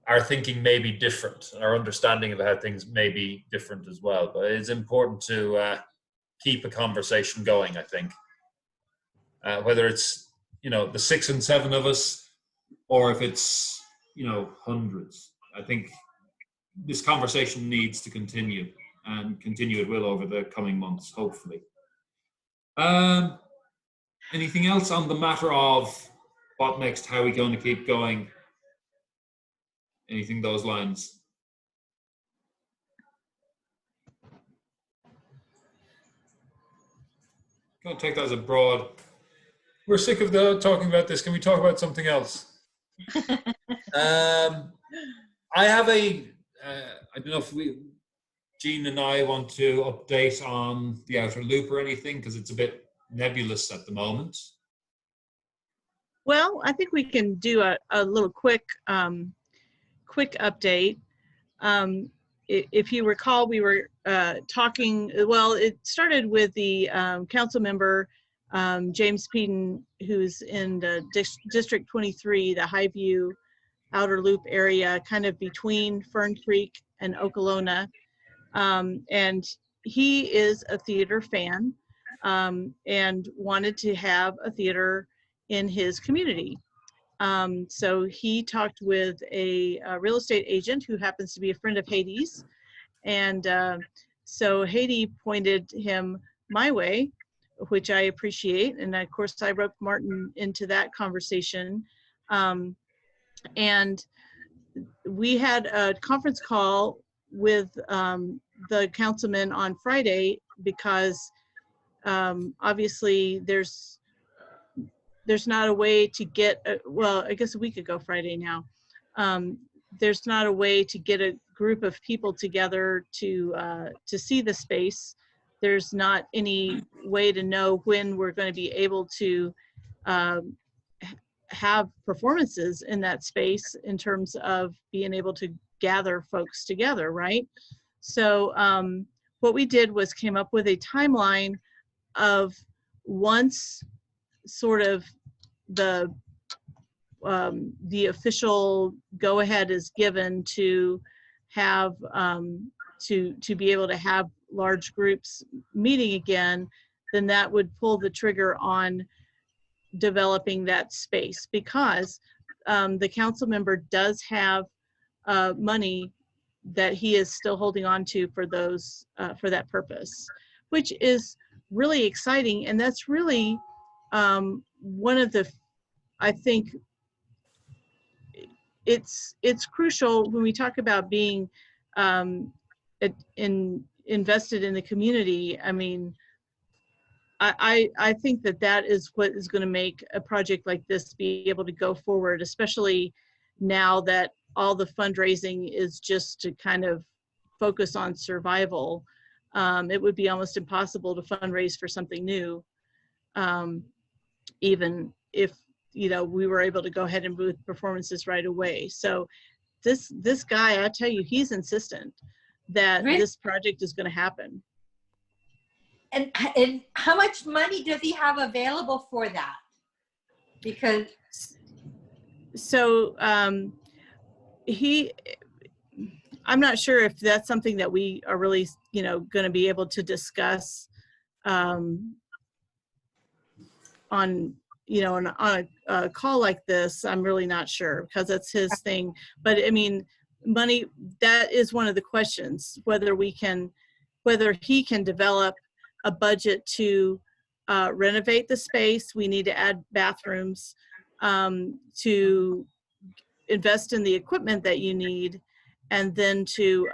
our thinking may be different, and our understanding of how things may be different as well. But it's important to keep a conversation going, I think. Whether it's, the 6 and 7 of us, or if it's, hundreds. I think this conversation needs to continue, and continue it will over the coming months, hopefully. Anything else on the matter of what next, how are we going to keep going? Anything those lines? I'm going to take that as a broad. We're sick of talking about this. Can we talk about something else? I have I don't know if Jean and I want to update on the outer loop or anything, because it's a bit nebulous at the moment. Well, I think we can do a little quick update. If you recall, we were talking, well, it started with the council member, James Peden, who's in the District 23, the Highview outer loop area, kind of between Fern Creek and Okolona. And he is a theater fan and wanted to have a theater in his community. So he talked with a real estate agent who happens to be a friend of Hades. And so Haiti pointed him my way, which I appreciate. And of course, I roped Martin into that conversation. And we had a conference call with the councilman on Friday, because obviously there's not a way to get, well, I guess a week ago Friday now, there's not a way to get a group of people together to see the space. There's not any way to know when we're going to be able to have performances in that space in terms of being able to gather folks together, right? So what we did was came up with a timeline of once sort of the official go-ahead is given to have to be able to have large groups meeting again, then that would pull the trigger on developing that space, because the council member does have money that he is still holding on to for those for that purpose, which is really exciting. And that's really one of the, I think it's crucial when we talk about being invested in the community, I mean, I think that is what is going to make a project like this be able to go forward, especially now that all the fundraising is just to kind of focus on survival. It would be almost impossible to fundraise for something new, even if, you know, we were able to go ahead and move performances right away. So this guy, I tell you, he's insistent that this project is going to happen. And how much money does he have available for that? Because so I'm not sure if that's something that we are really, you know, going to be able to discuss on, you know, on a call like this. I'm really not sure, because that's his thing. But I mean, money, that is one of the questions, whether he can develop a budget to renovate the space. We need to add bathrooms, to invest in the equipment that you need, and then to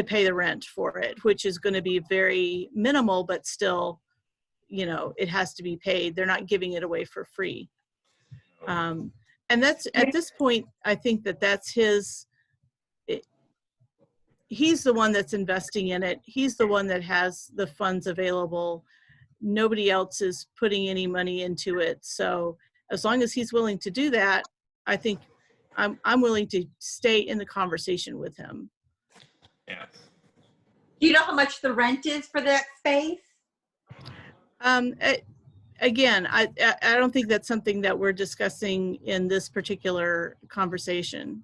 pay the rent for it, which is going to be very minimal, but still, you know, it has to be paid. They're not giving it away for free. And that's, at this point, I think that's his, he's the one that's investing in it. He's the one that has the funds available. Nobody else is putting any money into it. So as long as he's willing to do that, I think I'm willing to stay in the conversation with him. Yeah. Do you know how much the rent is for that space? Again, I don't think that's something that we're discussing in this particular conversation.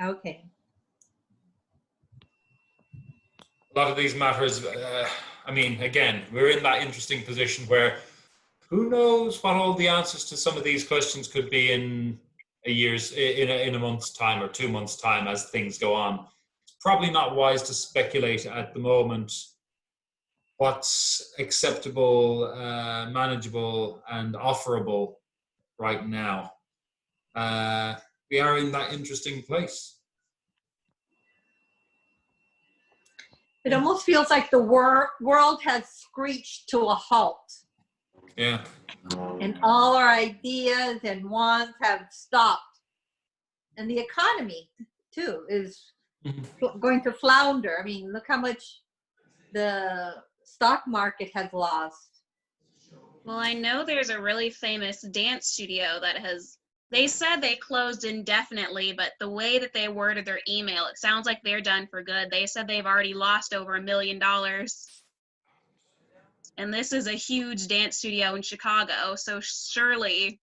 Okay. A lot of these matters, I mean, again, we're in that interesting position where who knows what all the answers to some of these questions could be in a month's time or 2 months' time as things go on. It's probably not wise to speculate at the moment what's acceptable, manageable, and offerable right now. We are in that interesting place. It almost feels like the world has screeched to a halt. Yeah. And all our ideas and wants have stopped. And the economy, too, is going to flounder. I mean, look how much the stock market has lost. Well, I know there's a really famous dance studio that they said they closed indefinitely, but the way that they worded their email, it sounds like they're done for good. They said they've already lost over $1 million. And this is a huge dance studio in Chicago, so surely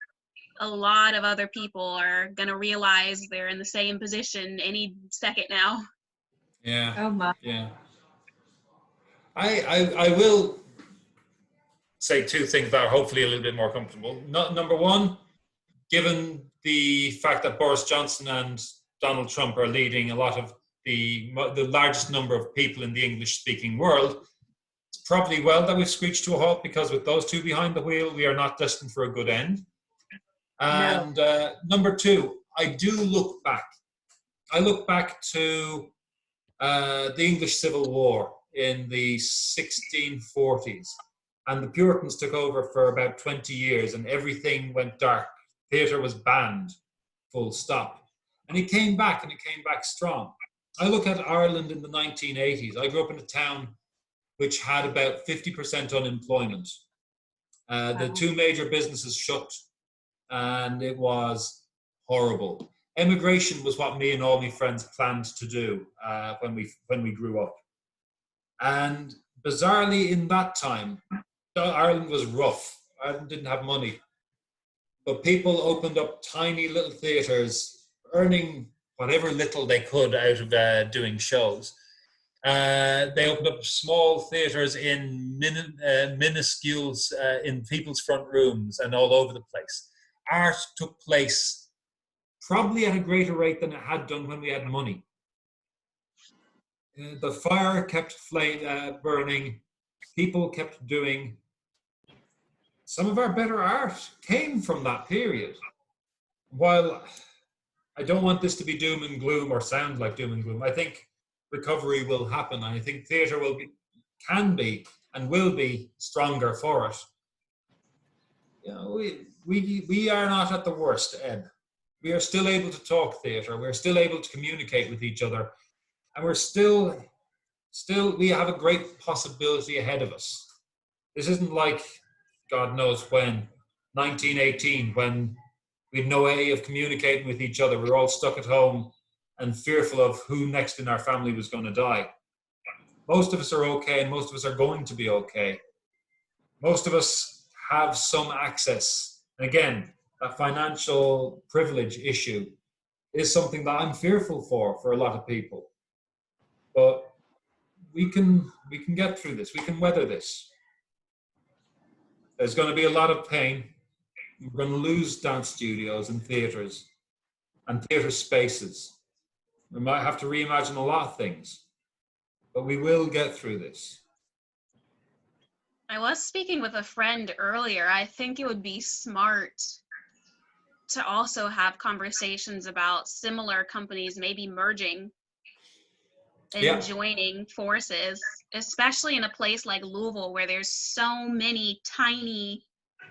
a lot of other people are going to realize they're in the same position any second now. Yeah. Oh my. Yeah. I will say two things that are hopefully a little bit more comfortable. Number one, given the fact that Boris Johnson and Donald Trump are leading a lot of the largest number of people in the English-speaking world, it's probably well that we've screeched to a halt, because with those two behind the wheel, we are not destined for a good end. And number two, I do look back. I look back to the English Civil War in the 1640s, and the Puritans took over for about 20 years, and everything went dark. Theatre was banned, full stop. And it came back, and it came back strong. I look at Ireland in the 1980s. I grew up in a town which had about 50% unemployment. The two major businesses shut, and it was horrible. Emigration was what me and all my friends planned to do when we grew up. And bizarrely, in that time, Ireland was rough. Ireland didn't have money. But people opened up tiny little theatres, earning whatever little they could out of doing shows. They opened up small theatres in minuscules in people's front rooms and all over the place. Art took place probably at a greater rate than it had done when we had money. The fire kept burning. People kept doing. Some of our better art came from that period. While I don't want this to be doom and gloom or sound like doom and gloom, I think recovery will happen. I think theatre can be and will be stronger for it. You know, we are not at the worst, Ed. We are still able to talk theatre. We're still able to communicate with each other, and we're still we have a great possibility ahead of us. This isn't like God knows when, 1918, when we had no way of communicating with each other. We were all stuck at home and fearful of who next in our family was going to die. Most of us are okay, and most of us are going to be okay. Most of us have some access. And again, that financial privilege issue is something that I'm fearful for a lot of people. But we can get through this. We can weather this. There's going to be a lot of pain. We're going to lose dance studios and theatres and theatre spaces. We might have to reimagine a lot of things, but we will get through this. I was speaking with a friend earlier. I think it would be smart to also have conversations about similar companies maybe merging and joining forces, especially in a place like Louisville where there's so many tiny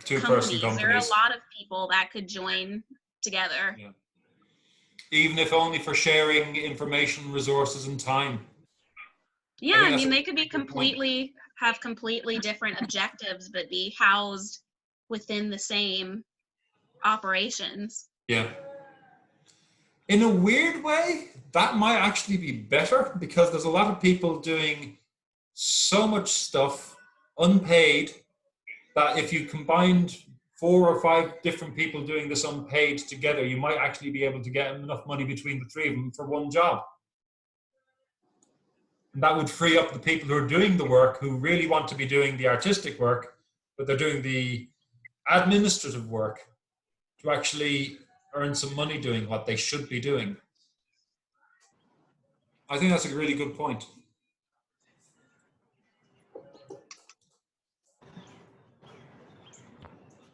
two-person companies. There are a lot of people that could join together. Yeah. Even if only for sharing information, resources, and time. Yeah, I mean, they could be have completely different objectives, but be housed within the same operations. Yeah. In a weird way, that might actually be better, because there's a lot of people doing so much stuff unpaid that if you combined 4 or 5 different people doing this unpaid together, you might actually be able to get enough money between the 3 of them for one job. And that would free up the people who are doing the work, who really want to be doing the artistic work, but they're doing the administrative work, to actually earn some money doing what they should be doing. I think that's a really good point.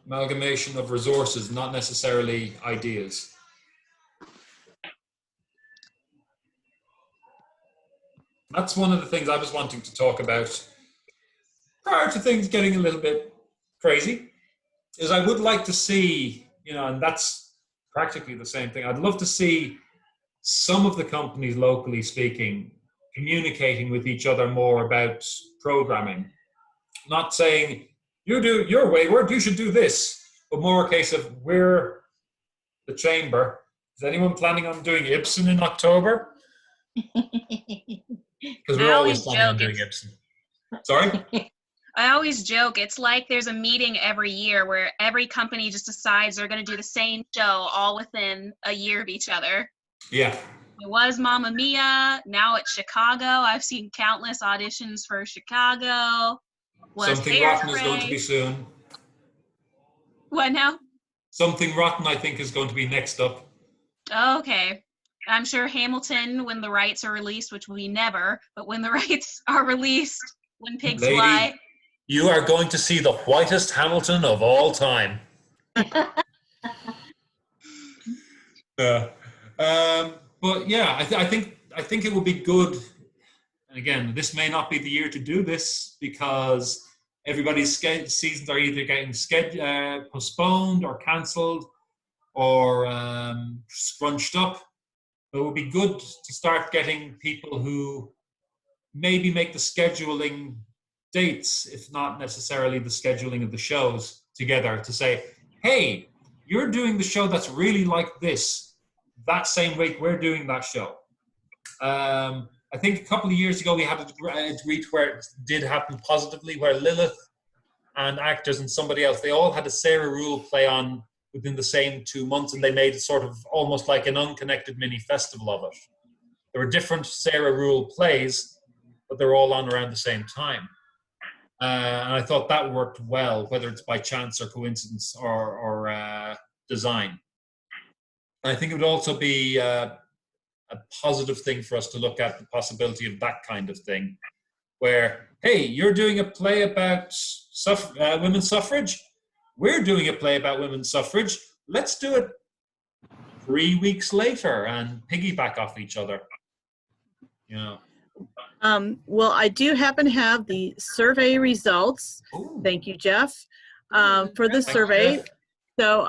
Amalgamation of resources, not necessarily ideas. That's one of the things I was wanting to talk about prior to things getting a little bit crazy, is I would like to see, and that's practically the same thing. I'd love to see some of the companies, locally speaking, communicating with each other more about programming. Not saying, you do your Wayward, you should do this, but more a case of, we're the chamber. Is anyone planning on doing Ibsen in October? Because we're always planning on doing Ibsen. Sorry? I always joke, it's like there's a meeting every year where every company just decides they're going to do the same show all within a year of each other. Yeah. It was Mamma Mia, now it's Chicago. I've seen countless auditions for Chicago. Something Rotten is going to be soon. What now? Something Rotten, I think, is going to be next up. Okay. I'm sure Hamilton, when the rights are released, which will be never, but when the rights are released, when pigs fly. You are going to see the whitest Hamilton of all time. But yeah, I think it would be good. And again, this may not be the year to do this, because everybody's seasons are either getting postponed or cancelled or scrunched up. But it would be good to start getting people who maybe make the scheduling dates, if not necessarily the scheduling of the shows, together to say, hey, you're doing the show that's really like this. That same week, we're doing that show. I think a couple of years ago, we had a tweet where it did happen positively, where Lilith and actors and somebody else, they all had a Sarah Rule play on within the same 2 months, and they made it sort of almost like an unconnected mini festival of it. There were different Sarah Rule plays, but they were all on around the same time. And I thought that worked well, whether it's by chance or coincidence or design. I think it would also be a positive thing for us to look at the possibility of that kind of thing, where, hey, you're doing a play about women's suffrage. We're doing a play about women's suffrage. Let's do it 3 weeks later and piggyback off each other. Well, I do happen to have the survey results. Ooh. Thank you, Jeff, for the Thank you, survey. Jeff. So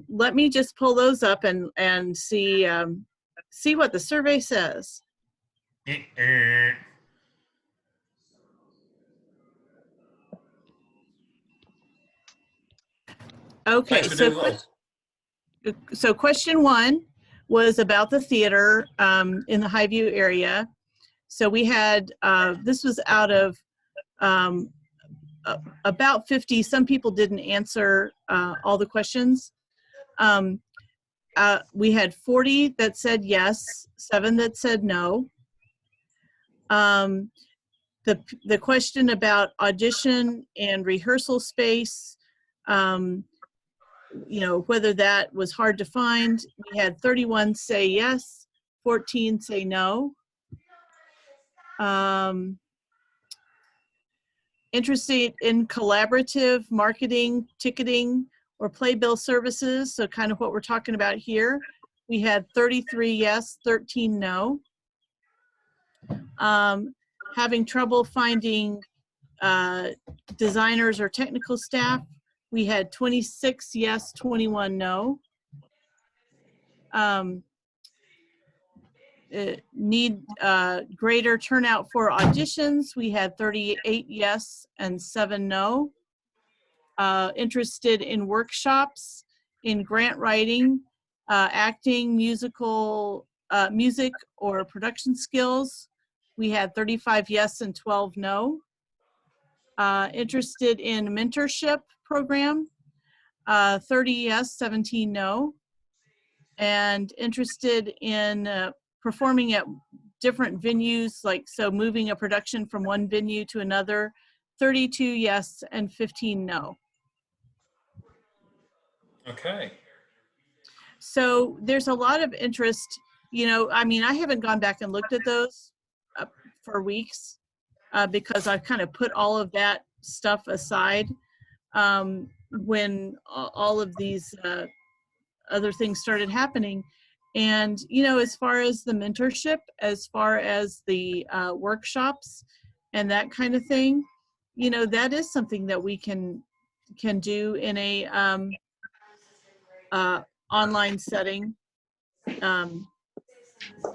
let me just pull those up and see what the survey says. Okay, Thanks for doing well. so question 1 was about the theater in the Highview area. So we had, this was out of about 50. Some people didn't answer all the questions. We had 40 that said yes, 7 that said no. The question about audition and rehearsal space, whether that was hard to find, we had 31 say yes, 14 say no. Interested in collaborative marketing, ticketing, or playbill services, so kind of what we're talking about here. We had 33 yes, 13 no. Having trouble finding designers or technical staff, we had 26 yes, 21 no. Need greater turnout for auditions, we had 38 yes and 7 no. Interested in workshops, in grant writing, acting, music or production skills, we had 35 yes and 12 no. Interested in mentorship program, 30 yes, 17 no. And interested in performing at different venues, like so moving a production from one venue to another, 32 yes and 15 no. Okay. So there's a lot of interest, I mean, I haven't gone back and looked at those for weeks because I've kind of put all of that stuff aside when all of these other things started happening. And, as far as the mentorship, as far as the workshops and that kind of thing, that is something that we can do in a online setting.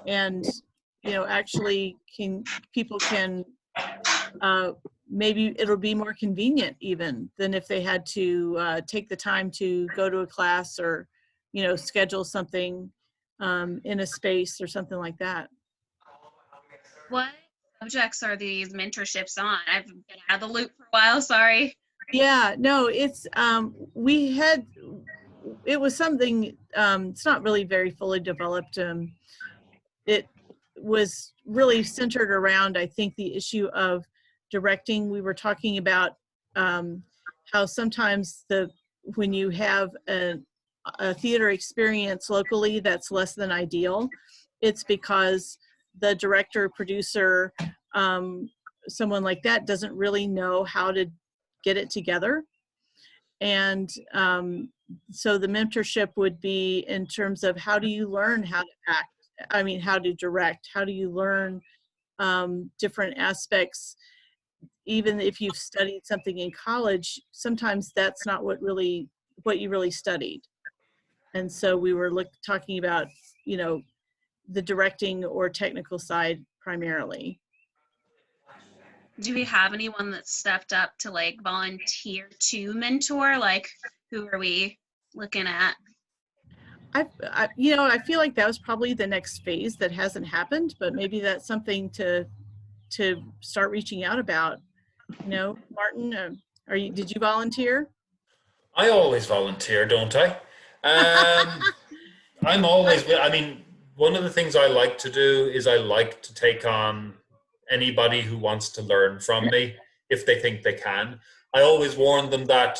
And, actually people can, maybe it'll be more convenient even than if they had to take the time to go to a class or, schedule something in a space or something like that. What subjects are these mentorships on? I've been out of the loop for a while, sorry. Yeah, no, it's, it was something, it's not really very fully developed. It was really centered around, I think, the issue of directing. We were talking about how sometimes when you have a theater experience locally that's less than ideal, it's because the director, producer, someone like that doesn't really know how to get it together. And so the mentorship would be in terms of how do you learn how to act, how to direct, how do you learn different aspects. Even if you've studied something in college, sometimes that's not what you really studied. And so we were talking about, the directing or technical side primarily. Do we have anyone that stepped up to volunteer to mentor? Who are we looking at? I feel like that was probably the next phase that hasn't happened, but maybe that's something to start reaching out about. Martin, did you volunteer? I always volunteer, don't I? I'm always, one of the things I like to do is I like to take on anybody who wants to learn from me if they think they can. I always warn them that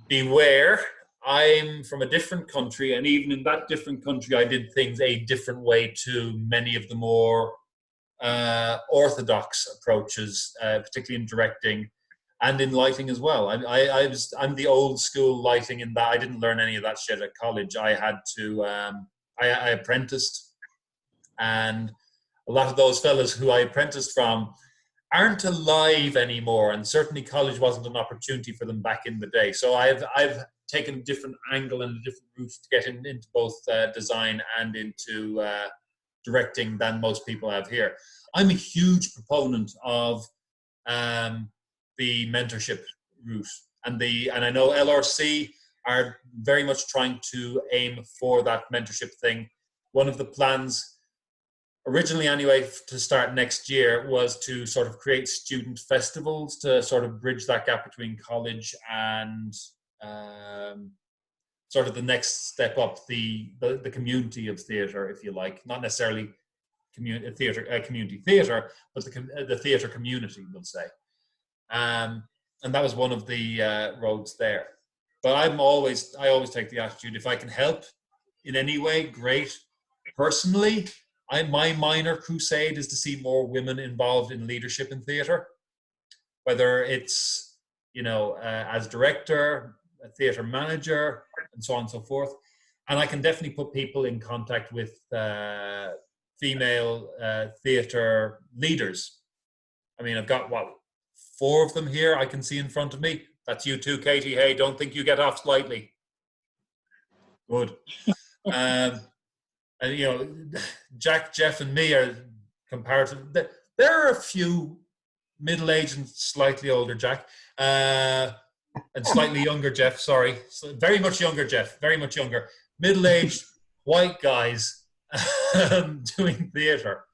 beware, I'm from a different country, and even in that different country, I did things a different way to many of the more orthodox approaches, particularly in directing and in lighting as well. I'm the old school lighting in that I didn't learn any of that shit at college. I had to, I apprenticed, and a lot of those fellas who I apprenticed from aren't alive anymore, and certainly college wasn't an opportunity for them back in the day. So I've taken a different angle and a different route to get into both design and into directing than most people have here. I'm a huge proponent of the mentorship route, and I know LRC are very much trying to aim for that mentorship thing. One of the plans, originally anyway, to start next year was to sort of create student festivals to sort of bridge that gap between college and sort of the next step up, the community of theatre, if you like, not necessarily community theatre, but the theatre community, we'll say. And that was one of the roads there. But I always take the attitude, if I can help in any way, great. Personally, my minor crusade is to see more women involved in leadership in theatre, whether it's, as director, a theatre manager, and so on and so forth. And I can definitely put people in contact with female theatre leaders. I mean, I've got, 4 of them here I can see in front of me. That's you too, Katie. Hey, don't think you get off lightly. Good. And Jack, Jeff, and me are comparative. There are a few middle-aged and slightly older Jack, and slightly younger Jeff. Sorry, very much younger Jeff. Very much younger, middle-aged white guys doing theatre.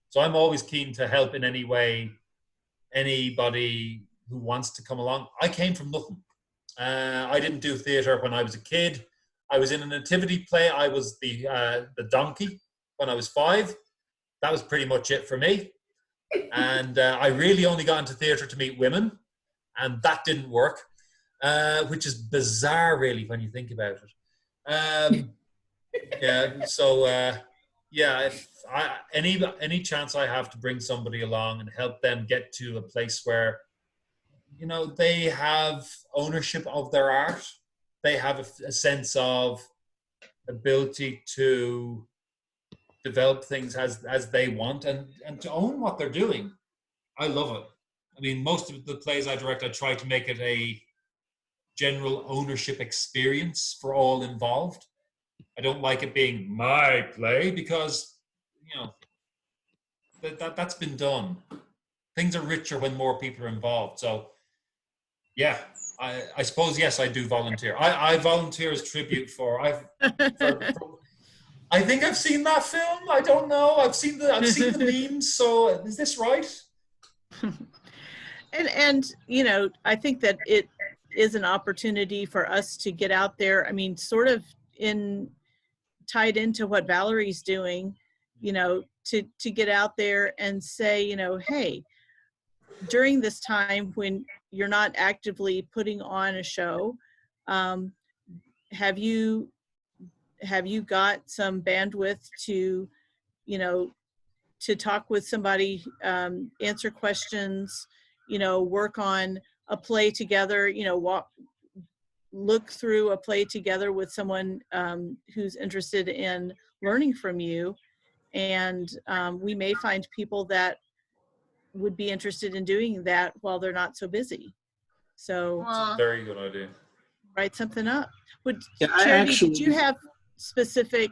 So I'm always keen to help in any way anybody who wants to come along. I came from nothing. I didn't do theatre when I was a kid. I was in a nativity play. I was the donkey when I was 5. That was pretty much it for me. And I really only got into theatre to meet women, and that didn't work, which is bizarre, really, when you think about it. If any chance I have to bring somebody along and help them get to a place where, they have ownership of their art, they have a sense of ability to develop things as they want and to own what they're doing. I love it. I mean, most of the plays I direct, I try to make it a general ownership experience for all involved. I don't like it being my play because, that's been done. Things are richer when more people are involved. So, yeah, I suppose, yes, I do volunteer. I volunteer as tribute for I think I've seen that film. I don't know. I've seen the memes. So is this right? And I think that it is an opportunity for us to get out there. I mean, sort of tied into what Valerie's doing, to get out there and say, hey, during this time when you're not actively putting on a show, have you got some bandwidth to talk with somebody, answer questions, work on a play together, look through a play together with someone who's interested in learning from you. And we may find people that would be interested in doing that while they're not so busy. So it's a very good idea. Write something up. Charity, did you have specific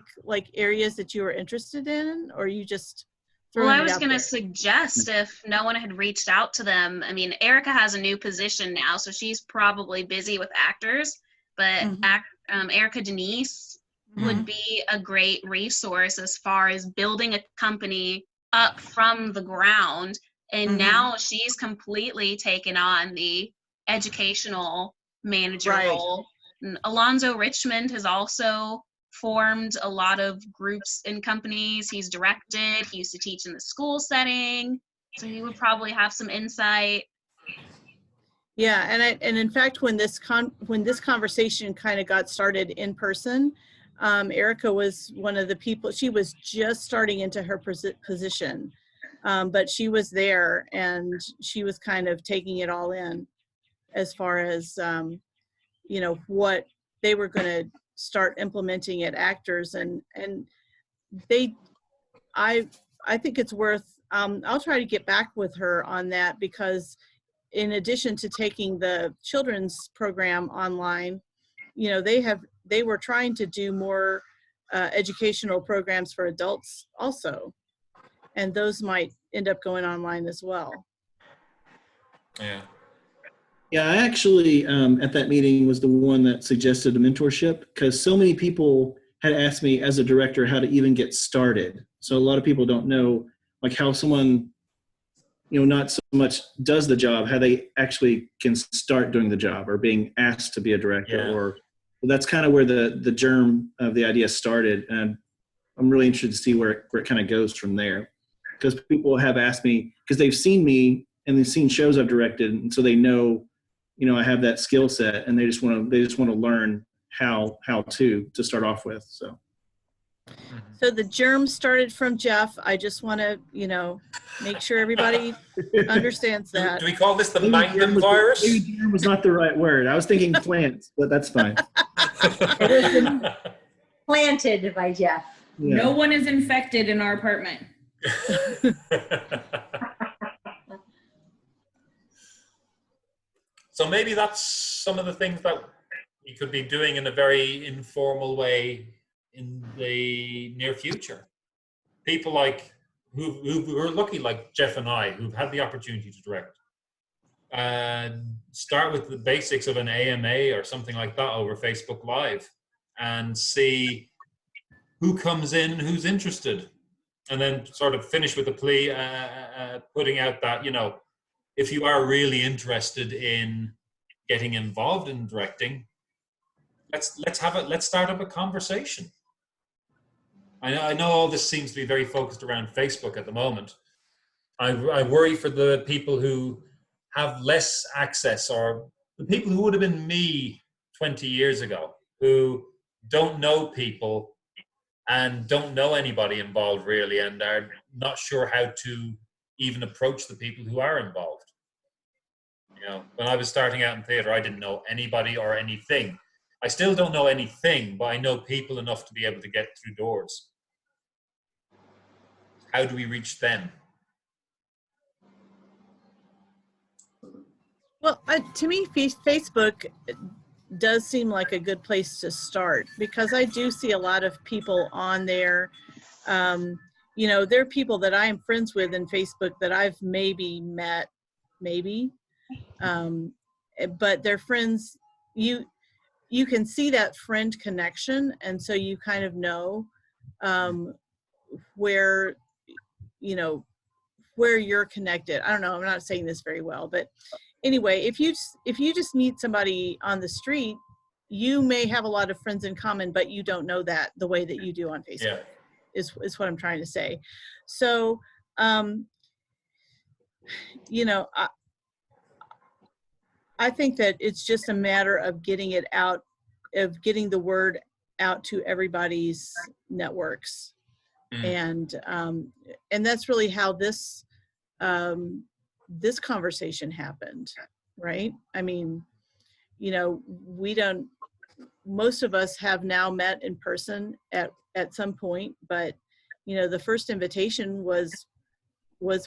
areas that you were interested in, or you just Well, I was going to suggest, if no one had reached out to them, I mean, Erica has a new position now, so she's probably busy with actors, but Erica Denise would be a great resource as far as building a company up from the ground. And now she's completely taken on the educational manager role. And Alonzo Richmond has also formed a lot of groups and companies. He's directed. He used to teach in the school setting, so he would probably have some insight. Yeah, and in fact, when this conversation kind of got started in person, Erica was one of the people. She was just starting into her position, but she was there and she was kind of taking it all in, as far as what they were going to start implementing at Actors, and I I think it's worth, I'll try to get back with her on that, because in addition to taking the children's program online, you know, they were trying to do more educational programs for adults also. And those might end up going online as well. Yeah. Yeah, I actually, at that meeting, was the one that suggested a mentorship, because so many people had asked me as a director how to even get started. So a lot of people don't know, like, how someone, you know, not so much does the job, how they actually can start doing the job or being asked to be a director. Yeah. Or that's kind of where the germ of the idea started. And I'm really interested to see where it kind of goes from there. Because people have asked me, because they've seen me and they've seen shows I've directed, and so they know, you know, I have that skill set, and they just want to learn how to start off with. So the germ started from Jeff. I just want to, you know, make sure everybody understands that. Do we call this the Magnum virus? Maybe germ was not the right word. I was thinking plants, but that's fine. Planted by Jeff. Yeah. No one is infected in our apartment. So maybe that's some of the things that you could be doing in a very informal way in the near future. People like who are lucky, like Jeff and I, who've had the opportunity to direct, start with the basics of an AMA or something like that over Facebook Live, and see who comes in, who's interested, and then sort of finish with a plea, putting out that, you know, if you are really interested in getting involved in directing, let's start up a conversation. I know all this seems to be very focused around Facebook at the moment. I worry for the people who have less access, or the people who would have been me 20 years ago, who don't know people and don't know anybody involved really, and are not sure how to even approach the people who are involved. You know, when I was starting out in theater, I didn't know anybody or anything. I still don't know anything, but I know people enough to be able to get through doors. How do we reach them? Well, to me, Facebook does seem like a good place to start, because I do see a lot of people on there. You know, there are people that I am friends with in Facebook that I've maybe met, but they're friends. You can see that friend connection, and so you kind of know where, you know, where you're connected. I don't know, I'm not saying this very well, but anyway, if you just meet somebody on the street, you may have a lot of friends in common, but you don't know that the way that you do on Facebook. Yeah. is what I'm trying to say. So, you know, I think that it's just a matter of getting it out, of getting the word out to everybody's networks. And that's really how this this conversation happened, right? I mean, you know, most of us have now met in person at some point, but you know, the first invitation was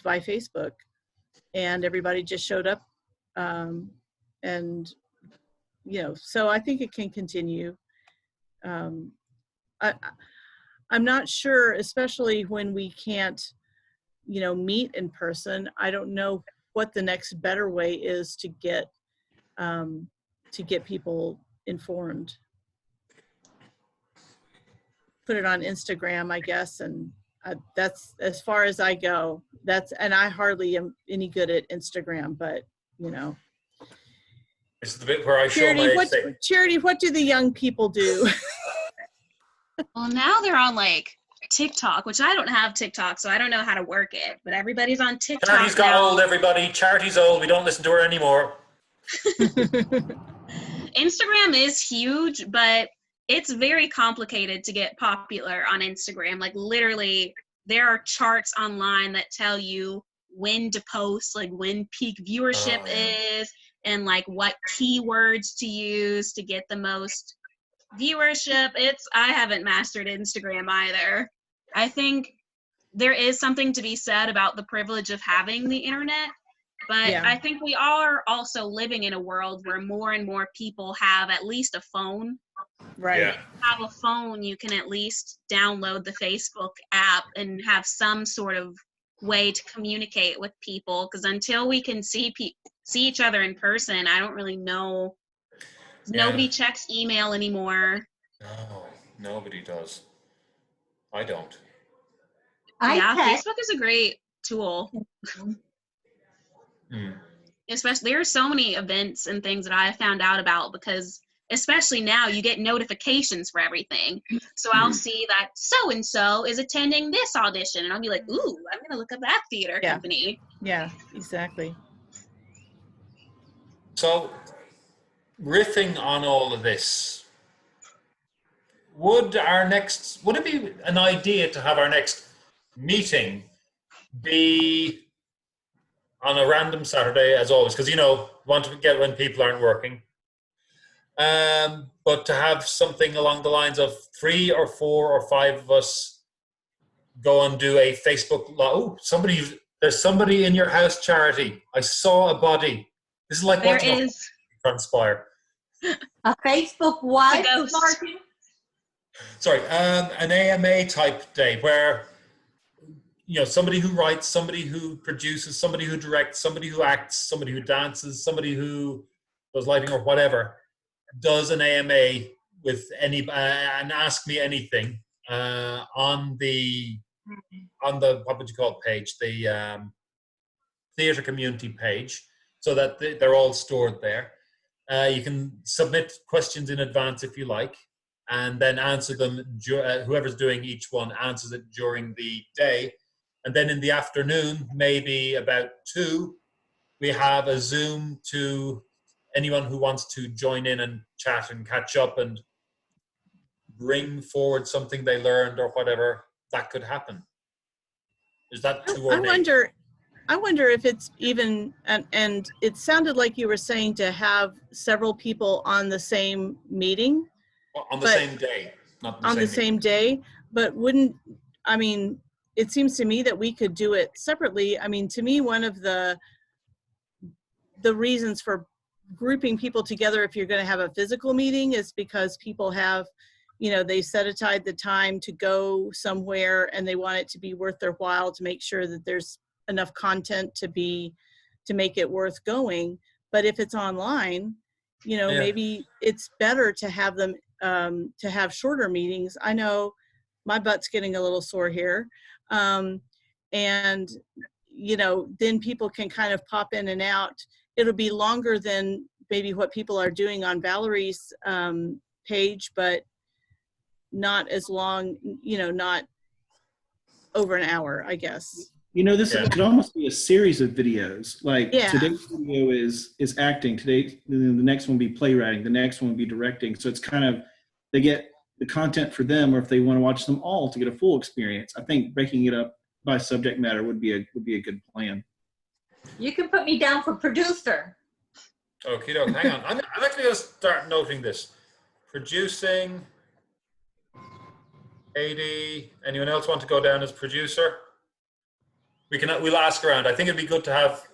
by Facebook, and everybody just showed up, and you know, so I think it can continue. I'm not sure, especially when we can't, you know, meet in person. I don't know what the next better way is to get people informed. Put it on Instagram, I guess, and that's as far as I go. And I hardly am any good at Instagram, but you know. This is the bit where I Charity, show my Charity, what do the young people do? Well, now they're on like TikTok, which I don't have TikTok, so I don't know how to work it, but everybody's on TikTok. Charity's got old, everybody. Charity's old. We don't listen to her anymore. Instagram is huge, but it's very complicated to get popular on Instagram. Like literally, there are charts online that tell you when to post, like when peak viewership is, and like what keywords to use to get the most viewership. I haven't mastered Instagram either. I think there is something to be said about the privilege of having the internet. But Yeah. I think we are also living in a world where more and more people have at least a phone. Right. Yeah. If you have a phone, you can at least download the Facebook app and have some sort of way to communicate with people. Because until we can see each other in person, I don't really know. Nobody checks email anymore. No, nobody does. I don't. Yeah, text. Facebook is a great tool. Especially, there are so many events and things that I found out about because, especially now, you get notifications for everything. So I'll see that so-and-so is attending this audition, and I'll be like, ooh, I'm going to look up that theater company. Yeah, exactly. So, riffing on all of this, would it be an idea to have our next meeting be on a random Saturday, as always? Because, want to get when people aren't working. But to have something along the lines of 3 or 4 or 5 of us go and do a Facebook live. Oh, there's somebody in your house, Charity. I saw a body. This is like watching a transpire. A Facebook what, ghost. Martin? Sorry, an AMA type day where somebody who writes, somebody who produces, somebody who directs, somebody who acts, somebody who dances, somebody who does lighting or whatever, does an AMA with any and ask me anything on the what would you call it page, the theatre community page, so that they're all stored there. You can submit questions in advance if you like, and then answer them. Whoever's doing each one answers it during the day. And then in the afternoon, maybe about 2, we have a Zoom to anyone who wants to join in and chat and catch up and bring forward something they learned or whatever. That could happen. Is that too ornate? I wonder if it's even, and it sounded like you were saying to have several people on the same meeting. On the same day, not on the same day. But it seems to me that we could do it separately. I mean, to me, one of the reasons for grouping people together if you're going to have a physical meeting is because people have, they set aside the time to go somewhere and they want it to be worth their while to make sure that there's enough content to make it worth going. But if it's online, maybe it's better to have them to have shorter meetings. I know my butt's getting a little sore here. And then people can kind of pop in and out. It'll be longer than maybe what people are doing on Valerie's page, but not as long, not over an hour, I guess. This could almost be a series of videos. Like today's video is acting. Today, the next one will be playwriting. The next one will be directing. So it's kind of, they get the content for them, or if they want to watch them all to get a full experience. I think breaking it up by subject matter would be a good plan. You can put me down for producer. Okay, hang on. I'm actually going to start noting this. Producing. Katie, anyone else want to go down as producer? We'll ask around. I think it'd be good to have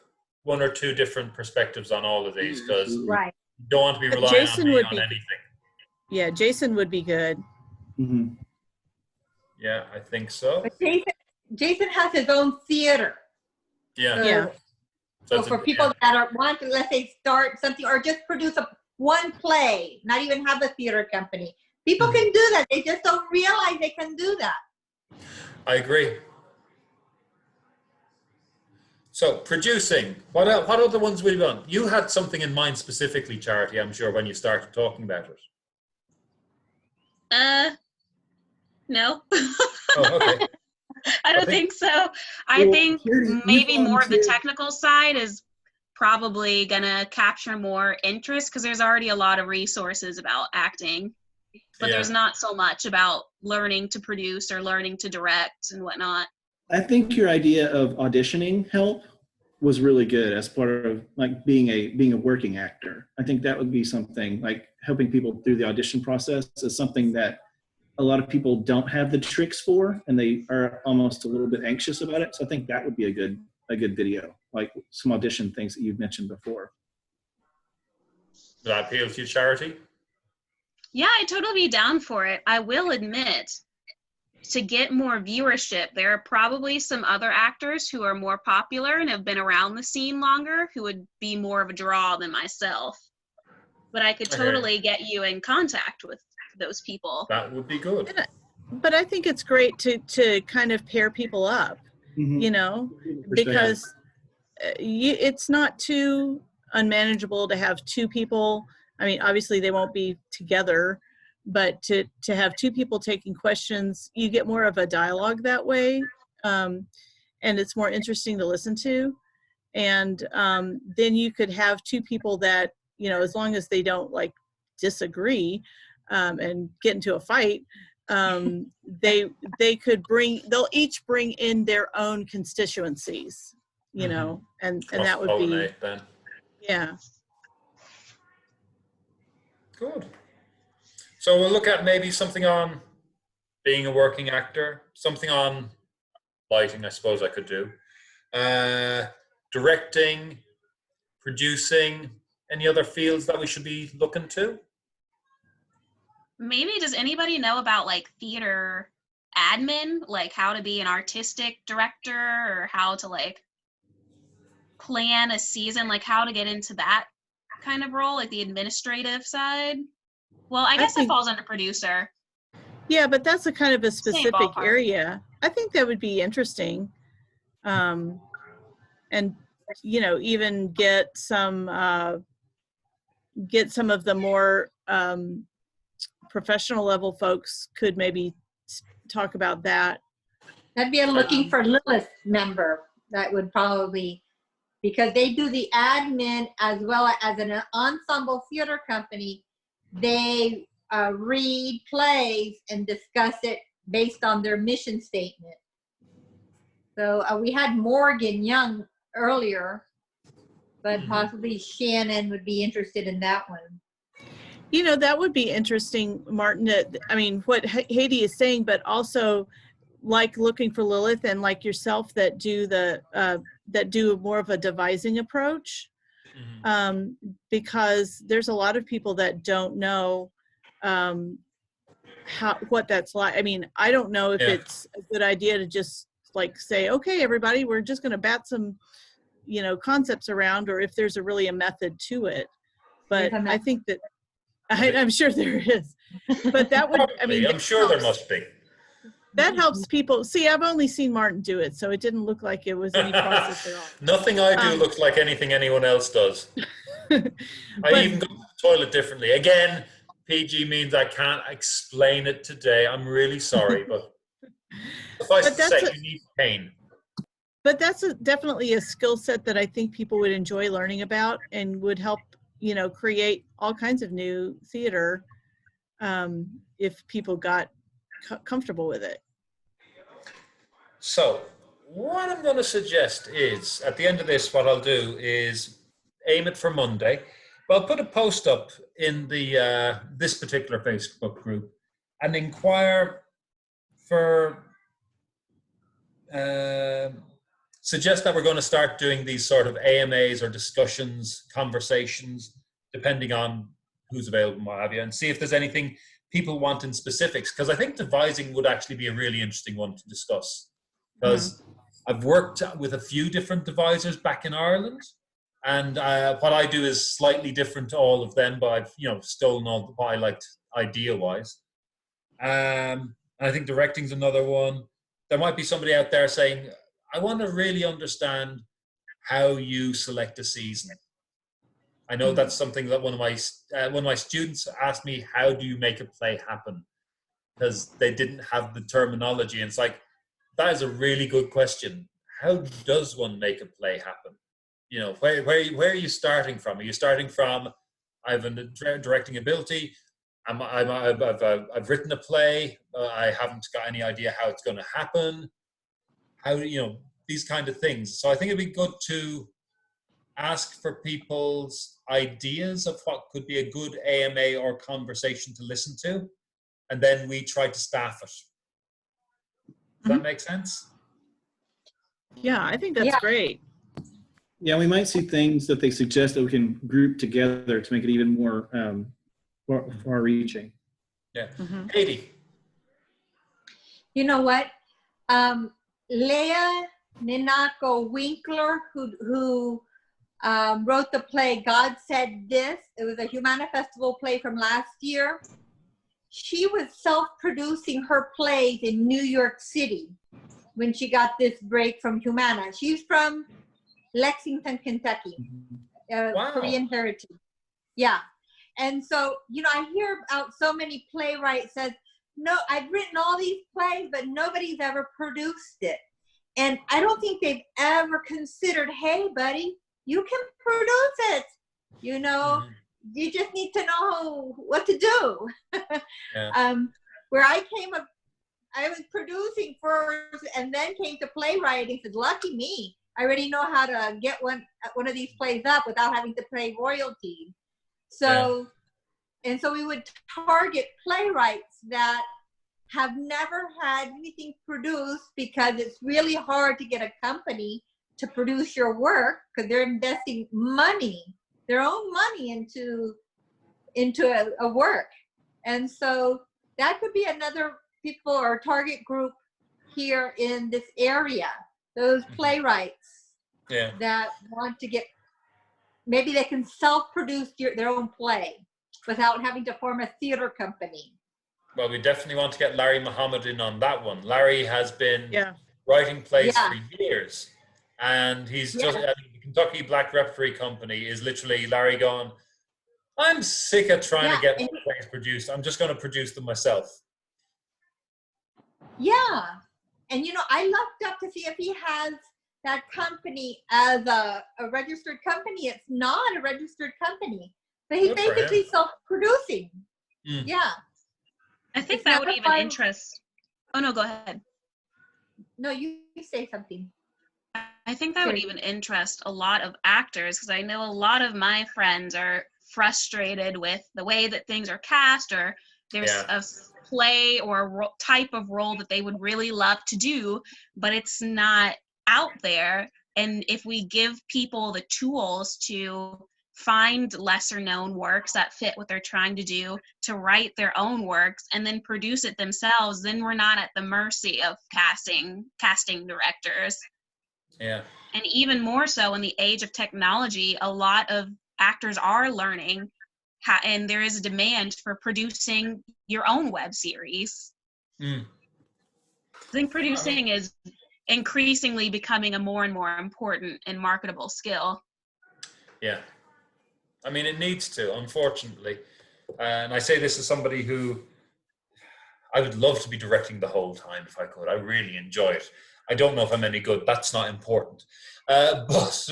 1 or 2 different perspectives on all of these, because you don't want to be relying on me on anything. Yeah, Jason would be good. Mm-hmm. Yeah, I think so. But Jason has his own theater. Yeah. So for people that want to, let's say, start something or just produce one play, not even have a theater company, people can do that. They just don't realize they can do that. I agree. So producing, what other ones will you want? You had something in mind specifically, Charity, I'm sure, when you started talking about it. No. Oh, okay. I don't think so. I think maybe more of the technical side is probably gonna capture more interest, because there's already a lot of resources about acting, but there's not so much about learning to produce or learning to direct and whatnot. I think your idea of auditioning help was really good as part of like being a working actor. I think that would be something like helping people through the audition process is something that a lot of people don't have the tricks for, and they are almost a little bit anxious about it. So I think that would be a good video, like some audition things that you've mentioned before. Does that appeal to you, Charity? Yeah, I'd totally be down for it. I will admit, to get more viewership, there are probably some other actors who are more popular and have been around the scene longer who would be more of a draw than myself. But I could totally get you in contact with those people. That would be good. But I think it's great to kind of pair people up, Mm-hmm. you know, because it's not too unmanageable to have two people. I mean, obviously they won't be together, but to have two people taking questions, you get more of a dialogue that way, and it's more interesting to listen to. And then you could have two people that, you know, as long as they don't like disagree and get into a fight, they'll each bring in their own constituencies, you know, and that would be, then. yeah. Good. So we'll look at maybe something on being a working actor, something on lighting, I suppose I could do. Directing, producing, any other fields that we should be looking to? Maybe, does anybody know about like theater admin, like how to be an artistic director or how to like plan a season, like how to get into that kind of role, like the administrative side? Well, I guess it falls under producer. Yeah, but that's a kind of a specific area. I think that would be interesting. And, you know, even get some of the more professional level folks could maybe talk about that. That'd be a looking for Lilith member. That would probably, because they do the admin as well as an ensemble theater company. They read plays and discuss it based on their mission statement. So we had Morgan Young earlier, but possibly Shannon would be interested in that one. You know, that would be interesting, Martin. I mean, what Haiti is saying, but also like looking for Lilith and like yourself that do more of a devising approach. Because there's a lot of people that don't know what that's like. I mean, I don't know if it's a good idea to just like say, okay, everybody, we're just going to bat some, you know, concepts around, or if there's really a method to it. But I think that I'm sure there is. But that would, I mean, I'm sure there must be. That helps people. See, I've only seen Martin do it, so it didn't look like it was any process at all. Nothing I do looks like anything anyone else does. I even go to the toilet differently. Again, PG means I can't explain it today. I'm really sorry, but suffice to say, you need pain. But that's definitely a skill set that I think people would enjoy learning about and would help, you know, create all kinds of new theater if people got comfortable with it. So what I'm going to suggest is, at the end of this, what I'll do is aim it for Monday. But I'll put a post up in the this particular Facebook group and inquire for, suggest that we're going to start doing these sort of AMAs or discussions, conversations, depending on who's available and what have you, and see if there's anything people want in specifics, because I think devising would actually be a really interesting one to discuss, because I've worked with a few different devisers back in Ireland, and what I do is slightly different to all of them, but I've, you know, stolen all what I liked idea-wise. I think directing's another one. There might be somebody out there saying, I want to really understand how you select a season. I know that's something that one of my students asked me, how do you make a play happen? Because they didn't have the terminology. And it's like, that is a really good question. How does one make a play happen? You know, where are you starting from? Are you starting from, I have a directing ability, I've written a play, I haven't got any idea how it's going to happen. How, you know, these kind of things. So I think it'd be good to ask for people's ideas of what could be a good AMA or conversation to listen to, and then we try to staff it. Does that make sense? Yeah, I think that's great. Yeah, we might see things that they suggest that we can group together to make it even more far-reaching. Yeah. Katie. You know what? Leah Ninako Winkler, who wrote the play God Said This. It was a Humana Festival play from last year. She was self-producing her plays in New York City when she got this break from Humana. She's from Lexington, Kentucky, Wow. Korean heritage. Yeah. And so, you know, I hear about so many playwrights says, no, I've written all these plays, but nobody's ever produced it. And I don't think they've ever considered, hey, buddy, you can produce it. You know, you just need to know what to do. Where I came up, I was producing first and then came to playwriting. Said, lucky me. I already know how to get one of these plays up without having to pay royalties. So, and so we would target playwrights that have never had anything produced because it's really hard to get a company to produce your work because they're investing money, their own money into a work. And so that could be another people or target group here in this area. Those playwrights that want to get, maybe they can self-produce their own play without having to form a theater company. Well, we definitely want to get Larry Muhammad in on that one. Larry has been writing plays for years, and he's just the Kentucky Black Repertory Company is literally Larry going, I'm sick of trying to get my plays produced. I'm just going to produce them myself. Yeah. And, you know, I looked up to see if he has that company as a registered company. It's not a registered company, but he's basically self-producing. Yeah. I think that would even interest. Oh, no, go ahead. No, you say something. I think that would even interest a lot of actors because I know a lot of my friends are frustrated with the way that things are cast, or there's a play or type of role that they would really love to do, but it's not out there. And if we give people the tools to find lesser known works that fit what they're trying to do, to write their own works and then produce it themselves, then we're not at the mercy of casting directors. Yeah. And even more so in the age of technology, a lot of actors are learning and there is a demand for producing your own web series. I think producing is increasingly becoming a more and more important and marketable skill. Yeah. I mean, it needs to, unfortunately. And I say this as somebody who I would love to be directing the whole time if I could. I really enjoy it. I don't know if I'm any good. That's not important. But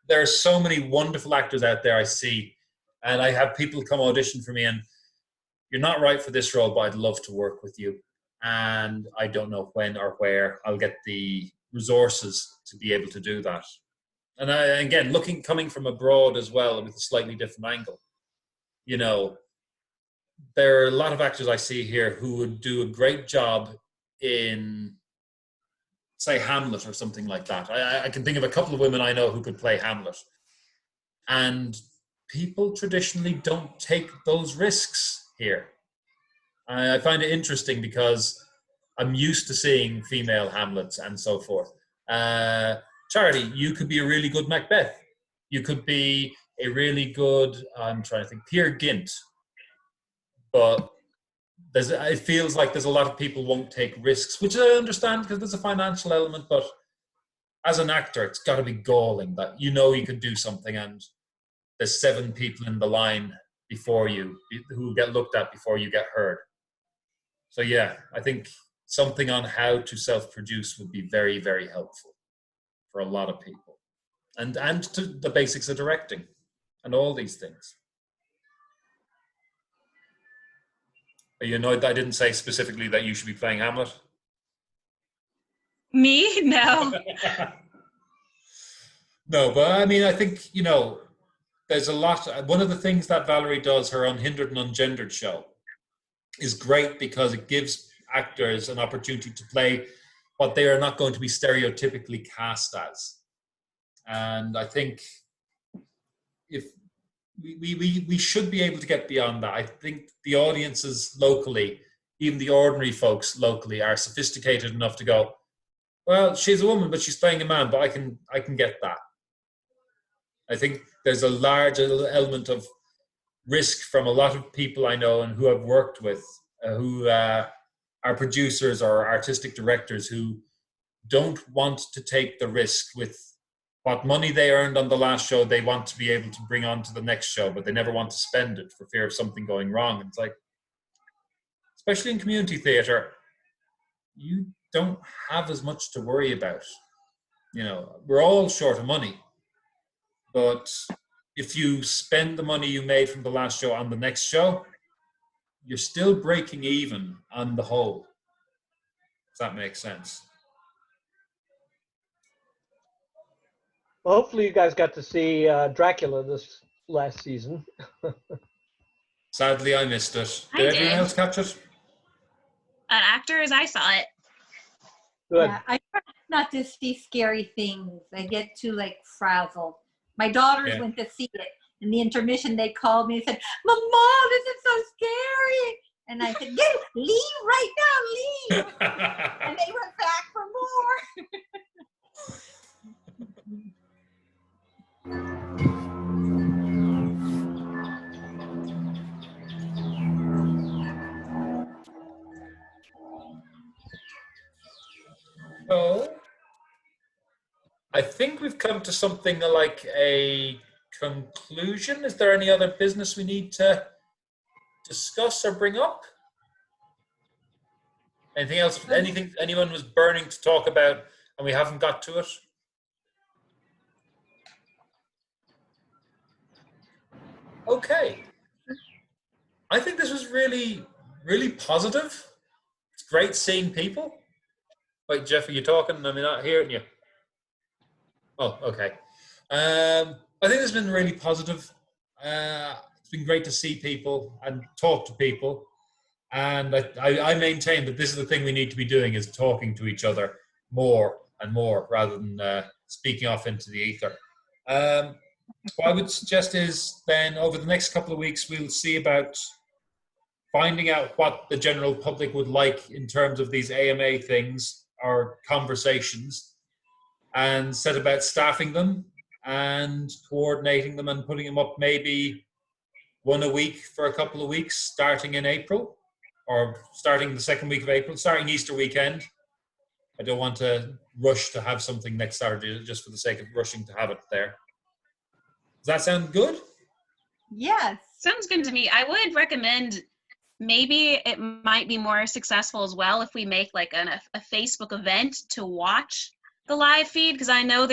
there are so many wonderful actors out there I see. And I have people come audition for me and you're not right for this role, but I'd love to work with you. And I don't know when or where I'll get the resources to be able to do that. And again, coming from abroad as well with a slightly different angle, you know, there are a lot of actors I see here who would do a great job in, say, Hamlet or something like that. I can think of a couple of women I know who could play Hamlet. And people traditionally don't take those risks here. I find it interesting because I'm used to seeing female Hamlets and so forth. Charity, you could be a really good Macbeth. You could be a really good, I'm trying to think, Peer Gynt. But it feels like there's a lot of people won't take risks, which I understand because there's a financial element. But as an actor, it's got to be galling that you know you could do something and there's 7 people in the line before you who get looked at before you get heard. So yeah, I think something on how to self-produce would be very, very helpful for a lot of people. And to the basics of directing and all these things. Are you annoyed that I didn't say specifically that you should be playing Hamlet? Me? No. No, but I mean, I think, you know, there's a lot. One of the things that Valerie does, her Unhindered and Ungendered show, is great because it gives actors an opportunity to play what they are not going to be stereotypically cast as. And I think if we should be able to get beyond that. I think the audiences locally, even the ordinary folks locally, are sophisticated enough to go, well, she's a woman, but she's playing a man, but I can get that. I think there's a large element of risk from a lot of people I know and who I've worked with, who are producers or artistic directors who don't want to take the risk with what money they earned on the last show. They want to be able to bring on to the next show, but they never want to spend it for fear of something going wrong. And it's like, especially in community theatre, you don't have as much to worry about. You know, we're all short of money, but if you spend the money you made from the last show on the next show, you're still breaking even on the whole. Does that make sense? Well, hopefully you guys got to see Dracula this last season. Sadly, I missed it. I Did everyone did. else catch it? Actors, I saw it. Good. Yeah, I try not to see scary things. I get too like frazzled. My daughters Yeah. went to see it. In the intermission, they called me and said, "Mama, this is so scary." And I said, leave right now, leave. And they went back for more. So, I think we've come to something like a conclusion. Is there any other business we need to discuss or bring up? Anything else? Anything anyone was burning to talk about and we haven't got to it? Okay. I think this was really, really positive. It's great seeing people. Wait, Jeff, are you talking? I'm not hearing you. Oh, okay. I think it's been really positive. It's been great to see people and talk to people. And I maintain that this is the thing we need to be doing, is talking to each other more and more rather than speaking off into the ether. What I would suggest is then over the next couple of weeks, we'll see about finding out what the general public would like in terms of these AMA things or conversations, and set about staffing them and coordinating them and putting them up maybe one a week for a couple of weeks, starting in April, or starting the second week of April, starting Easter weekend. I don't want to rush to have something next Saturday just for the sake of rushing to have it there. Does that sound good? Yes. Sounds good to me. I would recommend maybe it might be more successful as well if we make like a Facebook event to watch the live feed, because I know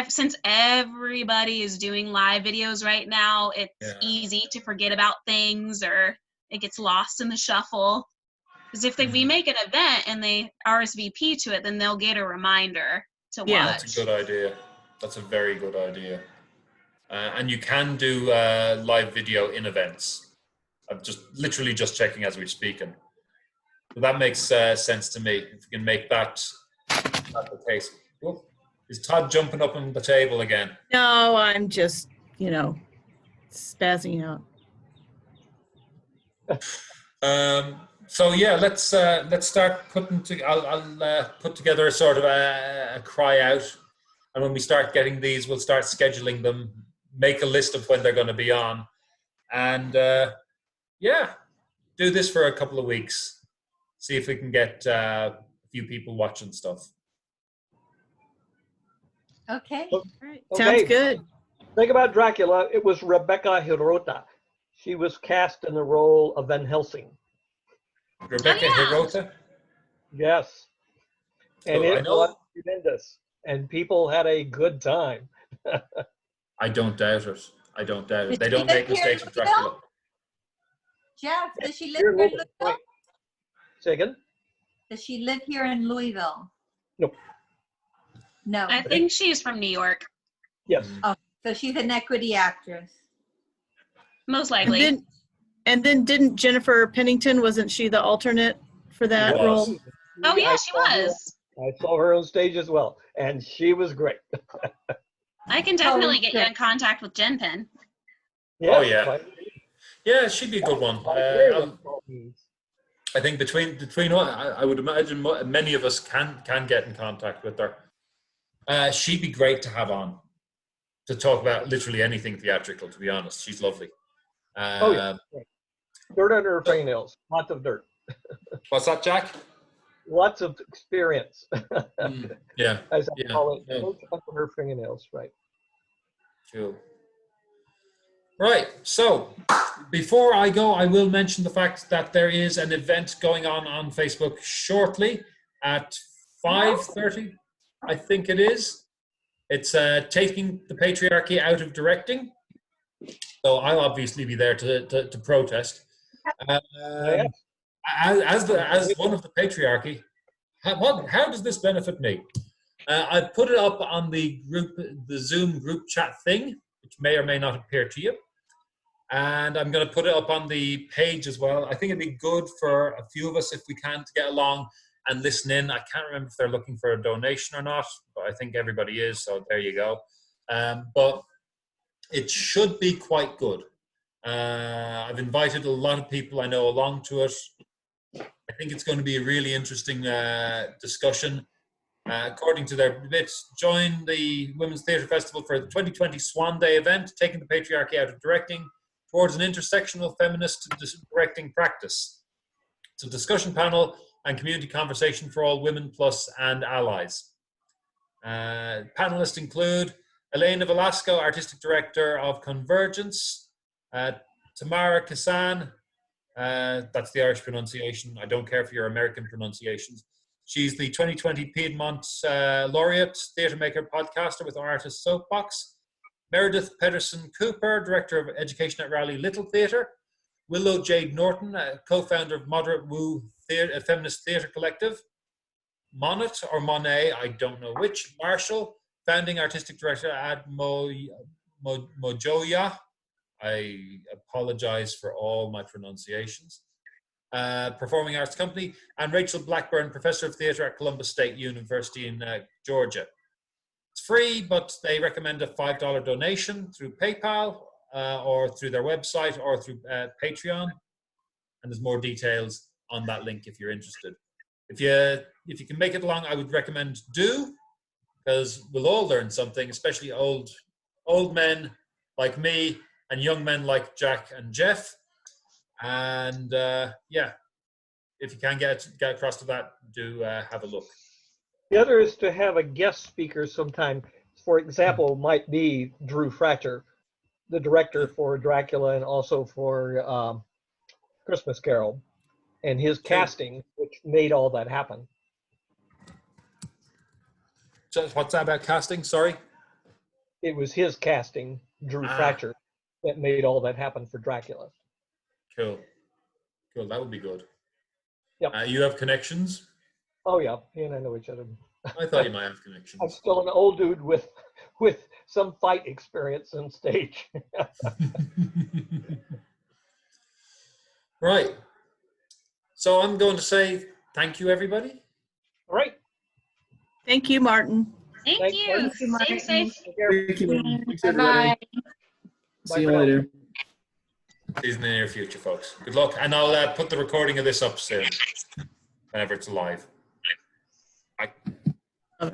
since everybody is doing live videos right now, it's easy to forget about things or it gets lost in the shuffle. Because if we make an event and they RSVP to it, then they'll get a reminder to watch. That's a good idea. That's a very good idea. And you can do live video in events. I'm literally just checking as we're speaking. So that makes sense to me. If we can make that the case. Oh, is Todd jumping up on the table again? No, I'm just, spazzing out. So yeah, let's start putting. I'll put together a sort of a cry out, and when we start getting these, we'll start scheduling them. Make a list of when they're going to be on, and do this for a couple of weeks. See if we can get a few people watching stuff. Okay. Right. Sounds good. Think about Dracula. It was Rebecca Hirota. She was cast in the role of Van Helsing. Rebecca Hirota? Yes. And it was tremendous. And people had a good time. I don't doubt it. They don't make mistakes with Dracula. Jeff, does she live here in Louisville? Say again? Does she live here in Louisville? Nope. No. I think she's from New York. Yes. Oh, so she's an equity actress. Most likely. And then didn't Jennifer Pennington, wasn't she the alternate for that role? Oh yeah, she was. I saw her on stage as well, and she was great. I can definitely get you in contact with Jen Penn. Oh yeah, yeah, she'd be a good one. I think between I would imagine many of us can get in contact with her. She'd be great to have on to talk about literally anything theatrical. To be honest, she's lovely. Dirt under her fingernails, lots of dirt. What's that, Jack? Lots of experience. Yeah, as I call it, dirt under her fingernails, right? Cool. Right. So before I go, I will mention the fact that there is an event going on Facebook shortly at 5:30, I think it is. It's taking the patriarchy out of directing. So I'll obviously be there to protest. As one of the patriarchy, how does this benefit me? I put it up on the Zoom group chat thing, which may or may not appear to you. And I'm going to put it up on the page as well. I think it'd be good for a few of us if we can to get along and listen in. I can't remember if they're looking for a donation or not, but I think everybody is, so there you go. But it should be quite good. I've invited a lot of people I know along to it. I think it's going to be a really interesting discussion. According to their bits, join the Women's Theatre Festival for the 2020 Swan Day event, taking the patriarchy out of directing towards an intersectional feminist directing practice. It's a discussion panel and community conversation for all women plus and allies. Panelists include Elena Velasco, Artistic Director of Convergence, Tamara Kassan, that's the Irish pronunciation. I don't care for your American pronunciations. She's the 2020 Piedmont Laureate, theatre maker, podcaster with Artist Soapbox. Meredith Pedersen Cooper, Director of Education at Raleigh Little Theatre. Willow Jade Norton, co-founder of Moderate Woo a feminist theatre collective. Monet or Monet, I don't know which. Marshall, founding artistic director at Mojoya. I apologize for all my pronunciations. Performing Arts Company, and Rachel Blackburn, Professor of Theatre at Columbus State University in Georgia. It's free, but they recommend a $5 donation through PayPal or through their website or through Patreon. And there's more details on that link if you're interested. If you can make it along, I would recommend do, because we'll all learn something, especially old men like me and young men like Jack and Jeff. And yeah, if you can get across to that, do have a look. The other is to have a guest speaker sometime. For example, might be Drew Fratcher, the director for Dracula and also for Christmas Carol, and his casting, which made all that happen. So what's that about casting? Sorry? It was his casting, Drew Fratcher, that made all that happen for Dracula. Cool. That would be good. Yep. You have connections? Oh yeah, he and I know each other. I thought you might have connections. I'm still an old dude with some fight experience on stage. Right. So I'm going to say thank you, everybody. All right. Thank you, Martin. Thank you. Stay safe. Thank you. Thanks, Bye-bye. See you later. See you in the near future, folks. Good luck. And I'll put the recording of this up soon, whenever it's live. Bye.